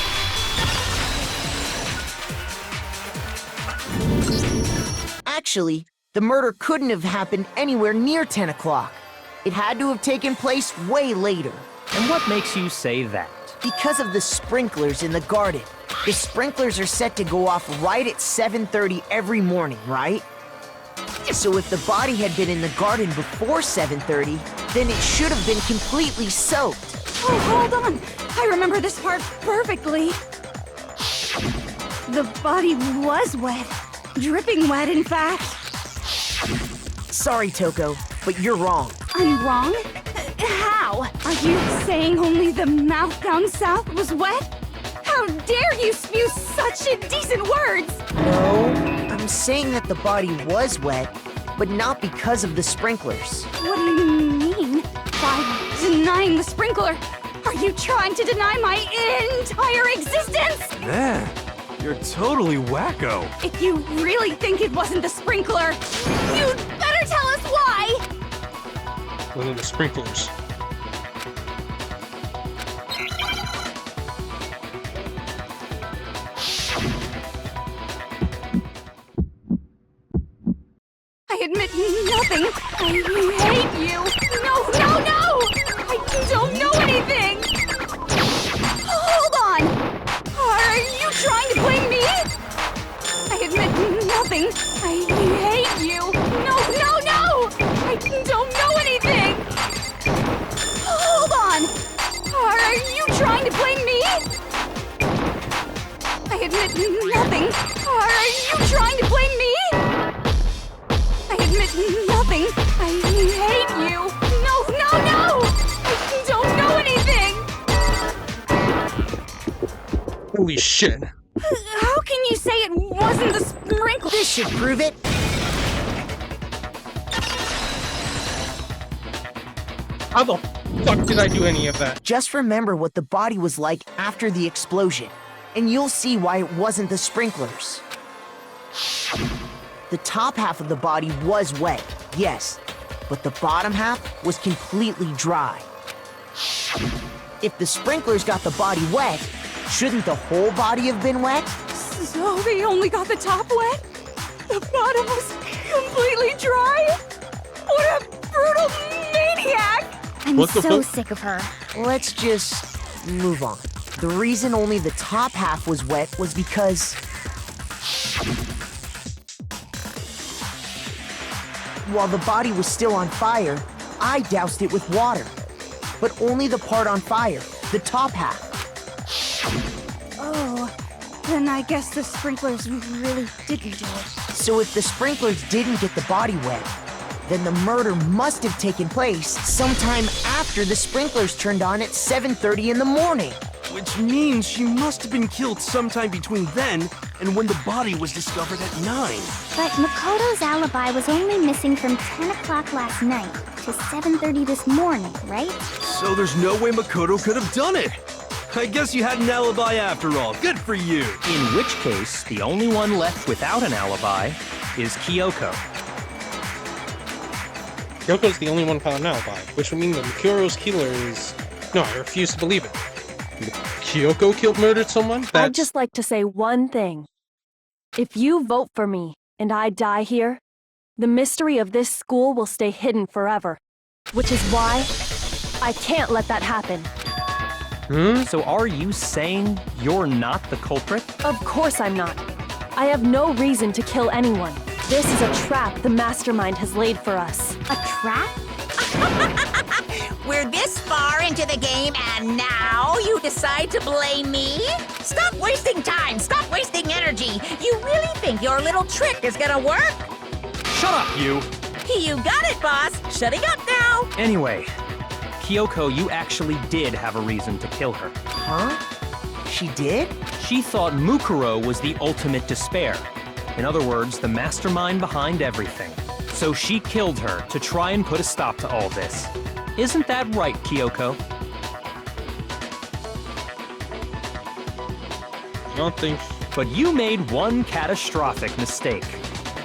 Actually, the murder couldn't have happened anywhere near 10 o'clock. It had to have taken place way later. And what makes you say that? Because of the sprinklers in the garden. The sprinklers are set to go off right at 7:30 every morning, right? So if the body had been in the garden before 7:30, then it should have been completely soaked. Oh, hold on. I remember this part perfectly. The body was wet. Dripping wet, in fact. Sorry, Toko, but you're wrong. I'm wrong? How? Are you saying only the mouth down south was wet? How dare you spew such indecent words? No, I'm saying that the body was wet, but not because of the sprinklers. What do you mean? By denying the sprinkler? Are you trying to deny my entire existence? Man, you're totally wacko. If you really think it wasn't the sprinkler, you'd better tell us why! One of the sprinklers. I admit nothing. I hate you. No, no, no! I don't know anything! Hold on! Are you trying to blame me? I admit nothing. I hate you. No, no, no! I don't know anything! Hold on! Are you trying to blame me? I admit nothing. Are you trying to blame me? Nothing. I hate you. No, no, no! I don't know anything! Holy shit. How can you say it wasn't the sprinkler? This should prove it. How the fuck did I do any of that? Just remember what the body was like after the explosion, and you'll see why it wasn't the sprinklers. The top half of the body was wet, yes, but the bottom half was completely dry. If the sprinklers got the body wet, shouldn't the whole body have been wet? So they only got the top wet? The bottom was completely dry? What a brutal maniac! I'm What the so fuck? sick of her. Let's just move on. The reason only the top half was wet was because while the body was still on fire, I doused it with water. But only the part on fire, the top half. Oh, then I guess the sprinklers really didn't do it. So if the sprinklers didn't get the body wet, then the murder must have taken place sometime after the sprinklers turned on at 7:30 in the morning. Which means she must have been killed sometime between then and when the body was discovered at 9. But Makoto's alibi was only missing from 10 o'clock last night to 7:30 this morning, right? So there's no way Makoto could have done it. I guess you had an alibi after all. Good for you. In which case, the only one left without an alibi is Kyoko. Kyoko's the only one without an alibi, which would mean that Makuro's killer is... No, I refuse to believe it. Kyoko murdered someone? I'd just like to say one thing. If you vote for me and I die here, the mystery of this school will stay hidden forever. Which is why I can't let that happen. So are you saying you're not the culprit? Of course I'm not. I have no reason to kill anyone. This is a trap the mastermind has laid for us. A trap? We're this far into the game and now you decide to blame me? Stop wasting time! Stop wasting energy! You really think your little trick is gonna work? Shut up, you! You got it, boss! Shutting up now! Anyway, Kyoko, you actually did have a reason to kill her. Huh? She did? She thought Mukuro was the ultimate despair. In other words, the mastermind behind everything. So she killed her to try and put a stop to all this. Isn't that right, Kyoko? I don't think... But you made one catastrophic mistake.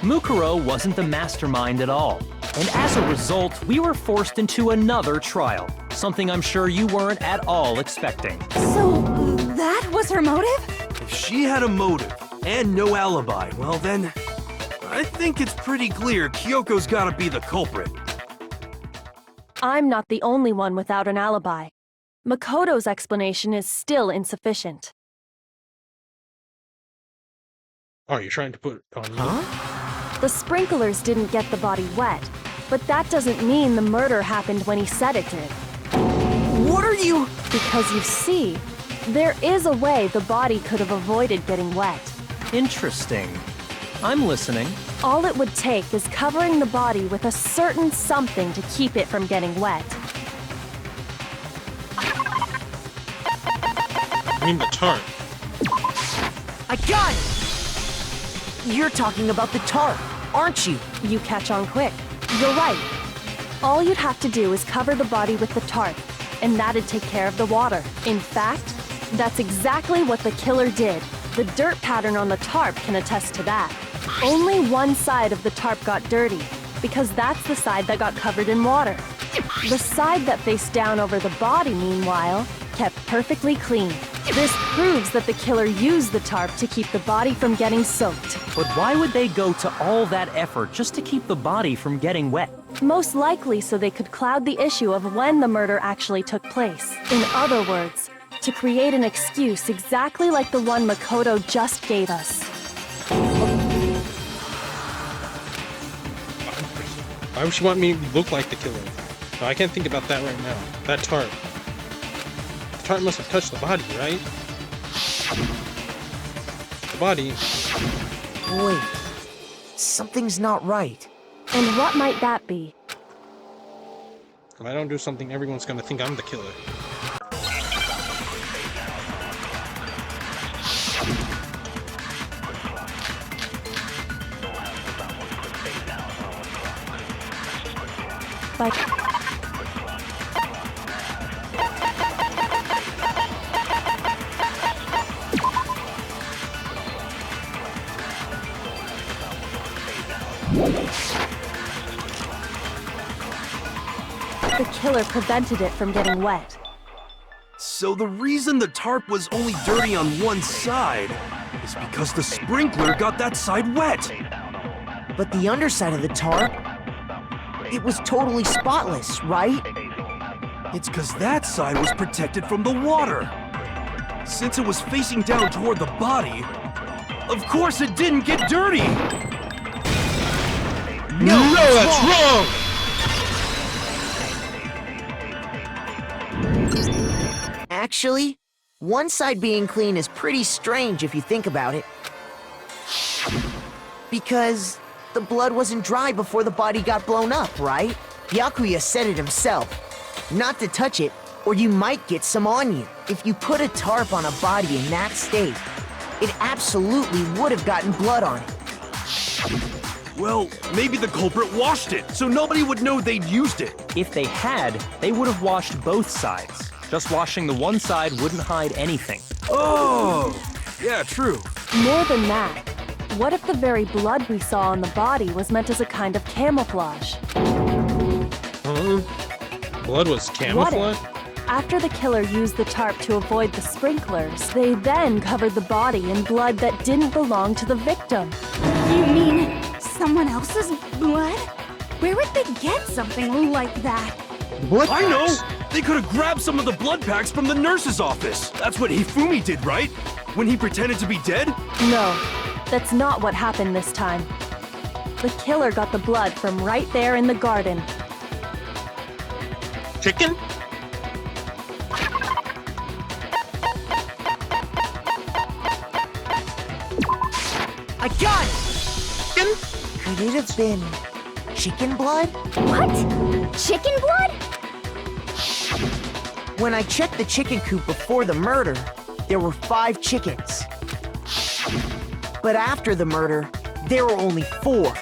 Mukuro wasn't the mastermind at all. And as a result, we were forced into another trial. Something I'm sure you weren't at all expecting. So, that was her motive? If she had a motive and no alibi, well then, I think it's pretty clear Kyoko's gotta be the culprit. I'm not the only one without an alibi. Makoto's explanation is still insufficient. Oh, you're trying to put it on me? Huh? The sprinklers didn't get the body wet, but that doesn't mean the murder happened when he said it did. What are you... Because you see, there is a way the body could have avoided getting wet. Interesting. I'm listening. All it would take is covering the body with a certain something to keep it from getting wet. I mean the tarp. I got it! You're talking about the tarp, aren't you? You catch on quick. You're right. All you'd have to do is cover the body with the tarp, and that'd take care of the water. In fact, that's exactly what the killer did. The dirt pattern on the tarp can attest to that. Only one side of the tarp got dirty, because that's the side that got covered in water. The side that faced down over the body, meanwhile, kept perfectly clean. This proves that the killer used the tarp to keep the body from getting soaked. But why would they go to all that effort just to keep the body from getting wet? Most likely so they could cloud the issue of when the murder actually took place. In other words, to create an excuse exactly like the one Makoto just gave us. Why would she want me to look like the killer? No, I can't think about that right now. That tarp. The tarp must have touched the body, right? The body. Wait. Something's not right. And what might that be? If I don't do something, everyone's gonna think I'm the killer. But the killer prevented it from getting wet. So the reason the tarp was only dirty on one side is because the sprinkler got that side wet. But the underside of the tarp, it was totally spotless, right? It's because that side was protected from the water. Since it was facing down toward the body, of course it didn't get dirty. No, that's wrong! Actually, one side being clean is pretty strange if you think about it. Because the blood wasn't dry before the body got blown up, right? Byakuya said it himself. Not to touch it, or you might get some on you. If you put a tarp on a body in that state, it absolutely would have gotten blood on it. Well, maybe the culprit washed it, so nobody would know they'd used it. If they had, they would have washed both sides. Just washing the one side wouldn't hide anything. Oh, yeah, true. More than that, what if the very blood we saw on the body was meant as a kind of camouflage? Blood was camouflage? What if, after the killer used the tarp to avoid the sprinklers, they then covered the body in blood that didn't belong to the victim? You mean someone else's blood? Where would they get something like that? Blood I know! packs? They could have grabbed some of the blood packs from the nurse's office. That's what Hifumi did, right? When he pretended to be dead? No, that's not what happened this time. The killer got the blood from right there in the garden. Chicken? I got it! Could it have been chicken blood? What? Chicken blood? When I checked the chicken coop before the murder, there were 5 chickens. But after the murder, there were only 4.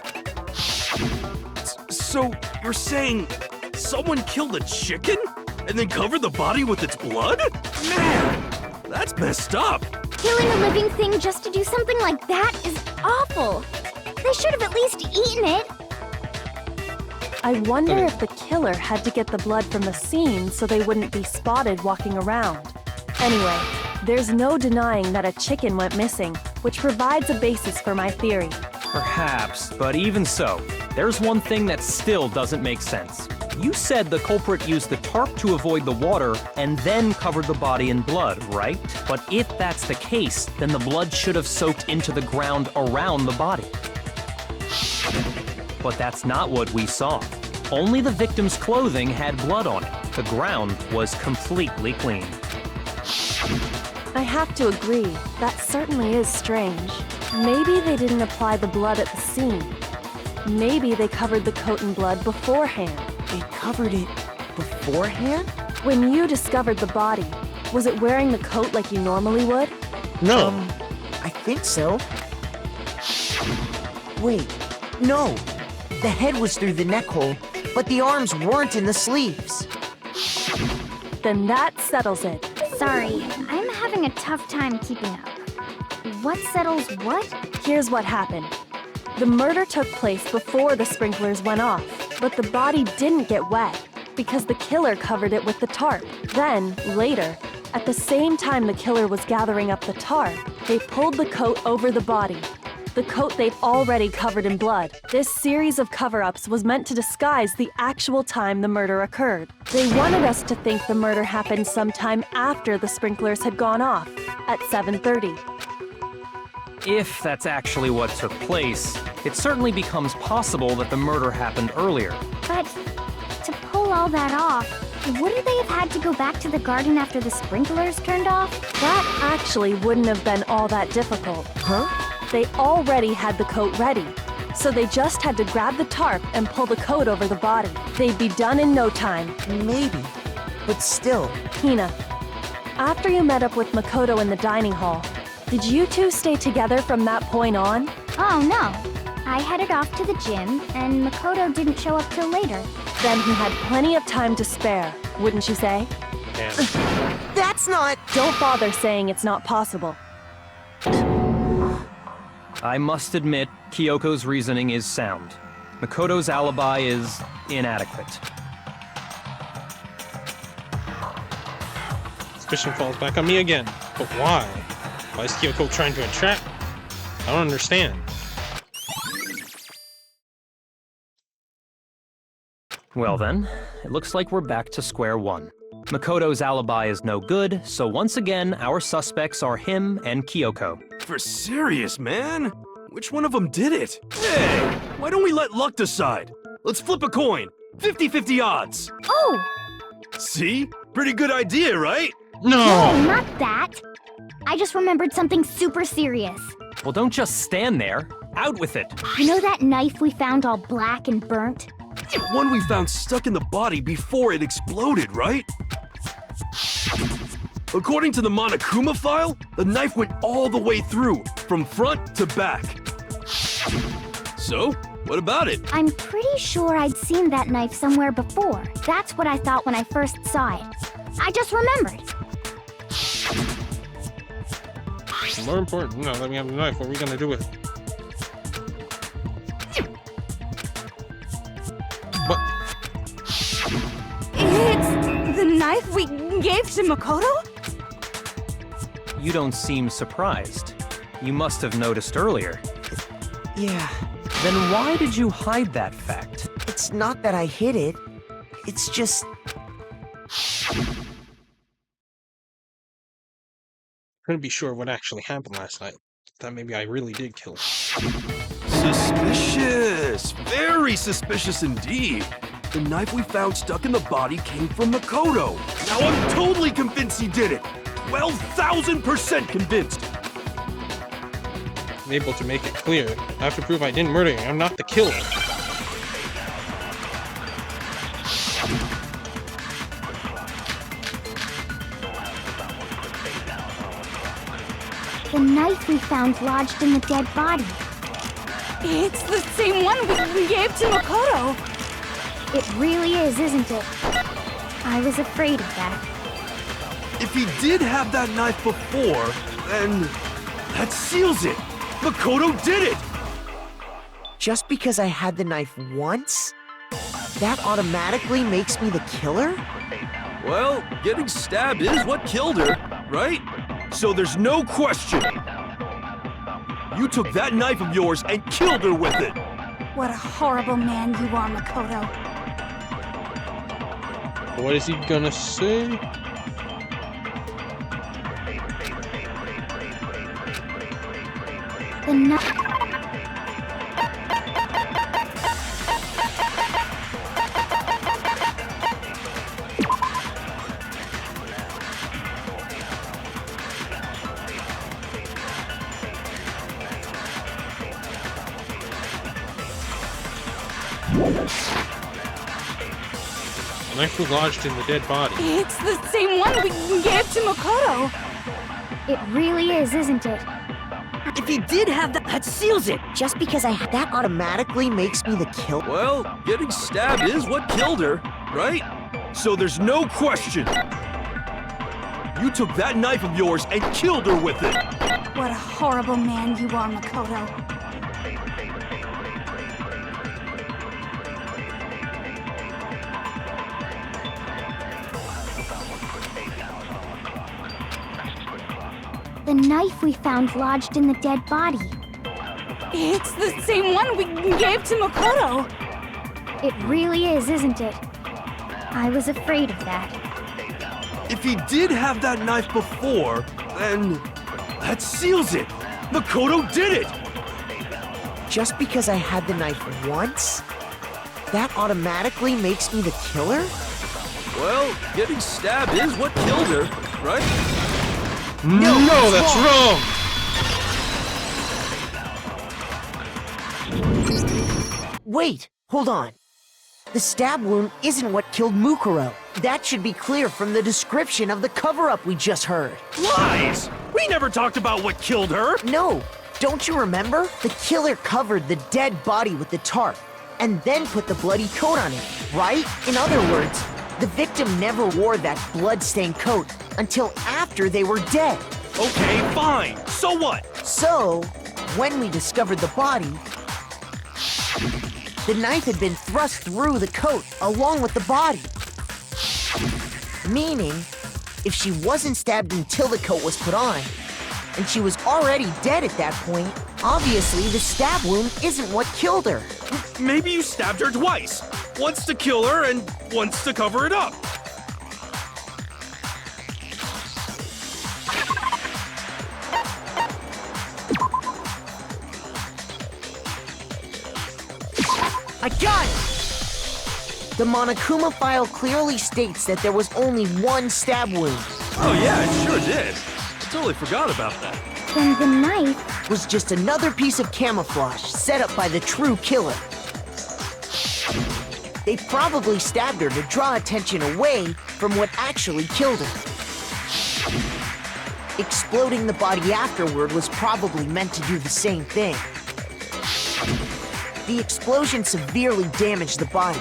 So, you're saying someone killed a chicken and then covered the body with its blood? Man, that's messed up. Killing a living thing just to do something like that is awful. They should have at least eaten it. I wonder if the killer had to get the blood from the scene so they wouldn't be spotted walking around. Anyway, there's no denying that a chicken went missing, which provides a basis for my theory. Perhaps, but even so, there's one thing that still doesn't make sense. You said the culprit used the tarp to avoid the water and then covered the body in blood, right? But if that's the case, then the blood should have soaked into the ground around the body. But that's not what we saw. Only the victim's clothing had blood on it. The ground was completely clean. I have to agree, that certainly is strange. Maybe they didn't apply the blood at the scene. Maybe they covered the coat in blood beforehand. They covered it beforehand? When you discovered the body, was it wearing the coat like you normally would? No. I think so. Wait, no. The head was through the neck hole, but the arms weren't in the sleeves. Then that settles it. Sorry, I'm having a tough time keeping up. What settles what? Here's what happened. The murder took place before the sprinklers went off, but the body didn't get wet because the killer covered it with the tarp. Then, later, at the same time the killer was gathering up the tarp, they pulled the coat over the body. The coat they'd already covered in blood. This series of cover-ups was meant to disguise the actual time the murder occurred. They wanted us to think the murder happened sometime after the sprinklers had gone off, at 7:30. If that's actually what took place, it certainly becomes possible that the murder happened earlier. But to pull all that off, wouldn't they have had to go back to the garden after the sprinklers turned off? That actually wouldn't have been all that difficult. Huh? They already had the coat ready. So they just had to grab the tarp and pull the coat over the body. They'd be done in no time. Maybe. But still. Hina, after you met up with Makoto in the dining hall, did you two stay together from that point on? Oh no. I headed off to the gym, and Makoto didn't show up till later. Then he had plenty of time to spare, wouldn't you say? Yeah. That's not... Don't bother saying it's not possible. I must admit, Kyoko's reasoning is sound. Makoto's alibi is inadequate. Suspicion falls back on me again. But why? Why is Kyoko trying to entrap me? I don't understand. Well then, it looks like we're back to square one. Makoto's alibi is no good, so once again, our suspects are him and Kyoko. For serious, man? Which one of them did it? Hey, why don't we let luck decide? Let's flip a coin. 50-50 odds. Oh! See? Pretty good idea, right? No, not that. I just remembered something super serious. Well, don't just stand there. Out with it. You know that knife we found all black and burnt? One we found stuck in the body before it exploded, right? According to the Monokuma file, the knife went all the way through, from front to back. So, what about it? I'm pretty sure I'd seen that knife somewhere before. That's what I thought when I first saw it. I just remembered. More important, no, let me have the knife. What are we gonna do with it? What? It's the knife we gave to Makoto? You don't seem surprised. You must have noticed earlier. Yeah. Then why did you hide that fact? It's not that I hid it. It's just... Couldn't be sure what actually happened last night. Thought maybe I really did kill him. Suspicious! Very suspicious indeed. The knife we found stuck in the body came from Makoto. Now I'm totally convinced he did it. 12,000% convinced. I'm able to make it clear. I have to prove I didn't murder him. I'm not the killer. The knife we found lodged in the dead body. It's the same one we gave to Makoto. It really is, isn't it? I was afraid of that. If he did have that knife before, then that seals it. Makoto did it! Just because I had the knife once? That automatically makes me the killer? Well, getting stabbed is what killed her, right? So there's no question. You took that knife of yours and killed her with it. What a horrible man you are, Makoto. What is he gonna say? The knife... The knife was lodged in the dead body. It's the same one we gave to Makoto. It really is, isn't it? If he did have that seals it. Just because I had that automatically makes me the killer. Well, getting stabbed is what killed her, right? So there's no question. You took that knife of yours and killed her with it. What a horrible man you are, Makoto. The knife we found lodged in the dead body. It's the same one we gave to Makoto. It really is, isn't it? I was afraid of that. If he did have that knife before, then that seals it. Makoto did it. Just because I had the knife once? That automatically makes me the killer? Well, getting stabbed is what killed her, right? No, that's wrong! Wait, hold on. The stab wound isn't what killed Mukuro. That should be clear from the description of the cover-up we just heard. Lies! We never talked about what killed her! No, don't you remember? The killer covered the dead body with the tarp, and then put the bloody coat on it, right? In other words, the victim never wore that blood-stained coat until after they were dead. Okay, fine. So what? So, when we discovered the body, the knife had been thrust through the coat along with the body. Meaning, if she wasn't stabbed until the coat was put on, and she was already dead at that point, obviously the stab wound isn't what killed her. Maybe you stabbed her twice. Once to kill her and once to cover it up. I got it! The Monokuma file clearly states that there was only one stab wound. Oh yeah, it sure did. I totally forgot about that. Then the knife Was just another piece of camouflage set up by the true killer. They probably stabbed her to draw attention away from what actually killed her. Exploding the body afterward was probably meant to do the same thing. The explosion severely damaged the body,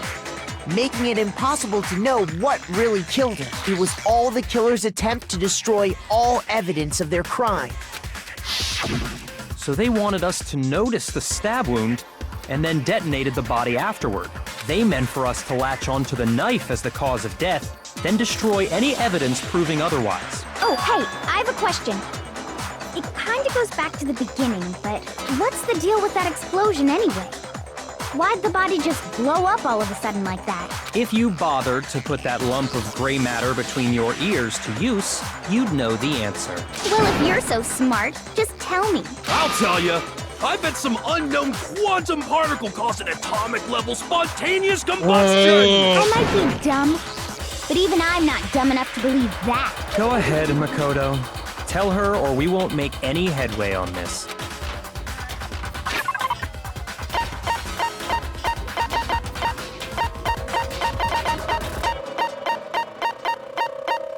making it impossible to know what really killed her. It was all the killer's attempt to destroy all evidence of their crime. So they wanted us to notice the stab wound and then detonated the body afterward. They meant for us to latch onto the knife as the cause of death, then destroy any evidence proving otherwise. Oh, hey, I have a question. It kind of goes back to the beginning, but what's the deal with that explosion anyway? Why'd the body just blow up all of a sudden like that? If you bothered to put that lump of gray matter between your ears to use, you'd know the answer. Well, if you're so smart, just tell me. I'll tell you. I bet some unknown quantum particle caused an atomic level spontaneous combustion! I might be dumb, but even I'm not dumb enough to believe that. Go ahead, Makoto. Tell her or we won't make any headway on this.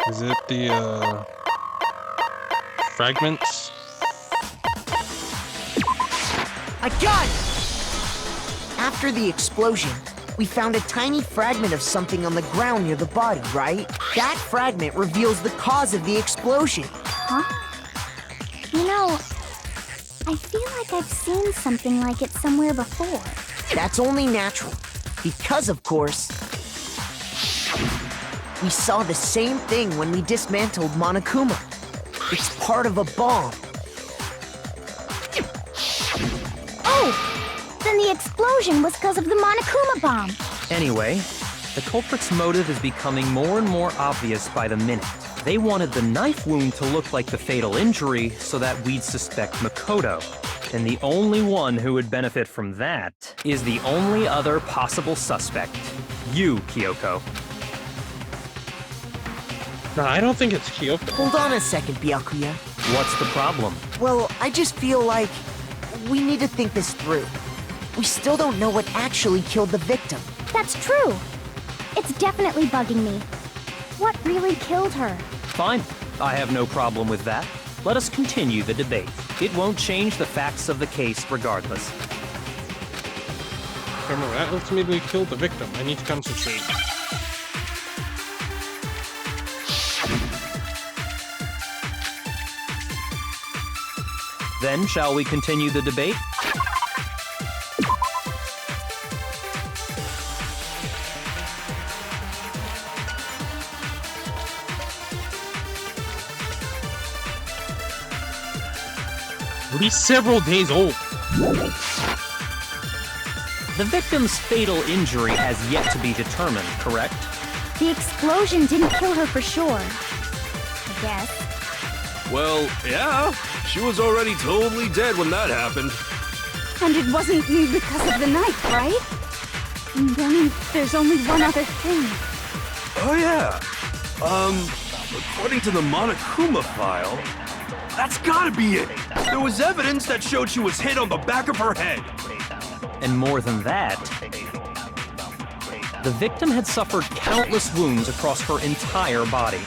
Is it the, fragments? I got it! After the explosion, we found a tiny fragment of something on the ground near the body, right? That fragment reveals the cause of the explosion. Huh? You know, I feel like I've seen something like it somewhere before. That's only natural, because of course, we saw the same thing when we dismantled Monokuma. It's part of a bomb. Oh! Then the explosion was because of the Monokuma bomb. Anyway, the culprit's motive is becoming more and more obvious by the minute. They wanted the knife wound to look like the fatal injury so that we'd suspect Makoto. And the only one who would benefit from that is the only other possible suspect. You, Kyoko. No, I don't think it's Kyoko. Hold on a second, Byakuya. What's the problem? Well, I just feel like we need to think this through. We still don't know what actually killed the victim. That's true. It's definitely bugging me. What really killed her? Fine. I have no problem with that. Let us continue the debate. It won't change the facts of the case regardless. Remember, that ultimately killed the victim. I need to concentrate. Then, shall we continue the debate? At least several days old. The victim's fatal injury has yet to be determined, correct? The explosion didn't kill her for sure. I guess. Well, yeah. She was already totally dead when that happened. And it wasn't because of the knife, right? And then there's only one other thing. Oh yeah. According to the Monokuma file, that's gotta be it. There was evidence that showed she was hit on the back of her head. And more than that, the victim had suffered countless wounds across her entire body.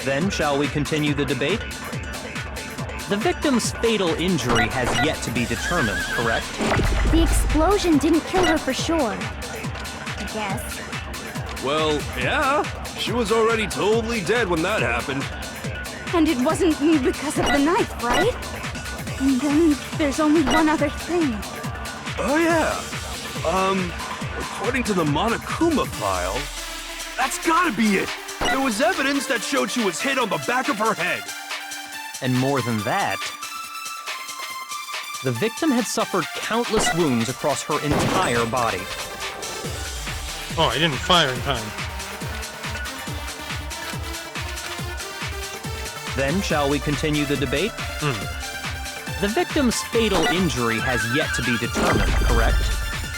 Then, shall we continue the debate? The victim's fatal injury has yet to be determined, correct? The explosion didn't kill her for sure. I guess. Well, yeah. She was already totally dead when that happened. And it wasn't because of the knife, right? And then there's only one other thing. Oh, yeah. According to the Monokuma file, that's gotta be it. There was evidence that showed she was hit on the back of her head. And more than that, the victim had suffered countless wounds across her entire body. Oh, I didn't fire in time. Then, shall we continue the debate? The victim's fatal injury has yet to be determined, correct?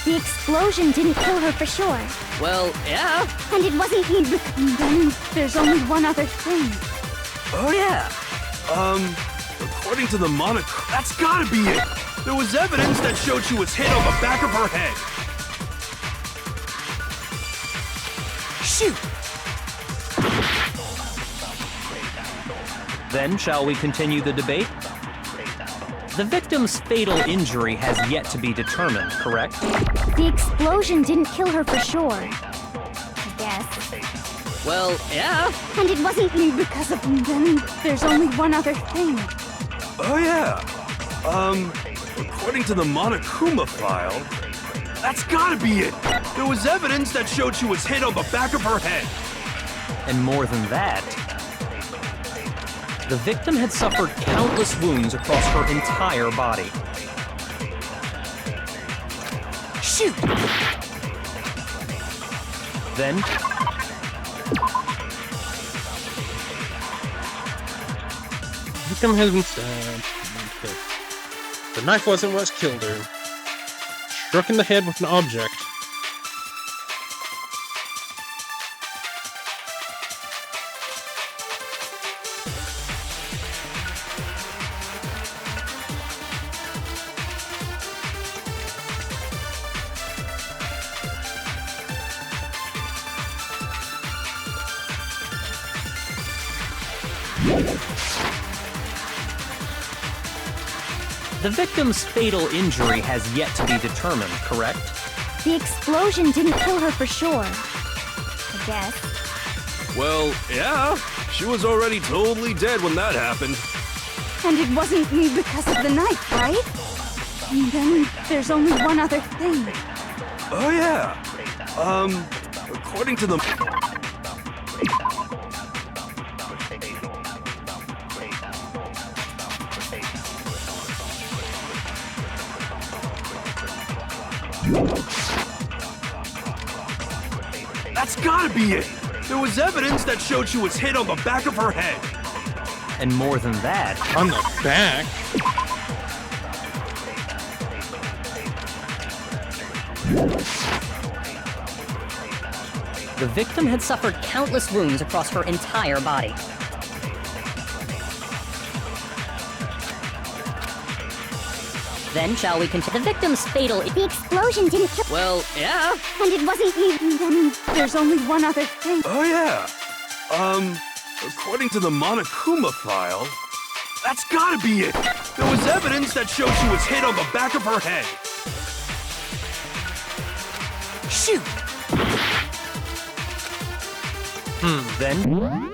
The explosion didn't kill her for sure. Well, yeah. And it wasn't And then there's only one other thing. Oh, yeah. According to the Monokuma, that's gotta be it. There was evidence that showed she was hit on the back of her head. Shoot! Then, shall we continue the debate? The victim's fatal injury has yet to be determined, correct? The explosion didn't kill her for sure. I guess. Well, yeah. And it wasn't because of... And then there's only one other thing. Oh, yeah. According to the Monokuma file, that's gotta be it. There was evidence that showed she was hit on the back of her head. And more than that, the victim had suffered countless wounds across her entire body. Shoot! Then, Victim has been stabbed. Okay. The knife wasn't what killed her. Struck in the head with an object. the victim's fatal injury has yet to be determined, correct? The explosion didn't kill her for sure. I guess. Well, yeah. She was already totally dead when that happened. And it wasn't because of the knife, right? And then there's only one other thing. Oh, yeah. According to the... That's gotta be it! There was evidence that showed she was hit on the back of her head. And more than that, On the back? The victim had suffered countless wounds across her entire body. Then shall we continue? The victim's fatal... The explosion didn't kill... Well, yeah. And it wasn't even... There's only one other thing. Oh, yeah. According to the Monokuma file, that's gotta be it! There was evidence that showed she was hit on the back of her head. Shoot! then...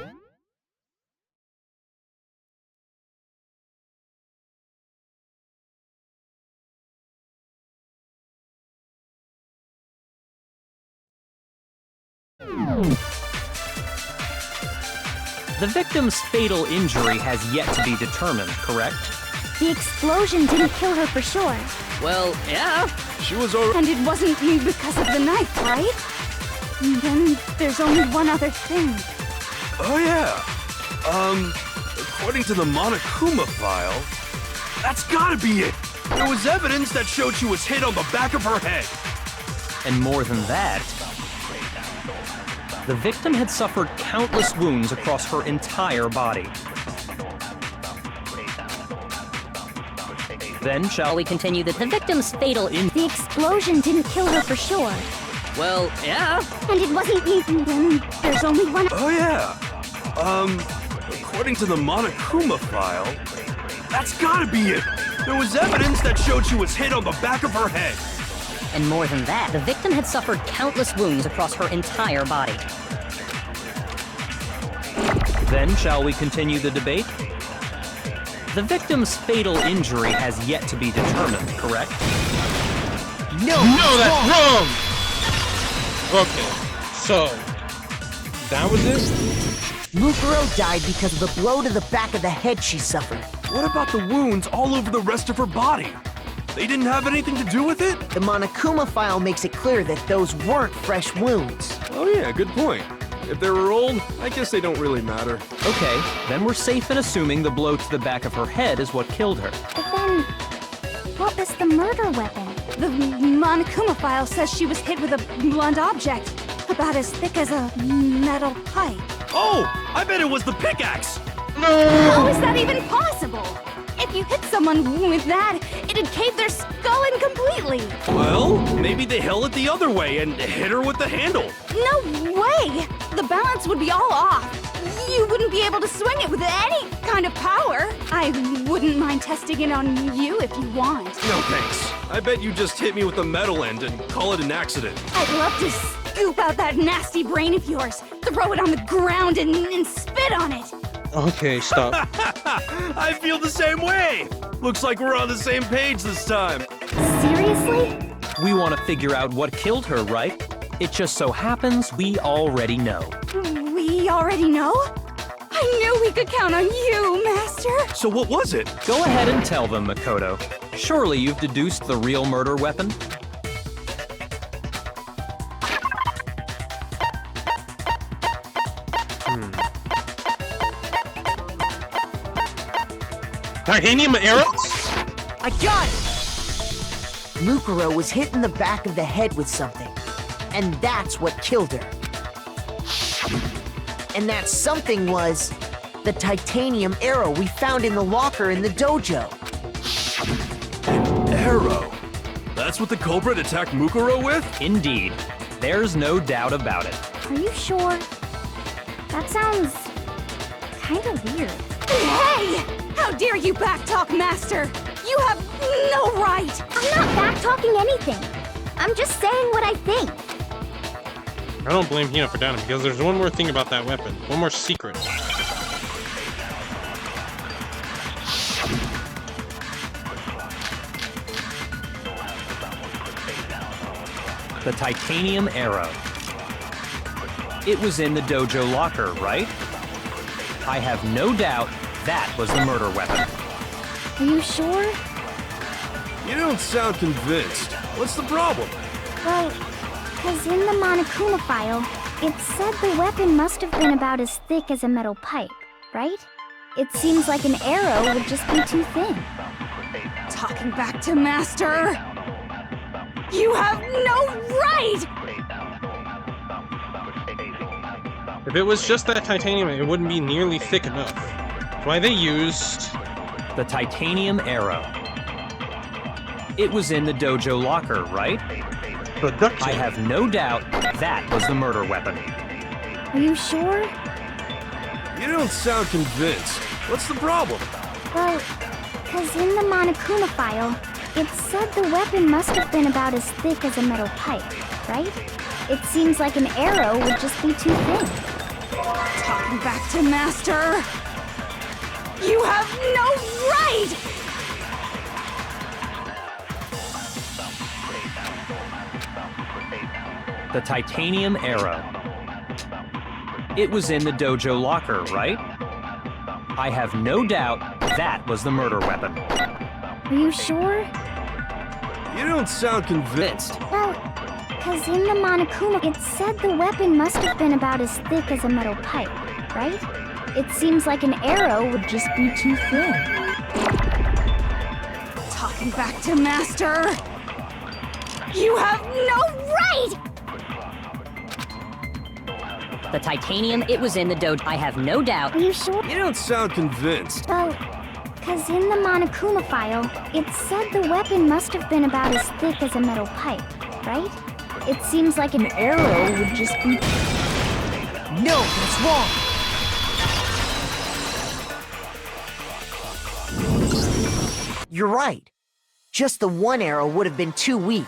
The victim's fatal injury has yet to be determined, correct? The explosion didn't kill her for sure. Well, yeah. She was already... And it wasn't because of the knife, right? And then there's only one other thing. Oh, yeah. According to the Monokuma file, that's gotta be it! There was evidence that showed she was hit on the back of her head. And more than that, the victim had suffered countless wounds across her entire body. Then shall we continue the victim's fatal The explosion didn't kill her for sure. Well, yeah. And it wasn't even... There's only one... Oh, yeah. According to the Monokuma file, that's gotta be it. There was evidence that showed she was hit on the back of her head. And more than that, the victim had suffered countless wounds across her entire body. Then shall we continue the debate? The victim's fatal injury has yet to be determined, correct? No, that's wrong! Okay, so... that was it? Mukuro died because of the blow to the back of the head she suffered. What about the wounds all over the rest of her body? They didn't have anything to do with it? The Monokuma file makes it clear that those weren't fresh wounds. Oh yeah, good point. If they were old, I guess they don't really matter. Okay, then we're safe in assuming the blow to the back of her head is what killed her. But then... what was the murder weapon? The Monokuma file says she was hit with a blunt object, about as thick as a metal pipe. Oh, I bet it was the pickaxe! How is that even possible? If you hit someone with that, it'd cave their skull in completely. Well, maybe they held it the other way and hit her with the handle. No way! The balance would be all off. You wouldn't be able to swing it with any kind of power. I wouldn't mind testing it on you if you want. No thanks. I bet you just hit me with the metal end and call it an accident. I'd love to scoop out that nasty brain of yours, throw it on the ground and spit on it. Okay, stop. I feel the same way! Looks like we're on the same page this time. Seriously? We want to figure out what killed her, right? It just so happens we already know. We already know? I knew we could count on you, Master. So what was it? Go ahead and tell them, Makoto. Surely you've deduced the real murder weapon? Titanium arrows? I got it! Mukuro was hit in the back of the head with something. And that's what killed her. And that something was the titanium arrow we found in the locker in the dojo. An arrow? That's what the culprit attacked Mukuro with? Indeed. There's no doubt about it. Are you sure? That sounds... kinda weird. Hey! How dare you backtalk, Master? You have no right! I'm not back-talking anything. I'm just saying what I think. I don't blame Hina for doubting because there's one more thing about that weapon. One more secret. The titanium arrow. It was in the dojo locker, right? I have no doubt that was the murder weapon. Are you sure? You don't sound convinced. What's the problem? Well, because in the Monokuma file, it said the weapon must have been about as thick as a metal pipe, right? It seems like an arrow would just be too thin. Talking back to Master! You have no right! If it was just that titanium, it wouldn't be nearly thick enough. That's why they used... the titanium arrow. It was in the dojo locker, right? production. I have no doubt that was the murder weapon. Are you sure? You don't sound convinced. What's the problem? Well, because in the Monokuma file, it said the weapon must have been about as thick as a metal pipe, right? It seems like an arrow would just be too thin. Talking back to Master! You have no right! The titanium arrow. It was in the dojo locker, right? I have no doubt that was the murder weapon. Are you sure? You don't sound convinced. Well, because in the Monokuma, it said the weapon must have been about as thick as a metal pipe, right? It seems like an arrow would just be too thin. Talking back to Master! You have no right! The titanium, it was in the dojo. I have no doubt. Are you sure? You don't sound convinced. Well, Because in the Monokuma file, it said the weapon must have been about as thick as a metal pipe, right? It seems like an arrow would just be... No, that's wrong! You're right. Just the one arrow would have been too weak.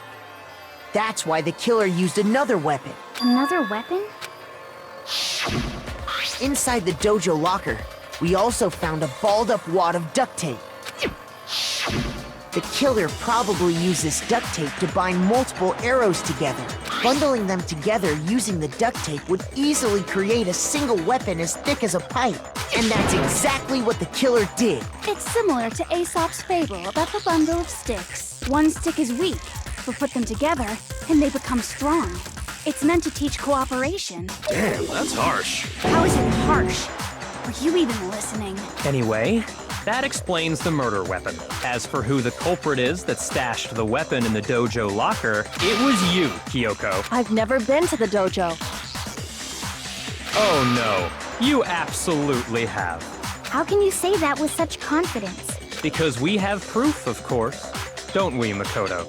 That's why the killer used another weapon. Another weapon? Inside the dojo locker, we also found a balled-up wad of duct tape. The killer probably used this duct tape to bind multiple arrows together. Bundling them together using the duct tape would easily create a single weapon as thick as a pipe. And that's exactly what the killer did. It's similar to Aesop's fable about the bundle of sticks. One stick is weak, but put them together, and they become strong. It's meant to teach cooperation. Damn, that's harsh. How is it harsh? Are you even listening? Anyway, that explains the murder weapon. As for who the culprit is that stashed the weapon in the dojo locker, it was you, Kyoko. I've never been to the dojo. Oh no, you absolutely have. How can you say that with such confidence? Because we have proof, of course. Don't we, Makoto?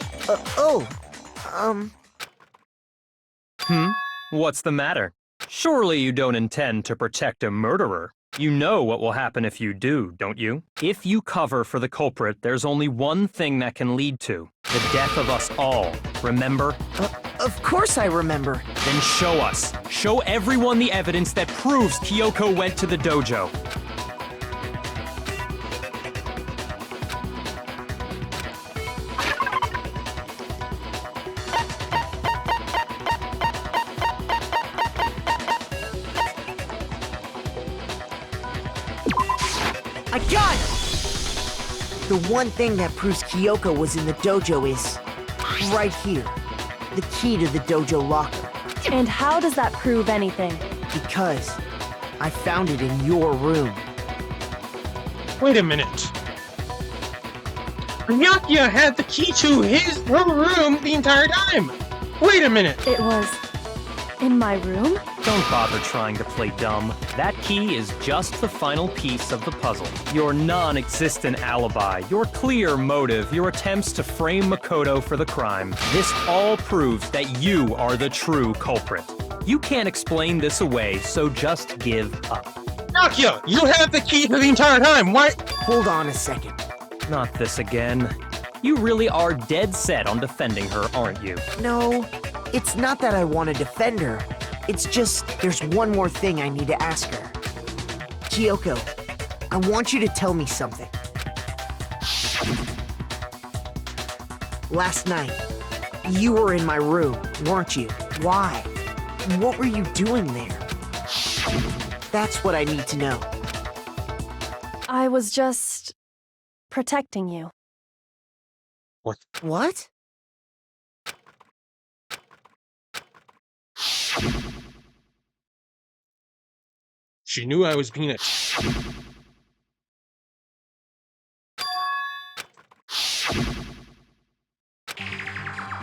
What's the matter? Surely you don't intend to protect a murderer. You know what will happen if you do, don't you? If you cover for the culprit, there's only one thing that can lead to. The death of us all. Remember? Of course I remember. Then show us. Show everyone the evidence that proves Kyoko went to the dojo. I got it! The one thing that proves Kyoko was in the dojo is right here. The key to the dojo locker. And how does that prove anything? Because I found it in your room. Wait a minute. Nyakia had the key to her room the entire time! Wait a minute! It was in my room? Don't bother trying to play dumb. That key is just the final piece of the puzzle. Your non-existent alibi, your clear motive, your attempts to frame Makoto for the crime. This all proves that you are the true culprit. You can't explain this away, so just give up. Nyakia, you had the key for the entire time! Why? Hold on a second. Not this again. You really are dead set on defending her, aren't you? No, it's not that I want to defend her. It's just, there's one more thing I need to ask her. Kyoko, I want you to tell me something. Last night, you were in my room, weren't you? Why? What were you doing there? That's what I need to know. I was just protecting you. What? She knew I was being a...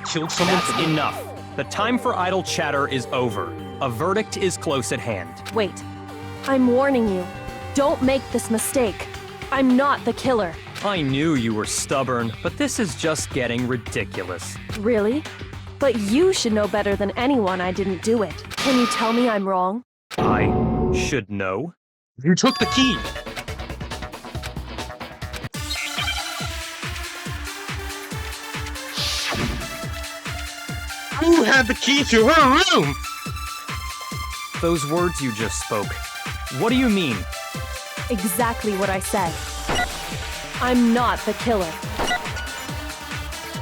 Killed someone. That's enough. The time for idle chatter is over. A verdict is close at hand. Wait. I'm warning you. Don't make this mistake. I'm not the killer. I knew you were stubborn, but this is just getting ridiculous. Really? But you should know better than anyone I didn't do it. Can you tell me I'm wrong? I should know. You took the key. Who had the key to her room? Those words you just spoke. What do you mean? Exactly what I said. I'm not the killer.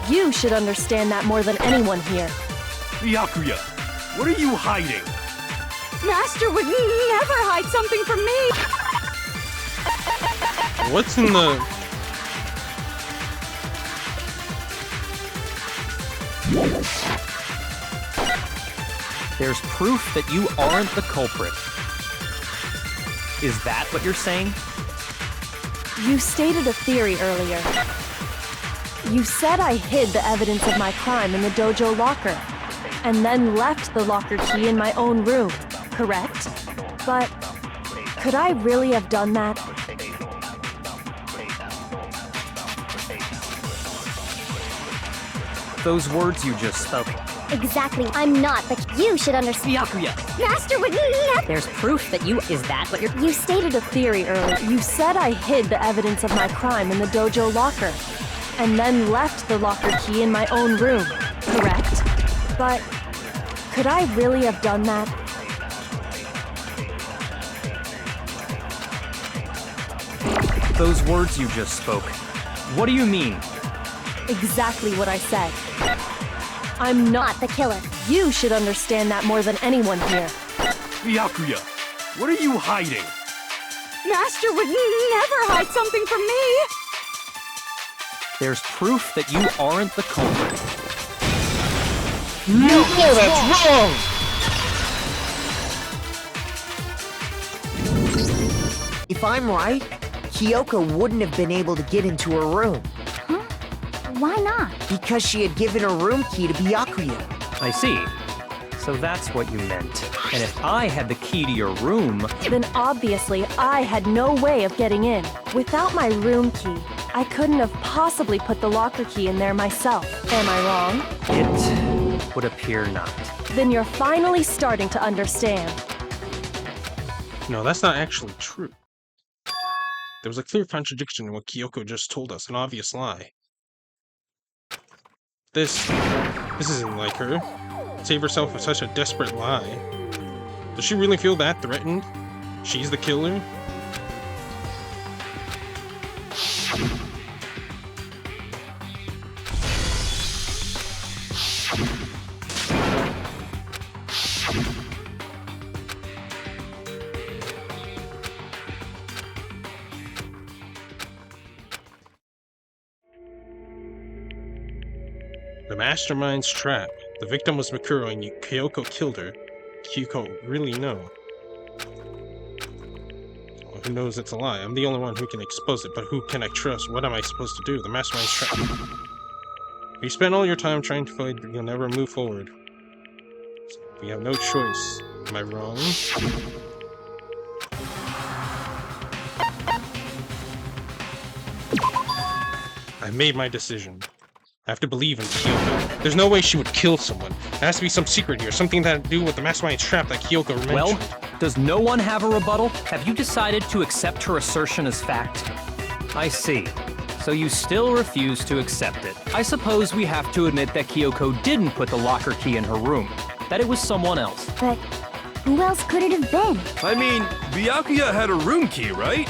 You should understand that more than anyone here. Byakuya, what are you hiding? Master would never hide something from me! What's in the... There's proof that you aren't the culprit. Is that what you're saying? You stated a theory earlier. You said I hid the evidence of my crime in the dojo locker, and then left the locker key in my own room, correct? But could I really have done that? Those words you just spoke. Exactly. I'm not, but you should understand. Byakuya, Master would never. there's proof that you... Is that what you're... You stated a theory earlier. You said I hid the evidence of my crime in the dojo locker, and then left the locker key in my own room, correct? But could I really have done that? Those words you just spoke. What do you mean? Exactly what I said. I'm not the killer. You should understand that more than anyone here. Byakuya, what are you hiding? Master would never hide something from me! There's proof that you aren't the culprit. No, that's wrong! If I'm right, Kyoko wouldn't have been able to get into her room Huh? Why not? because she had given her room key to Byakuya. I see. So that's what you meant. And if I had the key to your room, Then obviously I had no way of getting in. Without my room key, I couldn't have possibly put the locker key in there myself. Am I wrong? it would appear not. Then you're finally starting to understand. No, that's not actually true. There was a clear contradiction in what Kyoko just told us, an obvious lie. This isn't like her. Save herself with such a desperate lie. Does she really feel that threatened? She's the killer? The mastermind's trap. The victim was Makuro and Kyoko killed her. Kyoko really know. Well, who knows it's a lie? I'm the only one who can expose it, but who can I trust? What am I supposed to do? The mastermind's trap. If you spend all your time trying to fight, you'll never move forward. We have no choice. Am I wrong? I made my decision. I have to believe in Kyoko. There's no way she would kill someone. There has to be some secret here, something that to do with the mastermind's trap that Kyoko mentioned. Well, does no one have a rebuttal? Have you decided to accept her assertion as fact? I see. So you still refuse to accept it. I suppose we have to admit that Kyoko didn't put the locker key in her room. That it was someone else. But who else could it have been? I mean, Byakuya had a room key, right?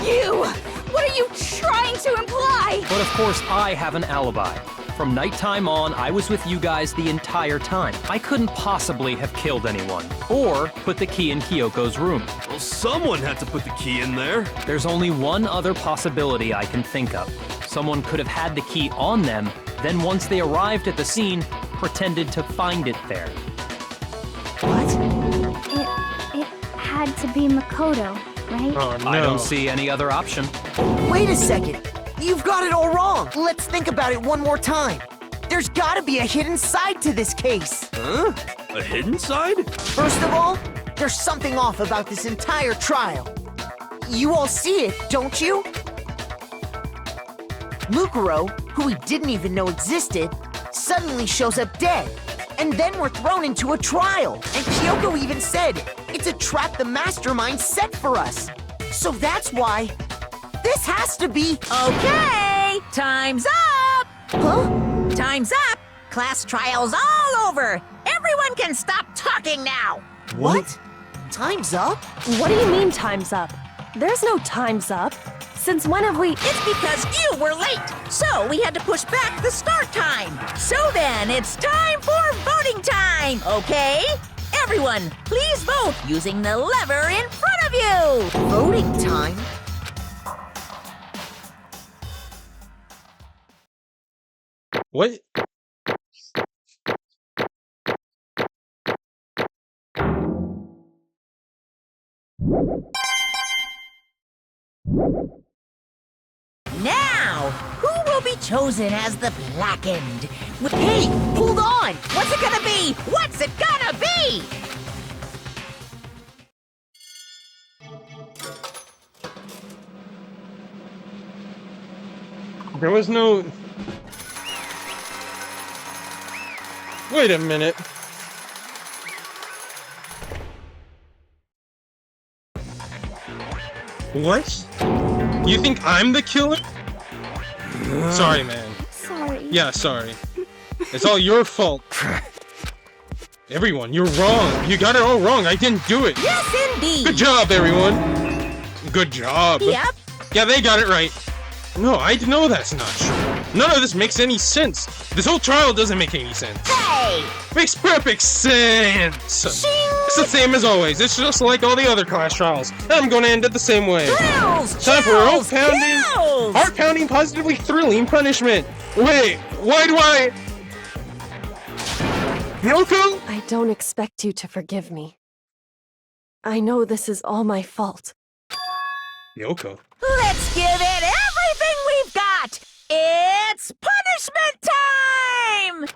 You! What are you trying to imply? But of course, I have an alibi. From nighttime on, I was with you guys the entire time. I couldn't possibly have killed anyone, or put the key in Kyoko's room. Well, someone had to put the key in there. There's only one other possibility I can think of. Someone could have had the key on them, then once they arrived at the scene, pretended to find it there. It had to be Makoto, right? Oh no. I don't see any other option. Wait a second! You've got it all wrong! Let's think about it one more time. There's gotta be a hidden side to this case. Huh? A hidden side? First of all, there's something off about this entire trial. You all see it, don't you? Mukuro, who we didn't even know existed, suddenly shows up dead. And then we're thrown into a trial. And Kyoko even said, it's a trap the mastermind set for us. So that's why this has to be... Okay, time's up! Huh? Time's up! Class trial's all over! Everyone can stop talking now! What? Time's up? What do you mean time's up? There's no time's up. Since when have we... It's because you were late, so we had to push back the start time. So then, it's time for voting time, okay? Everyone, please vote using the lever in front of you! Voting time? What? Now, who will be chosen as the Blackened? Hey, hold on! What's it gonna be? What's it gonna be? There was no... Wait a minute. What? You think I'm the killer? Sorry, man. Sorry. Yeah, sorry. It's all your fault. Everyone, you're wrong. You got it all wrong. I didn't do it. Yes, indeed. Good job, everyone. Good job. Yep. Yeah, they got it right. No, I know that's not true. None of this makes any sense. This whole trial doesn't make any sense. Hey! Makes perfect sense. It's the same as always. It's just like all the other class trials. I'm going to end it the same way. Thrills! Time for chills, heart-pounding, kills! heart-pounding, positively thrilling punishment. Wait, why do I... Yoko? I don't expect you to forgive me. I know this is all my fault. Yoko. Let's give it everything we've got! It's punishment time!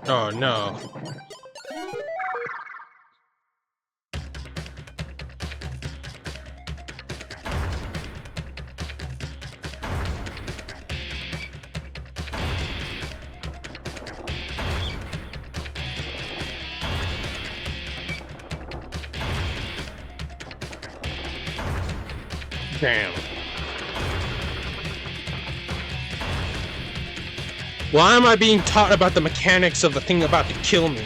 Oh no. Damn. Why am I being taught about the mechanics of the thing about to kill me?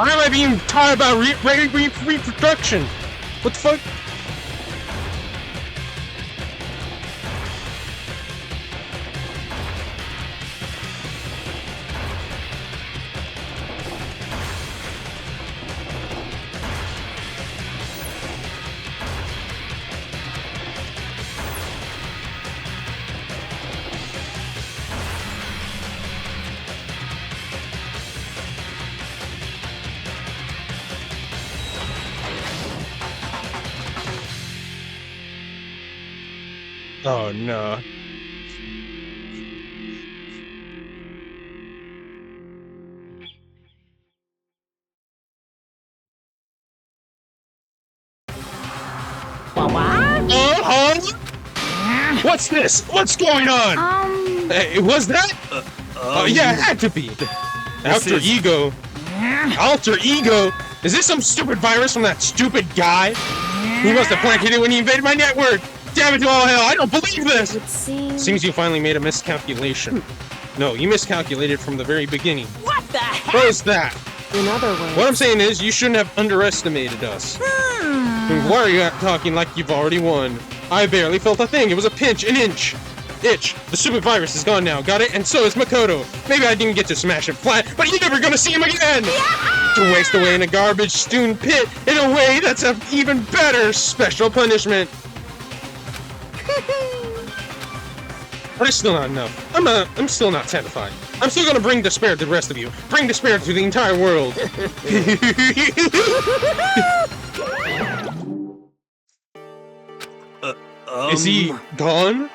Why am I being taught about reproduction? What the fuck? Oh no. What's this? What's going on? Hey, was that? Oh yeah, it had to be. Alter ego. Alter ego? Is this some stupid virus from that stupid guy? He must have planted it when he invaded my network. Damn it to all hell! I don't believe this. It Seems you finally made a miscalculation. No, you miscalculated from the very beginning. What the heck? What is that? In other words, What I'm saying is, you shouldn't have underestimated us. Why are you talking like you've already won? I barely felt a thing. It was a pinch, an inch. Itch. The stupid virus is gone now, got it? And so is Makoto. Maybe I didn't get to smash him flat, but you're never gonna see him again! To waste away in a garbage-strewn pit in a way that's an even better special punishment. But it's still not enough. I'm still not satisfied. I'm still gonna bring despair to the rest of you. Bring despair to the entire world. Is he gone?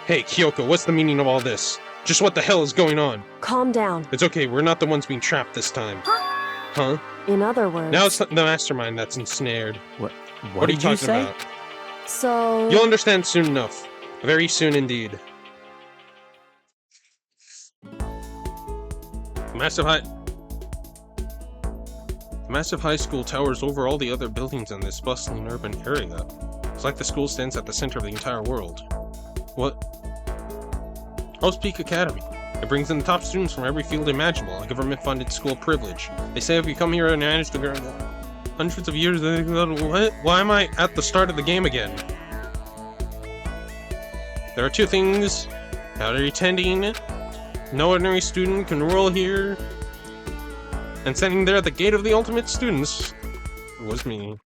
Hey, Kyoko, what's the meaning of all this? Just what the hell is going on? calm down. It's okay, we're not the ones being trapped this time. Huh? In other words, Now it's the mastermind that's ensnared. What What are you did you talking say? about? so You'll understand soon enough. Very soon indeed. Massive high school towers over all the other buildings in this bustling urban area. It's like the school stands at the center of the entire world. What? Host Peak Academy. It brings in the top students from every field imaginable, a government-funded school privilege. They say if you come here and manage to grow hundreds of years, what? Why am I at the start of the game again? There are two things. Powder attending. No ordinary student can enroll here. And standing there at the gate of the ultimate students was me.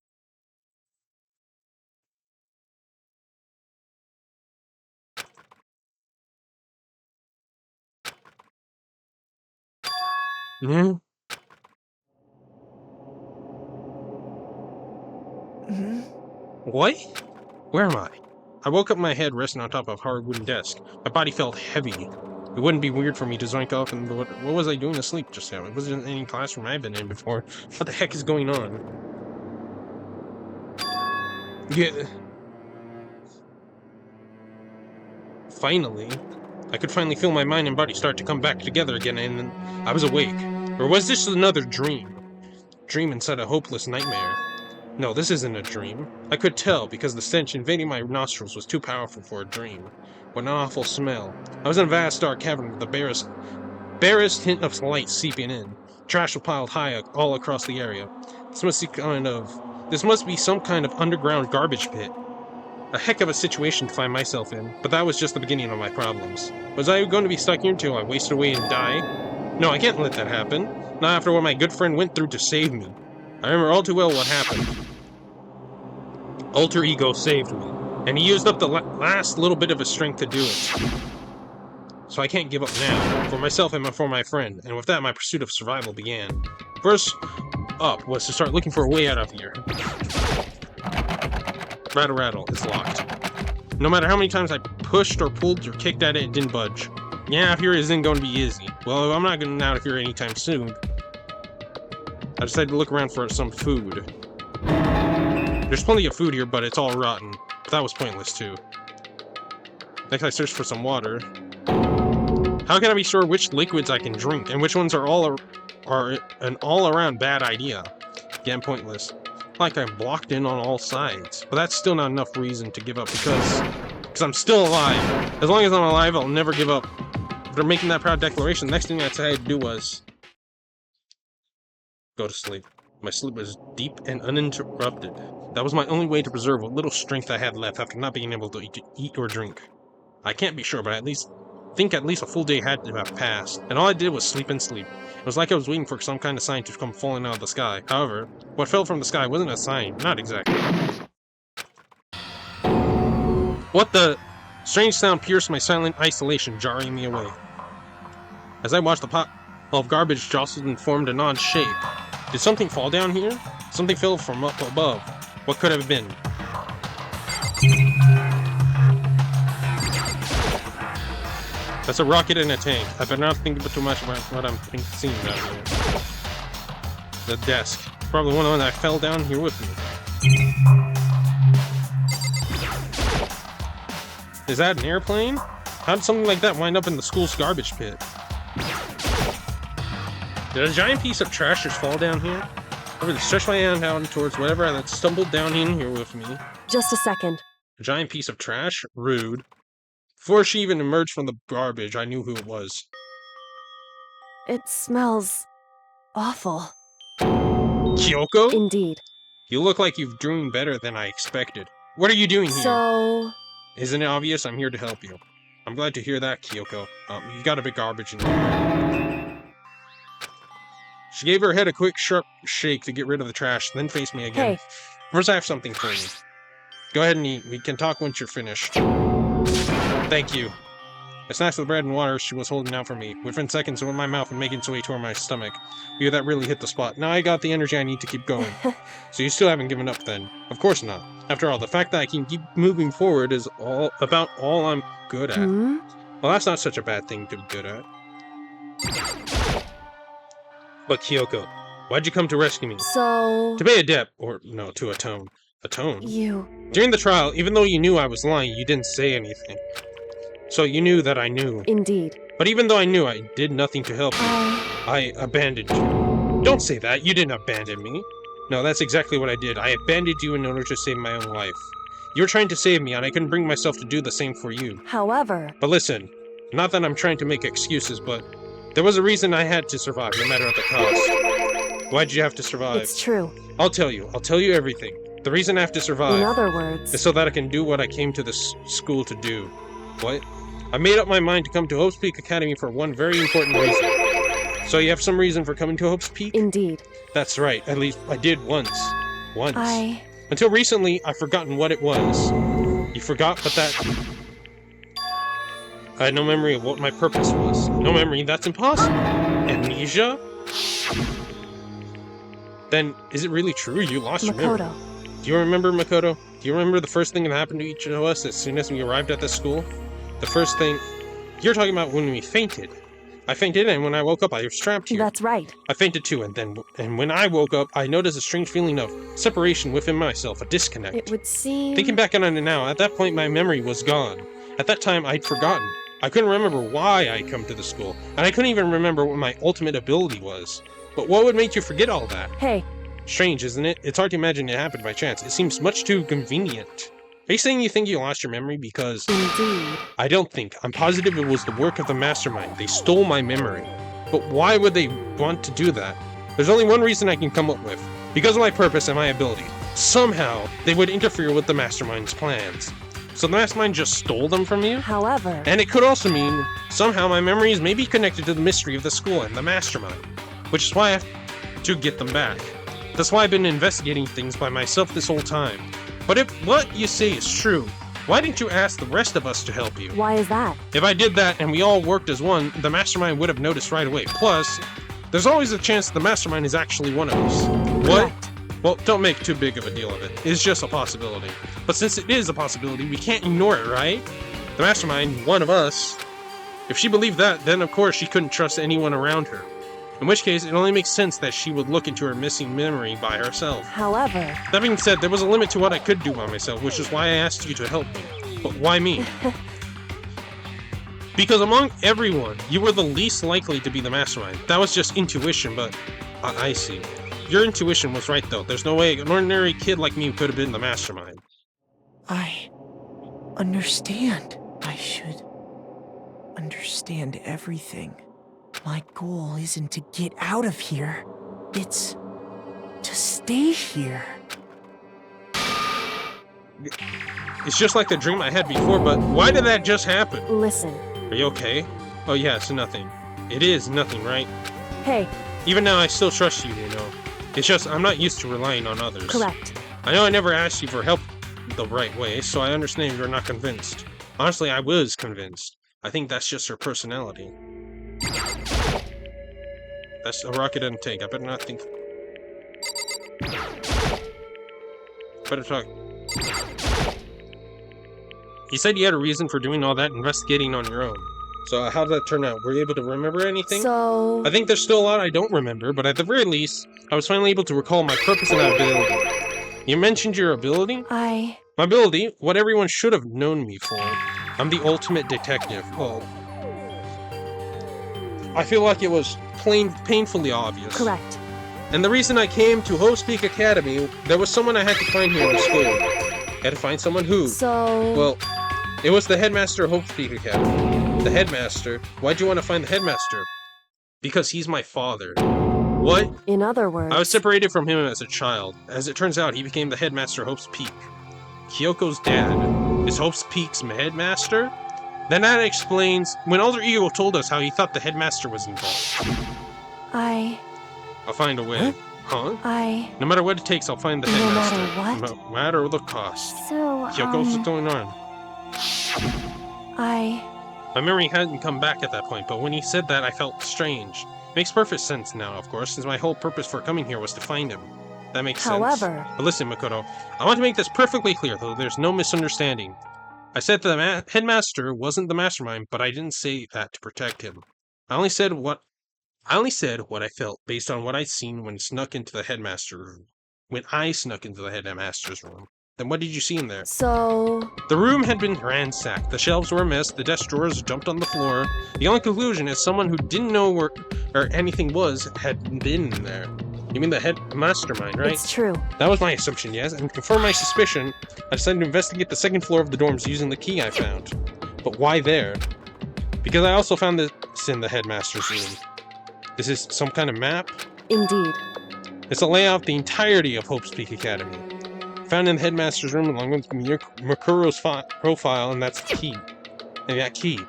Hmm? What? Where am I? I woke up, my head resting on top of a hard wooden desk. My body felt heavy. It wouldn't be weird for me to zoink off and what was I doing asleep just now? It wasn't any classroom I've been in before. What the heck is going on? Yeah. Finally. I could finally feel my mind and body start to come back together again, and then I was awake. Or was this another dream? Dream inside a hopeless nightmare. No, this isn't a dream. I could tell, because the stench invading my nostrils was too powerful for a dream. What an awful smell. I was in a vast dark cavern with the barest hint of light seeping in. Trash was piled high all across the area. This must be some kind of underground garbage pit. A heck of a situation to find myself in, but that was just the beginning of my problems. Was I going to be stuck here until I wasted away and die? No, I can't let that happen. Not after what my good friend went through to save me. I remember all too well what happened. Alter Ego saved me, and he used up the last little bit of his strength to do it. So I can't give up now, for myself and for my friend, and with that my pursuit of survival began. First up was to start looking for a way out of here. Rattle rattle, it's locked. No matter how many times I pushed or pulled or kicked at it, it didn't budge. Yeah, out here isn't going to be easy. Well, I'm not getting out of here anytime soon. I decided to look around for some food. There's plenty of food here, but it's all rotten. But that was pointless, too. Next, I searched for some water. How can I be sure which liquids I can drink, and which ones are an all-around bad idea? Again, pointless. Like I'm blocked in on all sides. But that's still not enough reason to give up, because I'm still alive. As long as I'm alive, I'll never give up. After making that proud declaration, the next thing I decided to do was go to sleep. My sleep was deep and uninterrupted. That was my only way to preserve what little strength I had left after not being able to eat or drink. I can't be sure, but at least a full day had to have passed, and all I did was sleep and sleep. It was like I was waiting for some kind of sign to come falling out of the sky. However, what fell from the sky wasn't a sign, not exactly. What the? Strange sound pierced my silent isolation, jarring me away. As I watched, the pile of garbage jostled and formed an odd shape. Did something fall down here? Something fell from up above. What could have been? That's a rocket in a tank. I better not think too much about what I'm seeing down here. The desk. Probably one of the ones that fell down here with me. Is that an airplane? How did something like that wind up in the school's garbage pit? Did a giant piece of trash just fall down here? I really stretched my hand out towards whatever that stumbled down in here with me. Just a second. A giant piece of trash? Rude. Before she even emerged from the garbage, I knew who it was. It smells awful. Kyoko? Indeed. You look like you've doing better than I expected. What are you doing here? So... Isn't it obvious? I'm here to help you. I'm glad to hear that, Kyoko. You got a bit garbage in there. She gave her head a quick, sharp shake to get rid of the trash, then faced me again. Hey. First, I have something for you. Go ahead and eat. We can talk once you're finished. Thank you. I snatched the bread and water she was holding out for me. Within seconds, it went in my mouth and making its way toward my stomach. Yeah, that really hit the spot. Now I got the energy I need to keep going. So you still haven't given up then? Of course not. After all, the fact that I can keep moving forward is about all I'm good at. Hmm? Well, that's not such a bad thing to be good at. But Kyoko, why'd you come to rescue me? So... To pay a debt, or no, to atone. Atone? You... During the trial, even though you knew I was lying, you didn't say anything. So you knew that I knew. Indeed. But even though I knew, I did nothing to help you. I abandoned you. Don't say that, you didn't abandon me. No, that's exactly what I did. I abandoned you in order to save my own life. You were trying to save me, and I couldn't bring myself to do the same for you. However... But listen, not that I'm trying to make excuses, but there was a reason I had to survive, no matter what the cost. Why'd you have to survive? It's true. I'll tell you everything. The reason I have to survive In other words... is so that I can do what I came to this school to do. What? I made up my mind to come to Hope's Peak Academy for one very important reason. So you have some reason for coming to Hope's Peak? Indeed. That's right, at least I did once. Once. I... Until recently, I've forgotten what it was. You forgot, but that... I had no memory of what my purpose was. No memory, that's impossible. Amnesia? Then, is it really true you lost your memory? Makoto. Do you remember, Makoto? Do you remember the first thing that happened to each of us as soon as we arrived at the school? The first thing... You're talking about when we fainted. I fainted, and when I woke up, I was trapped here. That's right. I fainted too, and when I woke up, I noticed a strange feeling of separation within myself, a disconnect. It would seem... Thinking back on it now, at that point my memory was gone. At that time, I'd forgotten. I couldn't remember why I'd come to the school, and I couldn't even remember what my ultimate ability was. But what would make you forget all that? Hey. Strange, isn't it? It's hard to imagine it happened by chance. It seems much too convenient. Are you saying you think you lost your memory because... Indeed. I don't think. I'm positive it was the work of the mastermind. They stole my memory. But why would they want to do that? There's only one reason I can come up with. Because of my purpose and my ability. Somehow, they would interfere with the mastermind's plans. So the mastermind just stole them from you? However... And it could also mean, somehow my memories may be connected to the mystery of the school and the mastermind. Which is why I have to get them back. That's why I've been investigating things by myself this whole time. But if what you say is true, why didn't you ask the rest of us to help you? Why is that? If I did that and we all worked as one, the mastermind would have noticed right away. Plus, there's always a chance the mastermind is actually one of us. What? Correct. Well, don't make too big of a deal of it. It's just a possibility. But since it is a possibility, we can't ignore it, right? The mastermind, one of us. If she believed that, then of course she couldn't trust anyone around her. In which case, it only makes sense that she would look into her missing memory by herself. However... That being said, there was a limit to what I could do by myself, which is why I asked you to help me. But why me? Because among everyone, you were the least likely to be the mastermind. That was just intuition, but... I see. Your intuition was right, though. There's no way an ordinary kid like me could have been the mastermind. I understand. I should understand everything. My goal isn't to get out of here. It's to stay here. It's just like the dream I had before, but why did that just happen? Listen. Are you okay? Oh yeah, it's nothing. It is nothing, right? Hey. Even now, I still trust you, you know. It's just, I'm not used to relying on others. Correct. I know I never asked you for help the right way, so I understand you're not convinced. Honestly, I was convinced. I think that's just her personality. That's a rocket doesn't take. I better not think. Better talk. You said you had a reason for doing all that investigating on your own. So how did that turn out? Were you able to remember anything? So... I think there's still a lot I don't remember, but at the very least, I was finally able to recall my purpose and ability. You mentioned your ability? My ability? What everyone should have known me for. I'm the ultimate detective. Well... I feel like it was painfully obvious. Correct. And the reason I came to Hope's Peak Academy, there was someone I had to find here in the school. I had to find someone who... So... Well, it was the headmaster of Hope's Peak Academy. The headmaster? Why'd you want to find the headmaster? Because he's my father. What? In other words... I was separated from him as a child. As it turns out, he became the headmaster of Hope's Peak. Kyoko's dad. Is Hope's Peak's headmaster? Then that explains when Alter Ego told us how he thought the headmaster was involved. I'll find a way. Huh? No matter what it takes, I'll find the headmaster. No matter what? No matter the cost. So, Kyoko, what's going on? My memory hadn't come back at that point, but when he said that, I felt strange. Makes perfect sense now, of course, since my whole purpose for coming here was to find him. That makes sense. However... But listen, Makoto, I want to make this perfectly clear, though there's no misunderstanding. I said that the headmaster wasn't the mastermind, but I didn't say that to protect him. I only said what I felt based on what I'd seen when snuck into the headmaster room. When I snuck into the headmaster's room. Then what did you see in there? So... The room had been ransacked. The shelves were a mess, the desk drawers jumped on the floor. The only conclusion is someone who didn't know where anything was had been in there. You mean the mastermind, right? It's true. That was my assumption, yes, and to confirm my suspicion, I decided to investigate the second floor of the dorms using the key I found. But why there? Because I also found this in the headmaster's room. This is some kind of map? Indeed. It's a layout of the entirety of Hope's Peak Academy. Found in the headmaster's room along with Makuro's profile, and that's the key. And that key.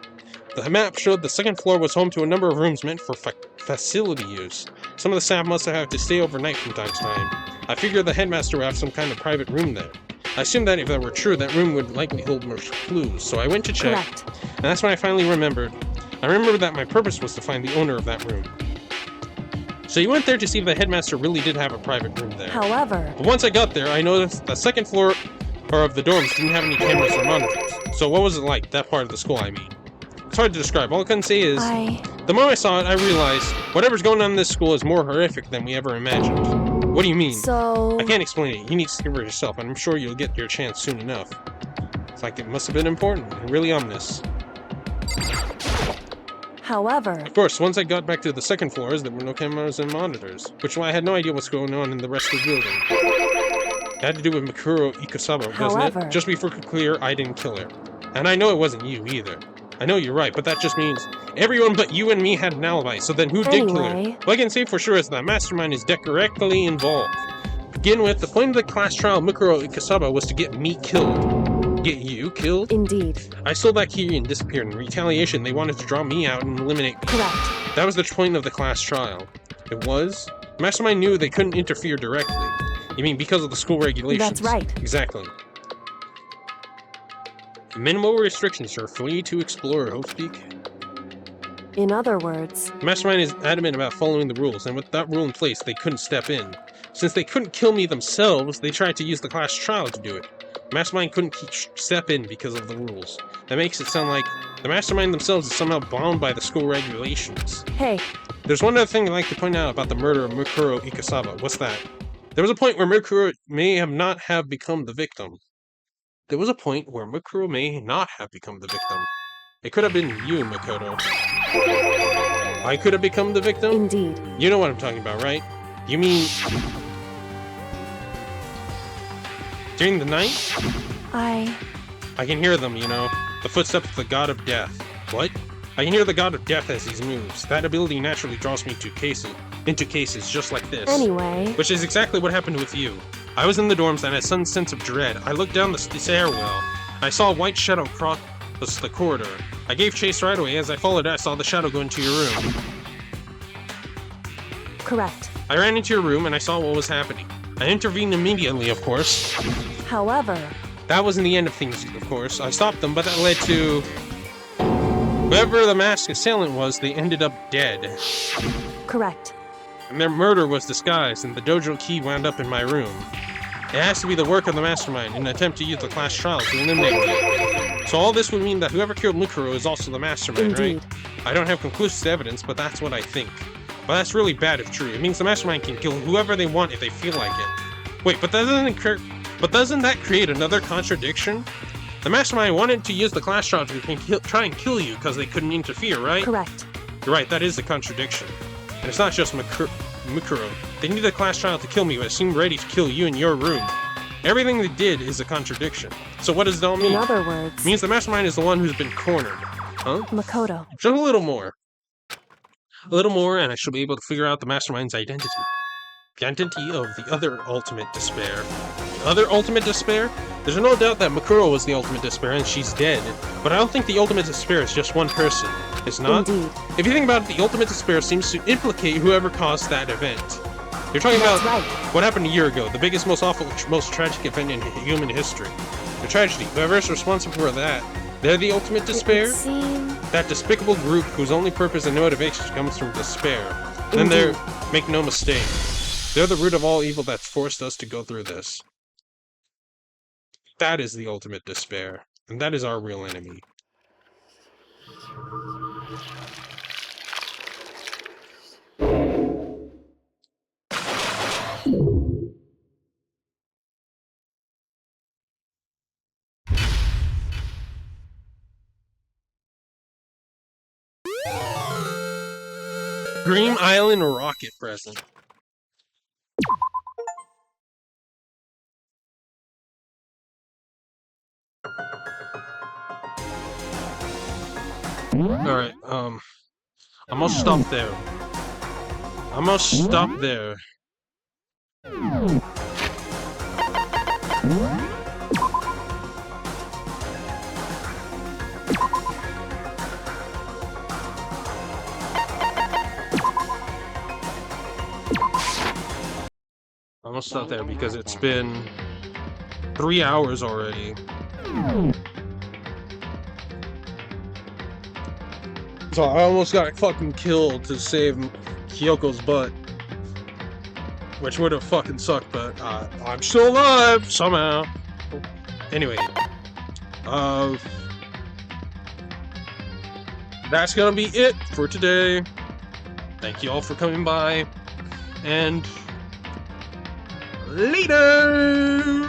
The map showed the second floor was home to a number of rooms meant for facility use. Some of the staff must have had to stay overnight from time to time. I figured the headmaster would have some kind of private room there. I assumed that if that were true, that room would likely hold more clues, so I went to check. Correct. And that's when I finally remembered. I remembered that my purpose was to find the owner of that room. So you went there to see if the headmaster really did have a private room there. However... But once I got there, I noticed the second floor of the dorms didn't have any cameras or monitors. So what was it like, that part of the school, I mean? It's hard to describe. All I can say is, the moment I saw it, I realized whatever's going on in this school is more horrific than we ever imagined. What do you mean? So... I can't explain it. You need to see for yourself, and I'm sure you'll get your chance soon enough. It's like it must have been important and really ominous. However... Of course, once I got back to the second floors, there were no cameras and monitors, which is why I had no idea what's going on in the rest of the building. It had to do with Makoto Ikusawa, doesn't it? Just before it could clear, I didn't kill her. And I know it wasn't you, either. I know you're right, but that just means everyone but you and me had an alibi, so then who did kill her? What I can say for sure is that Mastermind is directly involved. To begin with, the point of the class trial of Makoto Ikusawa was to get me killed. Get you killed? Indeed. I stole that key and disappeared. In retaliation, they wanted to draw me out and eliminate me. Correct. That was the point of the class trial. It was? Mastermind knew they couldn't interfere directly. You mean because of the school regulations? That's right. Exactly. Minimal restrictions are free to explore, hope speak. In other words... Mastermind is adamant about following the rules, and with that rule in place, they couldn't step in. Since they couldn't kill me themselves, they tried to use the class trial to do it. Mastermind couldn't step in because of the rules. That makes it sound like the Mastermind themselves is somehow bound by the school regulations. Hey. There's one other thing I'd like to point out about the murder of Makoto Ikusawa. What's that? There was a point where Makoto may have not have become the victim. There was a point where Makoto may not have become the victim. It could have been you, Makoto. I could have become the victim? Indeed. You know what I'm talking about, right? You mean... during the night? I can hear them, you know. The footsteps of the god of death. What? I can hear the god of death as he moves. That ability naturally draws me into cases just like this. Anyway... which is exactly what happened with you. I was in the dorms and I had some sense of dread. I looked down the stairwell. I saw a white shadow cross the corridor. I gave chase right away. As I followed it, I saw the shadow go into your room. Correct. I ran into your room and I saw what was happening. I intervened immediately, of course. However... that wasn't the end of things, of course. I stopped them, but that led to... whoever the masked assailant was, they ended up dead. Correct. And their murder was disguised, and the dojo key wound up in my room. It has to be the work of the Mastermind in an attempt to use the class trial to eliminate me. So all this would mean that whoever killed Mukuro is also the Mastermind, Indeed. right? I don't have conclusive evidence, but that's what I think. But that's really bad if true. It means the Mastermind can kill whoever they want if they feel like it. Wait, but doesn't that create another contradiction? The Mastermind wanted to use the class trial to try and kill you because they couldn't interfere, right? Correct. You're right, that is a contradiction. And it's not just Mukuro. They needed a class trial to kill me, but it seemed ready to kill you in your room. Everything they did is a contradiction. So what does it all mean? In other words... it means the Mastermind is the one who's been cornered. Huh? Makoto. Just a little more. A little more, and I shall be able to figure out the Mastermind's identity. The identity of the other ultimate despair. The other ultimate despair? There's no doubt that Makuro was the ultimate despair, and she's dead. But I don't think the ultimate despair is just one person. It's not? Indeed. If you think about it, the ultimate despair seems to implicate whoever caused that event. You're talking about what happened a year ago, the biggest, most awful, most tragic event in human history. The tragedy. Whoever's responsible for that, they're the ultimate despair? That despicable group whose only purpose and motivation comes from despair. And then make no mistake, they're the root of all evil that's forced us to go through this. That is the ultimate despair, and that is our real enemy. Dream Island rocket present. Alright, I'm gonna stop there. I'm gonna stop there. I'm gonna stop there because it's been 3 hours already. So I almost got fucking killed to save Kyoko's butt. which would have fucking sucked, but I'm still alive somehow. Anyway, that's gonna be it for today. Thank you all for coming by, and later!